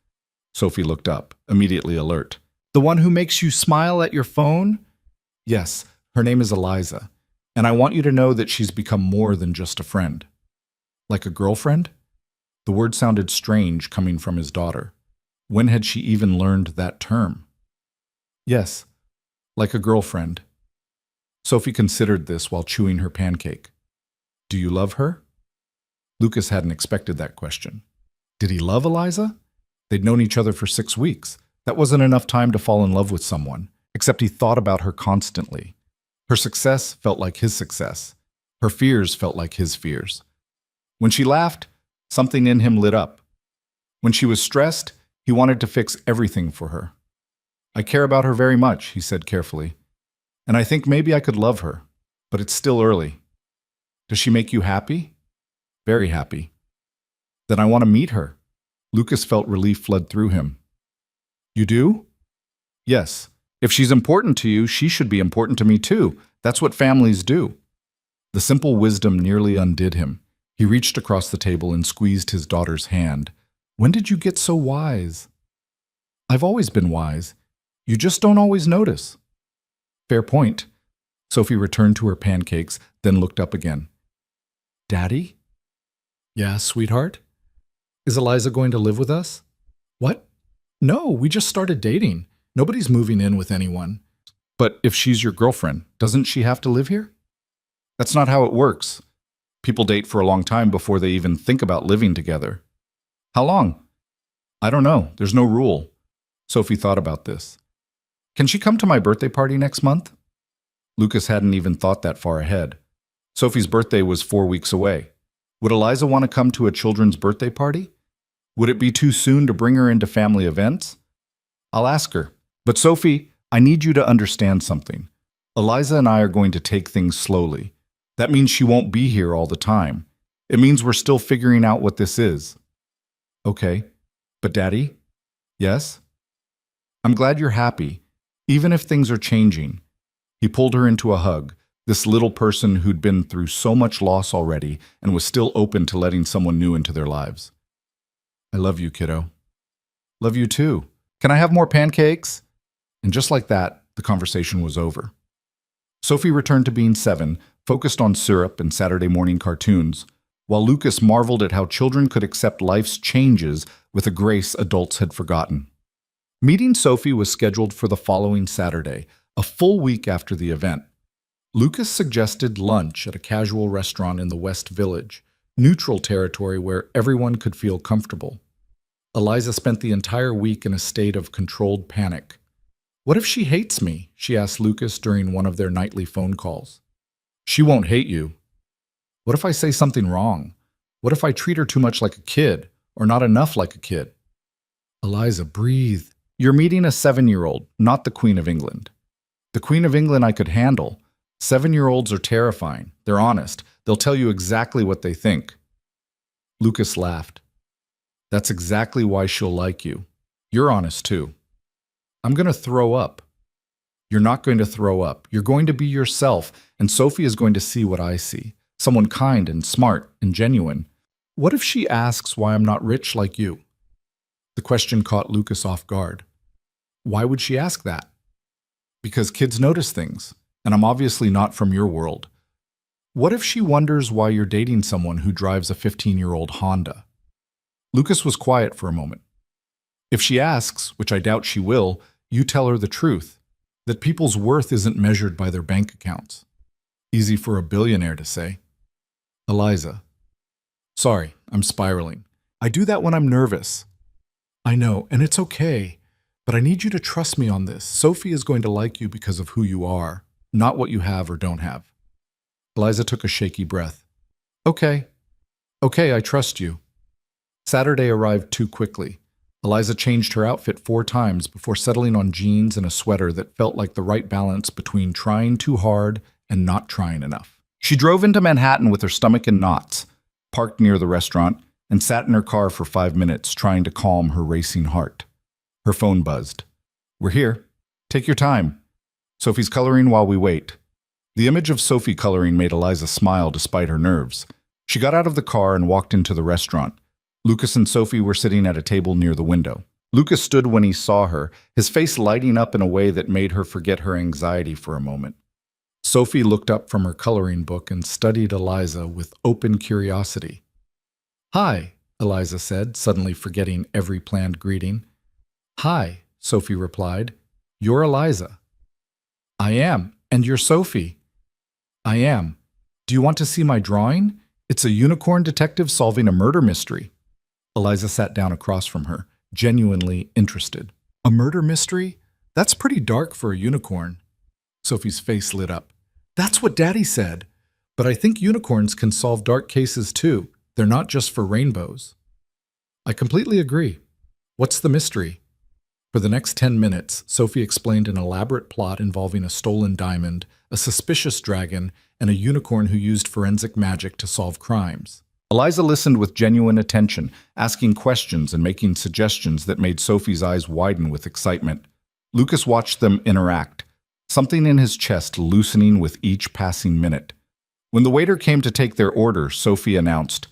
Sophie looked up, immediately alert. "The one who makes you smile at your phone?" "Yes, her name is Eliza, and I want you to know that she's become more than just a friend." "Like a girlfriend?" The word sounded strange coming from his daughter. When had she even learned that term? "Yes, like a girlfriend." Sophie considered this while chewing her pancake. "Do you love her?" Lucas hadn't expected that question. Did he love Eliza? They'd known each other for 6 weeks. That wasn't enough time to fall in love with someone, except he thought about her constantly. Her success felt like his success. Her fears felt like his fears. When she laughed, something in him lit up. When she was stressed, he wanted to fix everything for her. I care about her very much, he said carefully. And I think maybe I could love her, but it's still early. Does she make you happy? Very happy. Then I want to meet her. Lucas felt relief flood through him. You do? Yes. If she's important to you, she should be important to me too. That's what families do. The simple wisdom nearly undid him. He reached across the table and squeezed his daughter's hand. When did you get so wise? I've always been wise. You just don't always notice. Fair point. Sophie returned to her pancakes, then looked up again. Daddy? Yeah, sweetheart? Is Eliza going to live with us? What? No, we just started dating. Nobody's moving in with anyone. But if she's your girlfriend, doesn't she have to live here? That's not how it works. People date for a long time before they even think about living together. How long? I don't know. There's no rule. Sophie thought about this. Can she come to my birthday party next month? Lucas hadn't even thought that far ahead. Sophie's birthday was 4 weeks away. Would Eliza want to come to a children's birthday party? Would it be too soon to bring her into family events? I'll ask her. But Sophie, I need you to understand something. Eliza and I are going to take things slowly. That means she won't be here all the time. It means we're still figuring out what this is. Okay. But Daddy? Yes? I'm glad you're happy, even if things are changing. He pulled her into a hug, this little person who'd been through so much loss already and was still open to letting someone new into their lives. I love you, kiddo. Love you too. Can I have more pancakes? And just like that, the conversation was over. Sophie returned to being 7, focused on syrup and Saturday morning cartoons, while Lucas marveled at how children could accept life's changes with a grace adults had forgotten. Meeting Sophie was scheduled for the following Saturday, a full week after the event. Lucas suggested lunch at a casual restaurant in the West Village, neutral territory where everyone could feel comfortable. Eliza spent the entire week in a state of controlled panic. What if she hates me? She asked Lucas during one of their nightly phone calls. She won't hate you. What if I say something wrong? What if I treat her too much like a kid, or not enough like a kid? Eliza, breathe. You're meeting a 7-year-old, not the Queen of England. The Queen of England I could handle. 7-year-olds are terrifying. They're honest. They'll tell you exactly what they think. Lucas laughed. That's exactly why she'll like you. You're honest too. I'm going to throw up. You're not going to throw up. You're going to be yourself, and Sophie is going to see what I see. Someone kind and smart and genuine. What if she asks why I'm not rich like you? The question caught Lucas off guard. Why would she ask that? Because kids notice things, and I'm obviously not from your world. What if she wonders why you're dating someone who drives a 15-year-old Honda? Lucas was quiet for a moment. If she asks, which I doubt she will, you tell her the truth, that people's worth isn't measured by their bank accounts. Easy for a billionaire to say. Eliza. Sorry, I'm spiraling. I do that when I'm nervous. I know, and it's okay, but I need you to trust me on this. Sophie is going to like you because of who you are, not what you have or don't have. Eliza took a shaky breath. Okay, I trust you. Saturday arrived too quickly. Eliza changed her outfit 4 times before settling on jeans and a sweater that felt like the right balance between trying too hard and not trying enough. She drove into Manhattan with her stomach in knots, parked near the restaurant, and sat in her car for 5 minutes trying to calm her racing heart. Her phone buzzed. We're here. Take your time. Sophie's coloring while we wait. The image of Sophie coloring made Eliza smile despite her nerves. She got out of the car and walked into the restaurant. Lucas and Sophie were sitting at a table near the window. Lucas stood when he saw her, his face lighting up in a way that made her forget her anxiety for a moment. Sophie looked up from her coloring book and studied Eliza with open curiosity. Hi, Eliza said, suddenly forgetting every planned greeting. Hi, Sophie replied. You're Eliza. I am, and you're Sophie. I am. Do you want to see my drawing? It's a unicorn detective solving a murder mystery. Eliza sat down across from her, genuinely interested. A murder mystery? That's pretty dark for a unicorn. Sophie's face lit up. That's what Daddy said. But I think unicorns can solve dark cases too. They're not just for rainbows. I completely agree. What's the mystery? For the next 10 minutes, Sophie explained an elaborate plot involving a stolen diamond, a suspicious dragon, and a unicorn who used forensic magic to solve crimes. Eliza listened with genuine attention, asking questions and making suggestions that made Sophie's eyes widen with excitement. Lucas watched them interact, something in his chest loosening with each passing minute. When the waiter came to take their order, Sophie announced,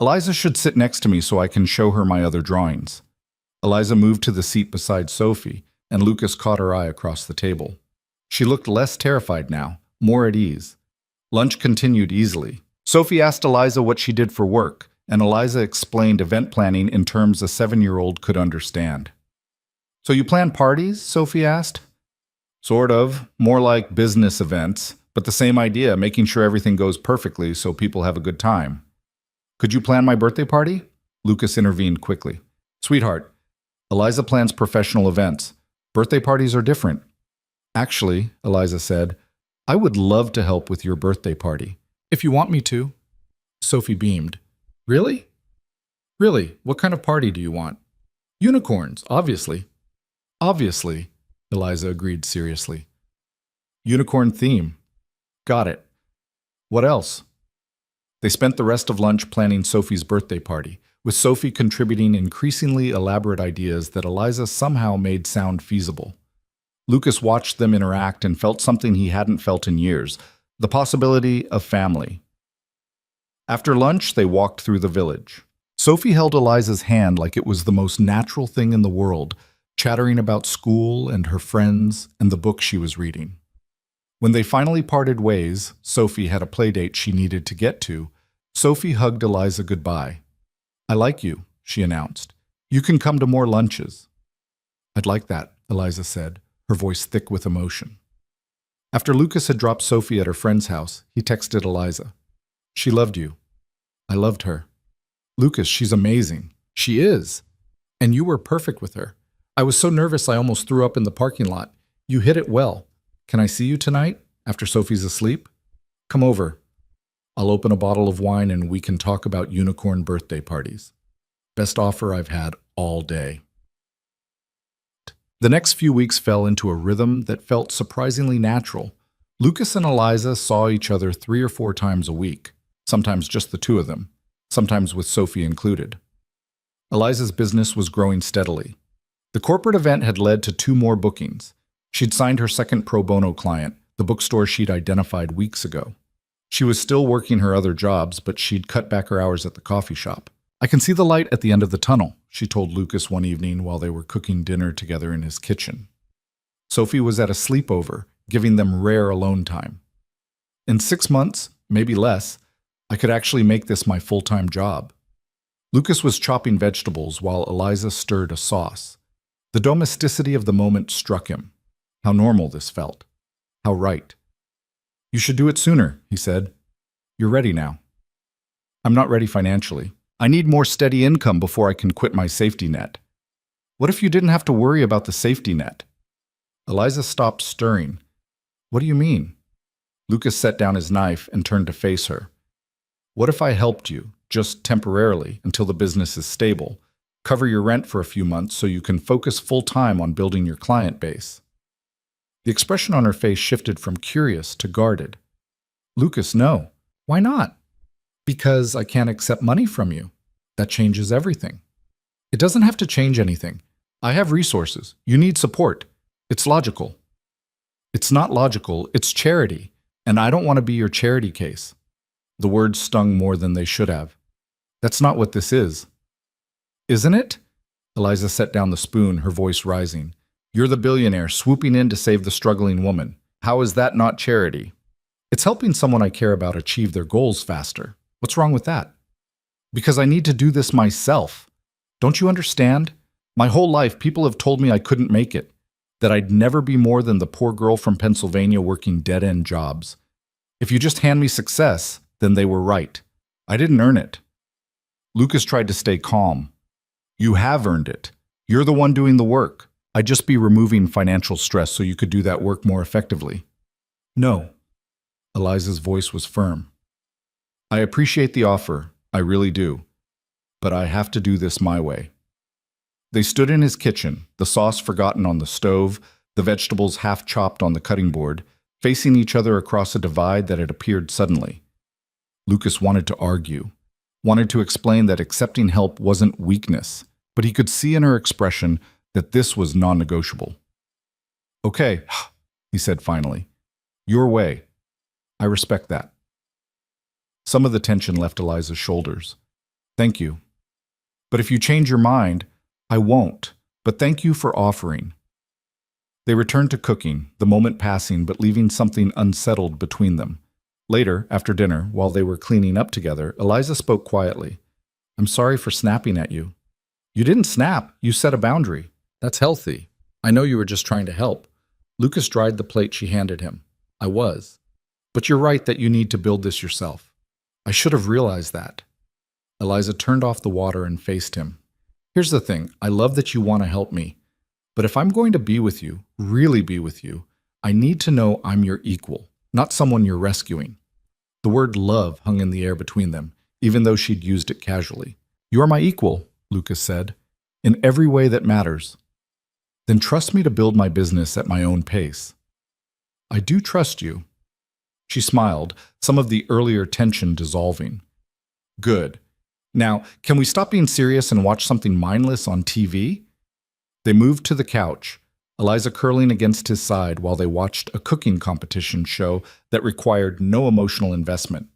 "Eliza should sit next to me so I can show her my other drawings." Eliza moved to the seat beside Sophie, and Lucas caught her eye across the table. She looked less terrified now, more at ease. Lunch continued easily. Sophie asked Eliza what she did for work, and Eliza explained event planning in terms a 7-year-old could understand. "So you plan parties?" Sophie asked. "Sort of. More like business events, but the same idea, making sure everything goes perfectly so people have a good time." "Could you plan my birthday party?" Lucas intervened quickly. "Sweetheart, Eliza plans professional events. Birthday parties are different." "Actually," Eliza said, "I would love to help with your birthday party." If you want me to. Sophie beamed. Really? Really, what kind of party do you want? Unicorns, obviously. Obviously, Eliza agreed seriously. Unicorn theme. Got it. What else? They spent the rest of lunch planning Sophie's birthday party, with Sophie contributing increasingly elaborate ideas that Eliza somehow made sound feasible. Lucas watched them interact and felt something he hadn't felt in years, the possibility of family. After lunch, they walked through the village. Sophie held Eliza's hand like it was the most natural thing in the world, chattering about school and her friends and the book she was reading. When they finally parted ways, Sophie had a playdate she needed to get to. Sophie hugged Eliza goodbye. "I like you," she announced. "You can come to more lunches." "I'd like that," Eliza said, her voice thick with emotion. After Lucas had dropped Sophie at her friend's house, he texted Eliza. "She loved you." "I loved her." "Lucas, she's amazing." "She is. And you were perfect with her. I was so nervous I almost threw up in the parking lot. You hit it well. Can I see you tonight, after Sophie's asleep? Come over. I'll open a bottle of wine and we can talk about unicorn birthday parties. Best offer I've had all day." The next few weeks fell into a rhythm that felt surprisingly natural. Lucas and Eliza saw each other 3 or 4 times a week, sometimes just the two of them, sometimes with Sophie included. Eliza's business was growing steadily. The corporate event had led to 2 more bookings. She'd signed her second pro bono client, the bookstore she'd identified weeks ago. She was still working her other jobs, but she'd cut back her hours at the coffee shop. "I can see the light at the end of the tunnel," she told Lucas one evening while they were cooking dinner together in his kitchen. Sophie was at a sleepover, giving them rare alone time. "In 6 months, maybe less, I could actually make this my full-time job." Lucas was chopping vegetables while Eliza stirred a sauce. The domesticity of the moment struck him. How normal this felt. How right. "You should do it sooner," he said. "You're ready now." "I'm not ready financially. I need more steady income before I can quit my safety net." "What if you didn't have to worry about the safety net?" Eliza stopped stirring. "What do you mean?" Lucas set down his knife and turned to face her. "What if I helped you, just temporarily, until the business is stable, cover your rent for a few months so you can focus full-time on building your client base?" The expression on her face shifted from curious to guarded. "Lucas, no. Why not?" "Because I can't accept money from you. That changes everything." "It doesn't have to change anything. I have resources. You need support. It's logical." "It's not logical. It's charity. And I don't want to be your charity case." The words stung more than they should have. "That's not what this is." "Isn't it?" Eliza set down the spoon, her voice rising. "You're the billionaire swooping in to save the struggling woman. How is that not charity?" "It's helping someone I care about achieve their goals faster. What's wrong with that?" "Because I need to do this myself. Don't you understand? My whole life, people have told me I couldn't make it, that I'd never be more than the poor girl from Pennsylvania working dead-end jobs. If you just hand me success, then they were right. I didn't earn it." Lucas tried to stay calm. "You have earned it. You're the one doing the work. I'd just be removing financial stress so you could do that work more effectively. No. Eliza's voice was firm. I appreciate the offer, I really do, but I have to do this my way. They stood in his kitchen, the sauce forgotten on the stove, the vegetables half chopped on the cutting board, facing each other across a divide that had appeared suddenly. Lucas wanted to argue, wanted to explain that accepting help wasn't weakness, but he could see in her expression that this was non-negotiable. Okay, he said finally. Your way. I respect that. Some of the tension left Eliza's shoulders. Thank you. But if you change your mind, I won't. But thank you for offering. They returned to cooking, the moment passing but leaving something unsettled between them. Later, after dinner, while they were cleaning up together, Eliza spoke quietly. I'm sorry for snapping at you. You didn't snap. You set a boundary. That's healthy. I know you were just trying to help. Lucas dried the plate she handed him. I was. But you're right that you need to build this yourself. I should have realized that. Eliza turned off the water and faced him. Here's the thing. I love that you want to help me. But if I'm going to be with you, really be with you, I need to know I'm your equal, not someone you're rescuing. The word love hung in the air between them, even though she'd used it casually. You're my equal, Lucas said, in every way that matters. Then trust me to build my business at my own pace. I do trust you. She smiled, some of the earlier tension dissolving. Good. Now, can we stop being serious and watch something mindless on TV? They moved to the couch, Eliza curling against his side while they watched a cooking competition show that required no emotional investment.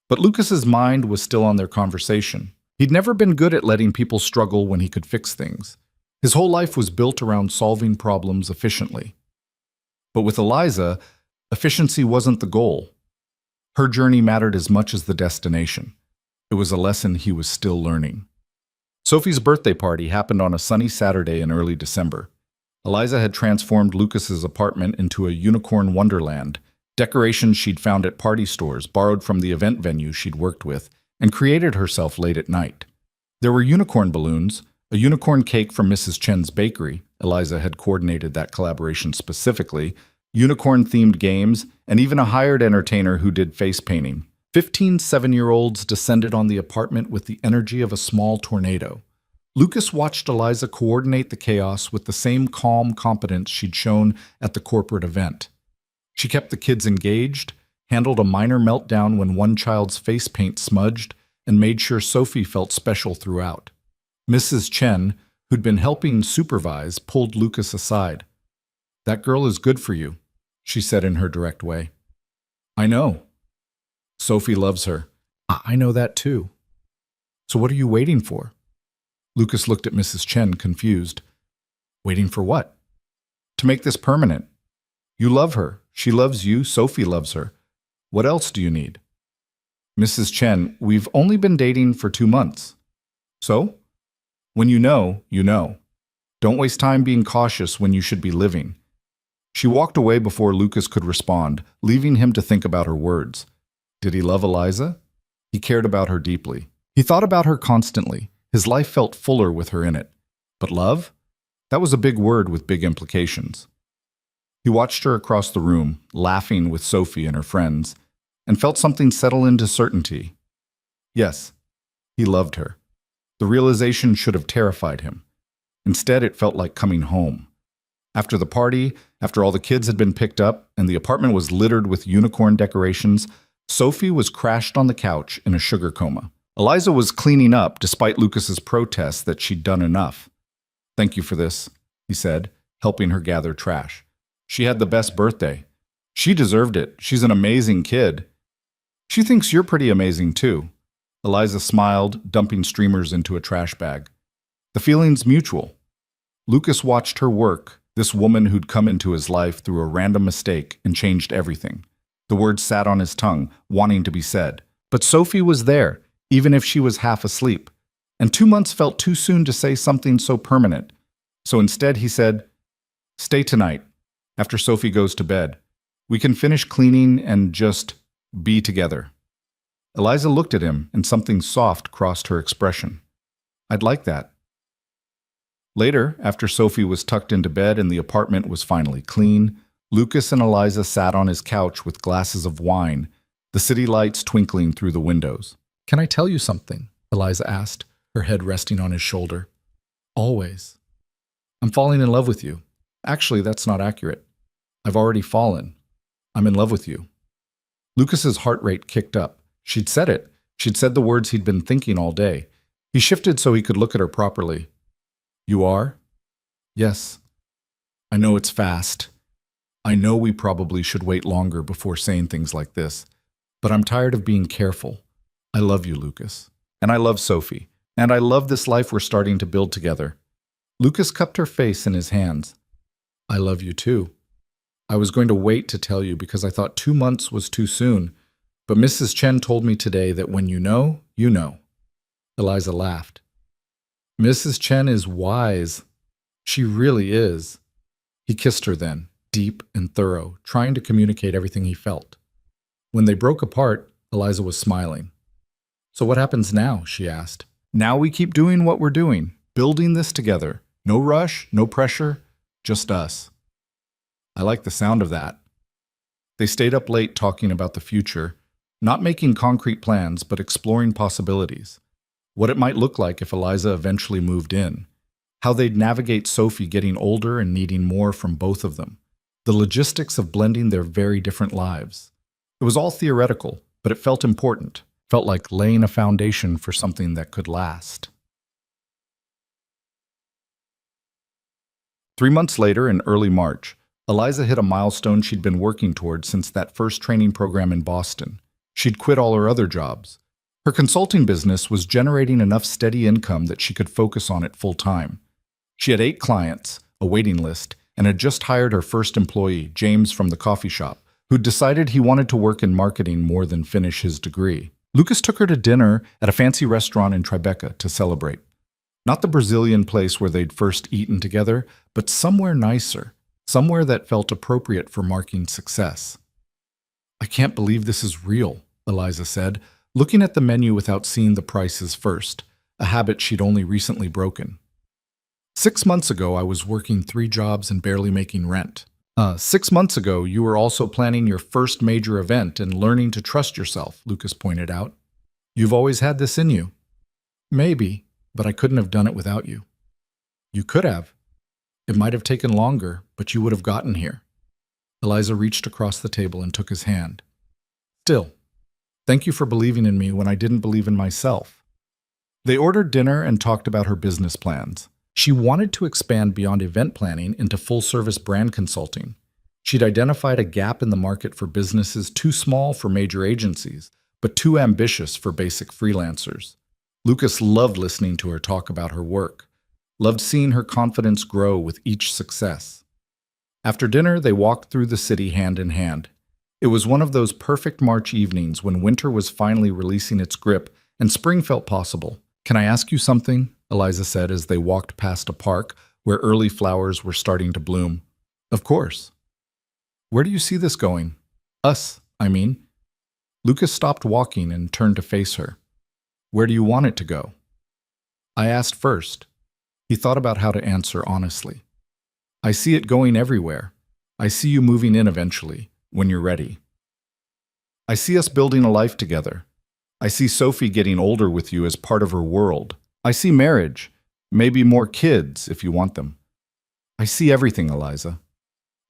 But Lucas's mind was still on their conversation. He'd never been good at letting people struggle when he could fix things. His whole life was built around solving problems efficiently. But with Eliza, efficiency wasn't the goal. Her journey mattered as much as the destination. It was a lesson he was still learning. Sophie's birthday party happened on a sunny Saturday in early December. Eliza had transformed Lucas's apartment into a unicorn wonderland, decorations she'd found at party stores, borrowed from the event venue she'd worked with, and created herself late at night. There were unicorn balloons, a unicorn cake from Mrs. Chen's bakery, Eliza had coordinated that collaboration specifically, unicorn-themed games, and even a hired entertainer who did face painting. 15 7-year-olds descended on the apartment with the energy of a small tornado. Lucas watched Eliza coordinate the chaos with the same calm competence she'd shown at the corporate event. She kept the kids engaged, handled a minor meltdown when one child's face paint smudged, and made sure Sophie felt special throughout. Mrs. Chen, who'd been helping supervise, pulled Lucas aside. That girl is good for you, she said in her direct way. I know. Sophie loves her. I know that too. So what are you waiting for? Lucas looked at Mrs. Chen, confused. Waiting for what? To make this permanent. You love her. She loves you. Sophie loves her. What else do you need? Mrs. Chen, we've only been dating for 2 months. So? When you know, you know. Don't waste time being cautious when you should be living. She walked away before Lucas could respond, leaving him to think about her words. Did he love Eliza? He cared about her deeply. He thought about her constantly. His life felt fuller with her in it. But love? That was a big word with big implications. He watched her across the room, laughing with Sophie and her friends, and felt something settle into certainty. Yes, he loved her. The realization should have terrified him. Instead, it felt like coming home. After the party, after all the kids had been picked up, and the apartment was littered with unicorn decorations, Sophie was crashed on the couch in a sugar coma. Eliza was cleaning up despite Lucas's protests that she'd done enough. Thank you for this, he said, helping her gather trash. She had the best birthday. She deserved it. She's an amazing kid. She thinks you're pretty amazing too. Eliza smiled, dumping streamers into a trash bag. The feeling's mutual. Lucas watched her work, this woman who'd come into his life through a random mistake and changed everything. The words sat on his tongue, wanting to be said. But Sophie was there, even if she was half asleep. And 2 months felt too soon to say something so permanent. So instead he said, Stay tonight, after Sophie goes to bed. We can finish cleaning and just be together. Eliza looked at him, and something soft crossed her expression. I'd like that. Later, after Sophie was tucked into bed and the apartment was finally clean, Lucas and Eliza sat on his couch with glasses of wine, the city lights twinkling through the windows. "Can I tell you something?" Eliza asked, her head resting on his shoulder. "Always. I'm falling in love with you. Actually, that's not accurate. I've already fallen. I'm in love with you." Lucas's heart rate kicked up. She'd said it. She'd said the words he'd been thinking all day. He shifted so he could look at her properly. "You are?" "Yes. I know it's fast. I know we probably should wait longer before saying things like this, but I'm tired of being careful. I love you, Lucas. And I love Sophie. And I love this life we're starting to build together." Lucas cupped her face in his hands. "I love you too. I was going to wait to tell you because I thought 2 months was too soon, but Mrs. Chen told me today that when you know, you know." Eliza laughed. "Mrs. Chen is wise. She really is." He kissed her then, deep and thorough, trying to communicate everything he felt. When they broke apart, Eliza was smiling. "So what happens now?" she asked. "Now we keep doing what we're doing, building this together. No rush, no pressure, just us." "I like the sound of that." They stayed up late talking about the future, not making concrete plans, but exploring possibilities. What it might look like if Eliza eventually moved in. How they'd navigate Sophie getting older and needing more from both of them. The logistics of blending their very different lives. It was all theoretical, but it felt important. Felt like laying a foundation for something that could last. 3 months later, in early March, Eliza hit a milestone she'd been working toward since that first training program in Boston. She'd quit all her other jobs. Her consulting business was generating enough steady income that she could focus on it full-time. She had 8 clients, a waiting list, and had just hired her first employee, James from the coffee shop, who'd decided he wanted to work in marketing more than finish his degree. Lucas took her to dinner at a fancy restaurant in Tribeca to celebrate. Not the Brazilian place where they'd first eaten together, but somewhere nicer, somewhere that felt appropriate for marking success. "I can't believe this is real," Eliza said, looking at the menu without seeing the prices first, a habit she'd only recently broken. 6 months ago, I was working 3 jobs and barely making rent. 6 months ago, you were also planning your first major event and learning to trust yourself," Lucas pointed out. "You've always had this in you." "Maybe, but I couldn't have done it without you." "You could have. It might have taken longer, but you would have gotten here." Eliza reached across the table and took his hand. "Still, thank you for believing in me when I didn't believe in myself." They ordered dinner and talked about her business plans. She wanted to expand beyond event planning into full-service brand consulting. She'd identified a gap in the market for businesses too small for major agencies, but too ambitious for basic freelancers. Lucas loved listening to her talk about her work, loved seeing her confidence grow with each success. After dinner, they walked through the city hand in hand. It was one of those perfect March evenings when winter was finally releasing its grip and spring felt possible. "Can I ask you something?" Eliza said as they walked past a park where early flowers were starting to bloom. "Of course." "Where do you see this going?" "Us, I mean." Lucas stopped walking and turned to face her. "Where do you want it to go?" I asked first. He thought about how to answer honestly. "I see it going everywhere. I see you moving in eventually, when you're ready. I see us building a life together. I see Sophie getting older with you as part of her world. I see marriage, maybe more kids if you want them. I see everything, Eliza."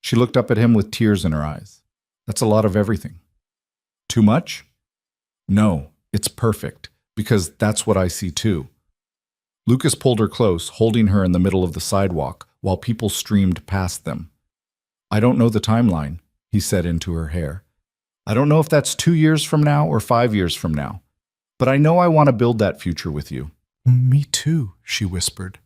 She looked up at him with tears in her eyes. "That's a lot of everything." "Too much?" "No, it's perfect, because that's what I see too." Lucas pulled her close, holding her in the middle of the sidewalk while people streamed past them. "I don't know the timeline," he said into her hair. "I don't know if that's 2 years from now or 5 years from now, but I know I want to build that future with you." "Me too," she whispered.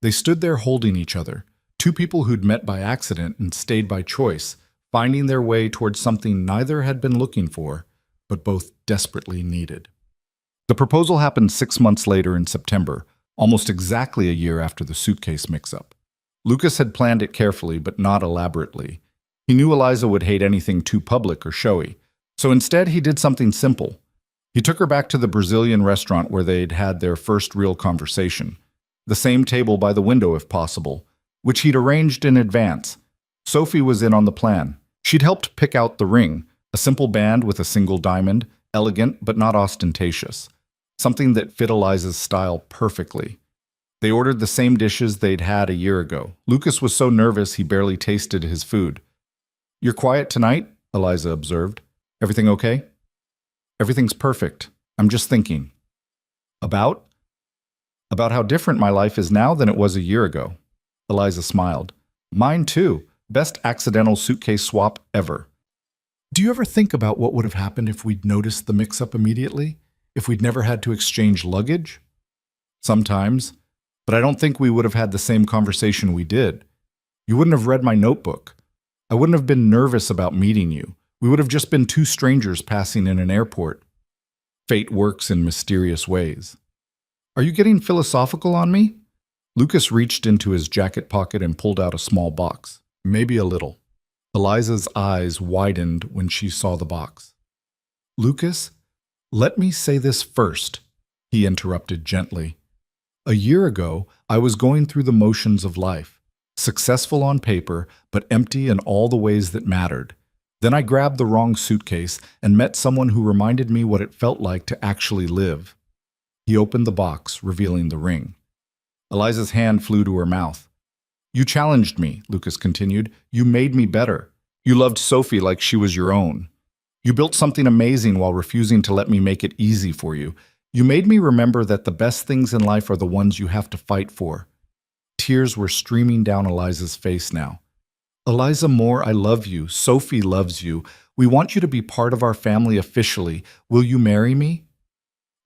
They stood there holding each other, 2 people who'd met by accident and stayed by choice, finding their way towards something neither had been looking for, but both desperately needed. The proposal happened 6 months later in September, almost exactly a year after the suitcase mix-up. Lucas had planned it carefully, but not elaborately. He knew Eliza would hate anything too public or showy, so instead he did something simple. He took her back to the Brazilian restaurant where they'd had their first real conversation. The same table by the window if possible, which he'd arranged in advance. Sophie was in on the plan. She'd helped pick out the ring, a simple band with a single diamond, elegant but not ostentatious. Something that fit Eliza's style perfectly. They ordered the same dishes they'd had a year ago. Lucas was so nervous he barely tasted his food. "You're quiet tonight?" Eliza observed. "Everything okay?" "Everything's perfect. I'm just thinking." About? About how different my life is now than it was a year ago. Eliza smiled. "Mine too. Best accidental suitcase swap ever." Do you ever think about what would have happened if we'd noticed the mix-up immediately? If we'd never had to exchange luggage? Sometimes, but I don't think we would have had the same conversation we did. You wouldn't have read my notebook. I wouldn't have been nervous about meeting you. We would have just been two strangers passing in an airport. Fate works in mysterious ways. Are you getting philosophical on me? Lucas reached into his jacket pocket and pulled out a small box. Maybe a little. Eliza's eyes widened when she saw the box. "Lucas, let me say this first," he interrupted gently. "A year ago, I was going through the motions of life, successful on paper, but empty in all the ways that mattered. Then I grabbed the wrong suitcase and met someone who reminded me what it felt like to actually live." He opened the box, revealing the ring. Eliza's hand flew to her mouth. "You challenged me," Lucas continued. "You made me better. You loved Sophie like she was your own. You built something amazing while refusing to let me make it easy for you. You made me remember that the best things in life are the ones you have to fight for." Tears were streaming down Eliza's face now. "Eliza Moore, I love you. Sophie loves you. We want you to be part of our family officially. Will you marry me?"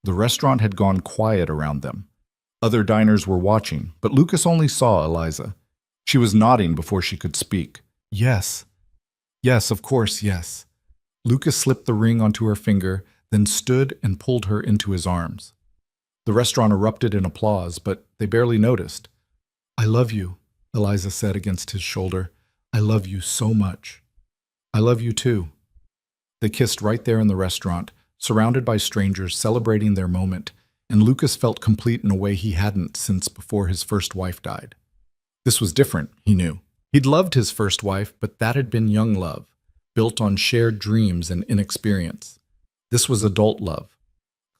The restaurant had gone quiet around them. Other diners were watching, but Lucas only saw Eliza. She was nodding before she could speak. "Yes. Yes, of course, yes." Lucas slipped the ring onto her finger, then stood and pulled her into his arms. The restaurant erupted in applause, but they barely noticed. "I love you," Eliza said against his shoulder. "I love you so much." "I love you too." They kissed right there in the restaurant, surrounded by strangers celebrating their moment, and Lucas felt complete in a way he hadn't since before his first wife died. This was different, he knew. He'd loved his first wife, but that had been young love, built on shared dreams and inexperience. This was adult love,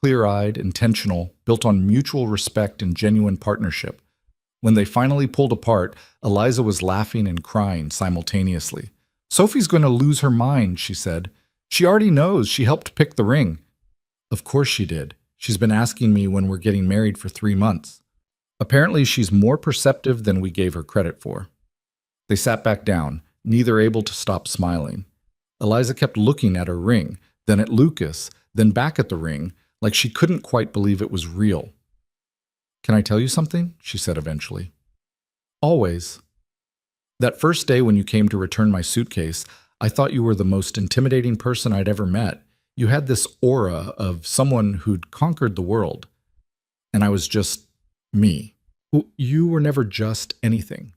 clear-eyed, intentional, built on mutual respect and genuine partnership. When they finally pulled apart, Eliza was laughing and crying simultaneously. "Sophie's going to lose her mind," she said. "She already knows. She helped pick the ring." "Of course she did. She's been asking me when we're getting married for 3 months. Apparently she's more perceptive than we gave her credit for." They sat back down, neither able to stop smiling. Eliza kept looking at her ring, then at Lucas, then back at the ring, like she couldn't quite believe it was real. "Can I tell you something?" she said eventually. "Always. That first day when you came to return my suitcase, I thought you were the most intimidating person I'd ever met. You had this aura of someone who'd conquered the world. And I was just me. You were never just anything.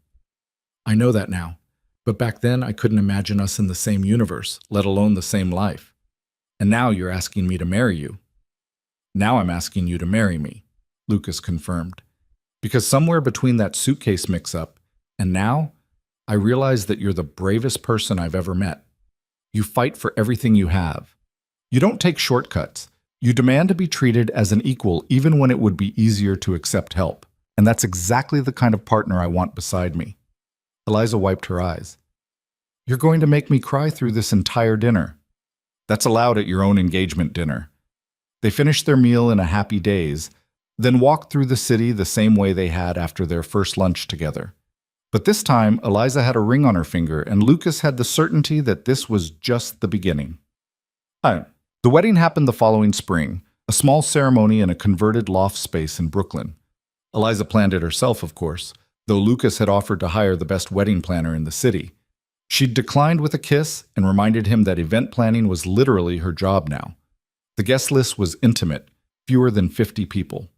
I know that now, but back then I couldn't imagine us in the same universe, let alone the same life. And now you're asking me to marry you." "Now I'm asking you to marry me," Lucas confirmed. "Because somewhere between that suitcase mix-up and now, I realize that you're the bravest person I've ever met. You fight for everything you have. You don't take shortcuts. You demand to be treated as an equal even when it would be easier to accept help. And that's exactly the kind of partner I want beside me." Eliza wiped her eyes. "You're going to make me cry through this entire dinner." "That's allowed at your own engagement dinner." They finished their meal in a happy daze, then walked through the city the same way they had after their first lunch together. But this time, Eliza had a ring on her finger, and Lucas had the certainty that this was just the beginning. The wedding happened the following spring, a small ceremony in a converted loft space in Brooklyn. Eliza planned it herself, of course, though Lucas had offered to hire the best wedding planner in the city. She'd declined with a kiss and reminded him that event planning was literally her job now. The guest list was intimate, fewer than 50 people.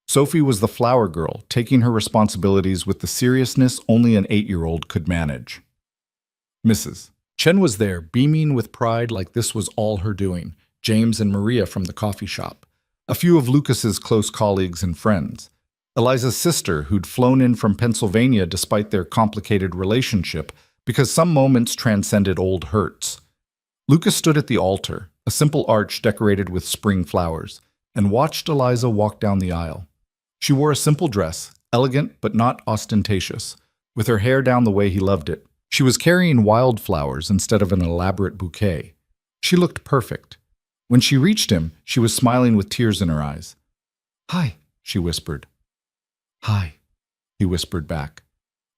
Sophie was the flower girl, taking her responsibilities with the seriousness only an 8-year-old could manage. Mrs. Chen was there, beaming with pride like this was all her doing, James and Maria from the coffee shop, a few of Lucas's close colleagues and friends. Eliza's sister, who'd flown in from Pennsylvania despite their complicated relationship, because some moments transcended old hurts. Lucas stood at the altar, a simple arch decorated with spring flowers, and watched Eliza walk down the aisle. She wore a simple dress, elegant but not ostentatious, with her hair down the way he loved it. She was carrying wildflowers instead of an elaborate bouquet. She looked perfect. When she reached him, she was smiling with tears in her eyes. "Hi," she whispered. "Hi," he whispered back.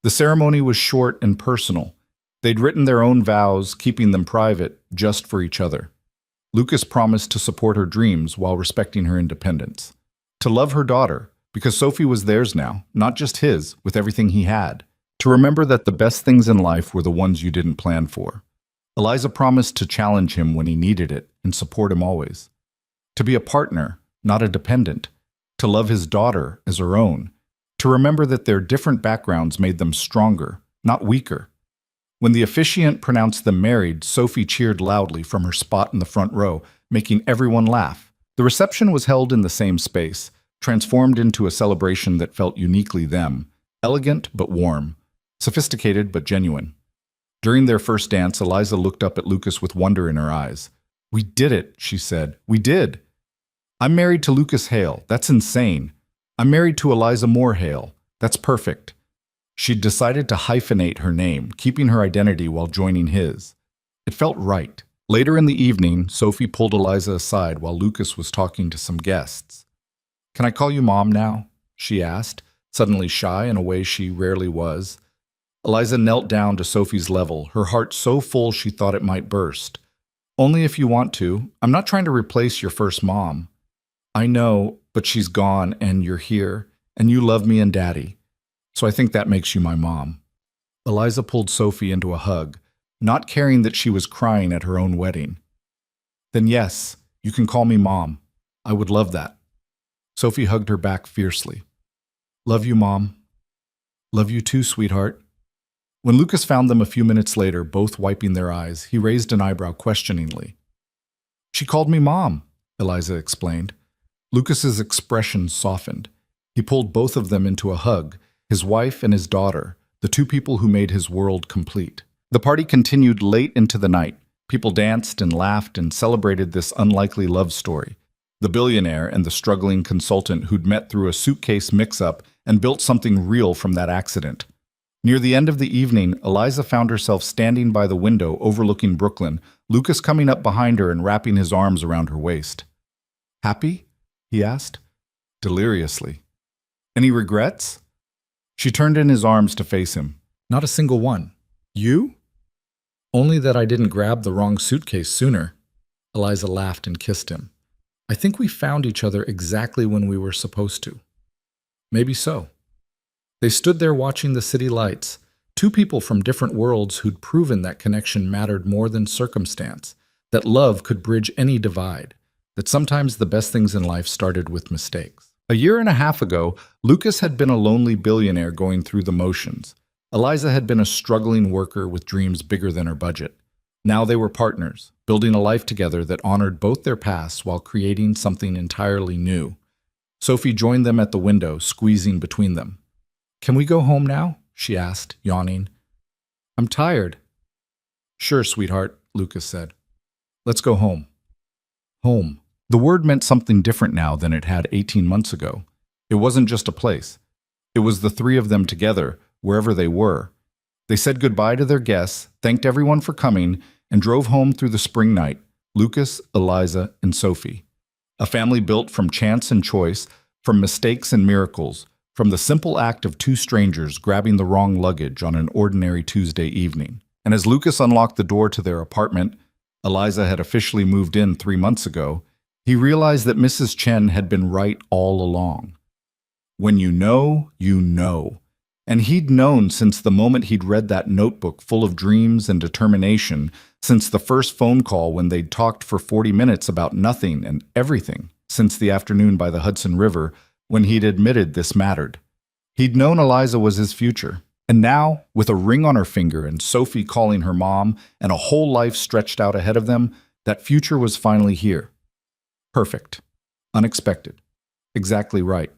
The ceremony was short and personal. They'd written their own vows, keeping them private, just for each other. Lucas promised to support her dreams while respecting her independence. To love her daughter, because Sophie was theirs now, not just his, with everything he had. To remember that the best things in life were the ones you didn't plan for. Eliza promised to challenge him when he needed it and support him always. To be a partner, not a dependent. To love his daughter as her own. To remember that their different backgrounds made them stronger, not weaker. When the officiant pronounced them married, Sophie cheered loudly from her spot in the front row, making everyone laugh. The reception was held in the same space, transformed into a celebration that felt uniquely them, elegant but warm, sophisticated but genuine. During their first dance, Eliza looked up at Lucas with wonder in her eyes. "We did it," she said. "We did. I'm married to Lucas Hale. That's insane. I'm married to Eliza Moore Hale. That's perfect." She'd decided to hyphenate her name, keeping her identity while joining his. It felt right. Later in the evening, Sophie pulled Eliza aside while Lucas was talking to some guests. "Can I call you Mom now?" she asked, suddenly shy in a way she rarely was. Eliza knelt down to Sophie's level, her heart so full she thought it might burst. "Only if you want to. I'm not trying to replace your first mom." "I know, but she's gone and you're here, and you love me and Daddy. So I think that makes you my mom." Eliza pulled Sophie into a hug, not caring that she was crying at her own wedding. "Then yes, you can call me Mom. I would love that." Sophie hugged her back fiercely. "Love you, Mom." "Love you too, sweetheart." When Lucas found them a few minutes later, both wiping their eyes, he raised an eyebrow questioningly. "She called me Mom," Eliza explained. Lucas's expression softened. He pulled both of them into a hug, his wife and his daughter, the two people who made his world complete. The party continued late into the night. People danced and laughed and celebrated this unlikely love story. The billionaire and the struggling consultant who'd met through a suitcase mix-up and built something real from that accident. Near the end of the evening, Eliza found herself standing by the window overlooking Brooklyn, Lucas coming up behind her and wrapping his arms around her waist. "Happy?" he asked, deliriously. "Any regrets?" She turned in his arms to face him. "Not a single one. You?" "Only that I didn't grab the wrong suitcase sooner." Eliza laughed and kissed him. "I think we found each other exactly when we were supposed to." "Maybe so." They stood there watching the city lights, two people from different worlds who'd proven that connection mattered more than circumstance, that love could bridge any divide, that sometimes the best things in life started with mistakes. A year and a half ago, Lucas had been a lonely billionaire going through the motions. Eliza had been a struggling worker with dreams bigger than her budget. Now they were partners, building a life together that honored both their pasts while creating something entirely new. Sophie joined them at the window, squeezing between them. "Can we go home now?" she asked, yawning. "I'm tired." "Sure, sweetheart," Lucas said. "Let's go home." Home. The word meant something different now than it had 18 months ago. It wasn't just a place. It was the three of them together, wherever they were. They said goodbye to their guests, thanked everyone for coming, and drove home through the spring night, Lucas, Eliza, and Sophie. A family built from chance and choice, from mistakes and miracles, from the simple act of two strangers grabbing the wrong luggage on an ordinary Tuesday evening. And as Lucas unlocked the door to their apartment, Eliza had officially moved in 3 months ago, he realized that Mrs. Chen had been right all along. When you know, you know. And he'd known since the moment he'd read that notebook full of dreams and determination, since the first phone call when they'd talked for 40 minutes about nothing and everything, since the afternoon by the Hudson River, when he'd admitted this mattered. He'd known Eliza was his future. And now, with a ring on her finger and Sophie calling her mom and a whole life stretched out ahead of them, that future was finally here. Perfect. Unexpected. Exactly right.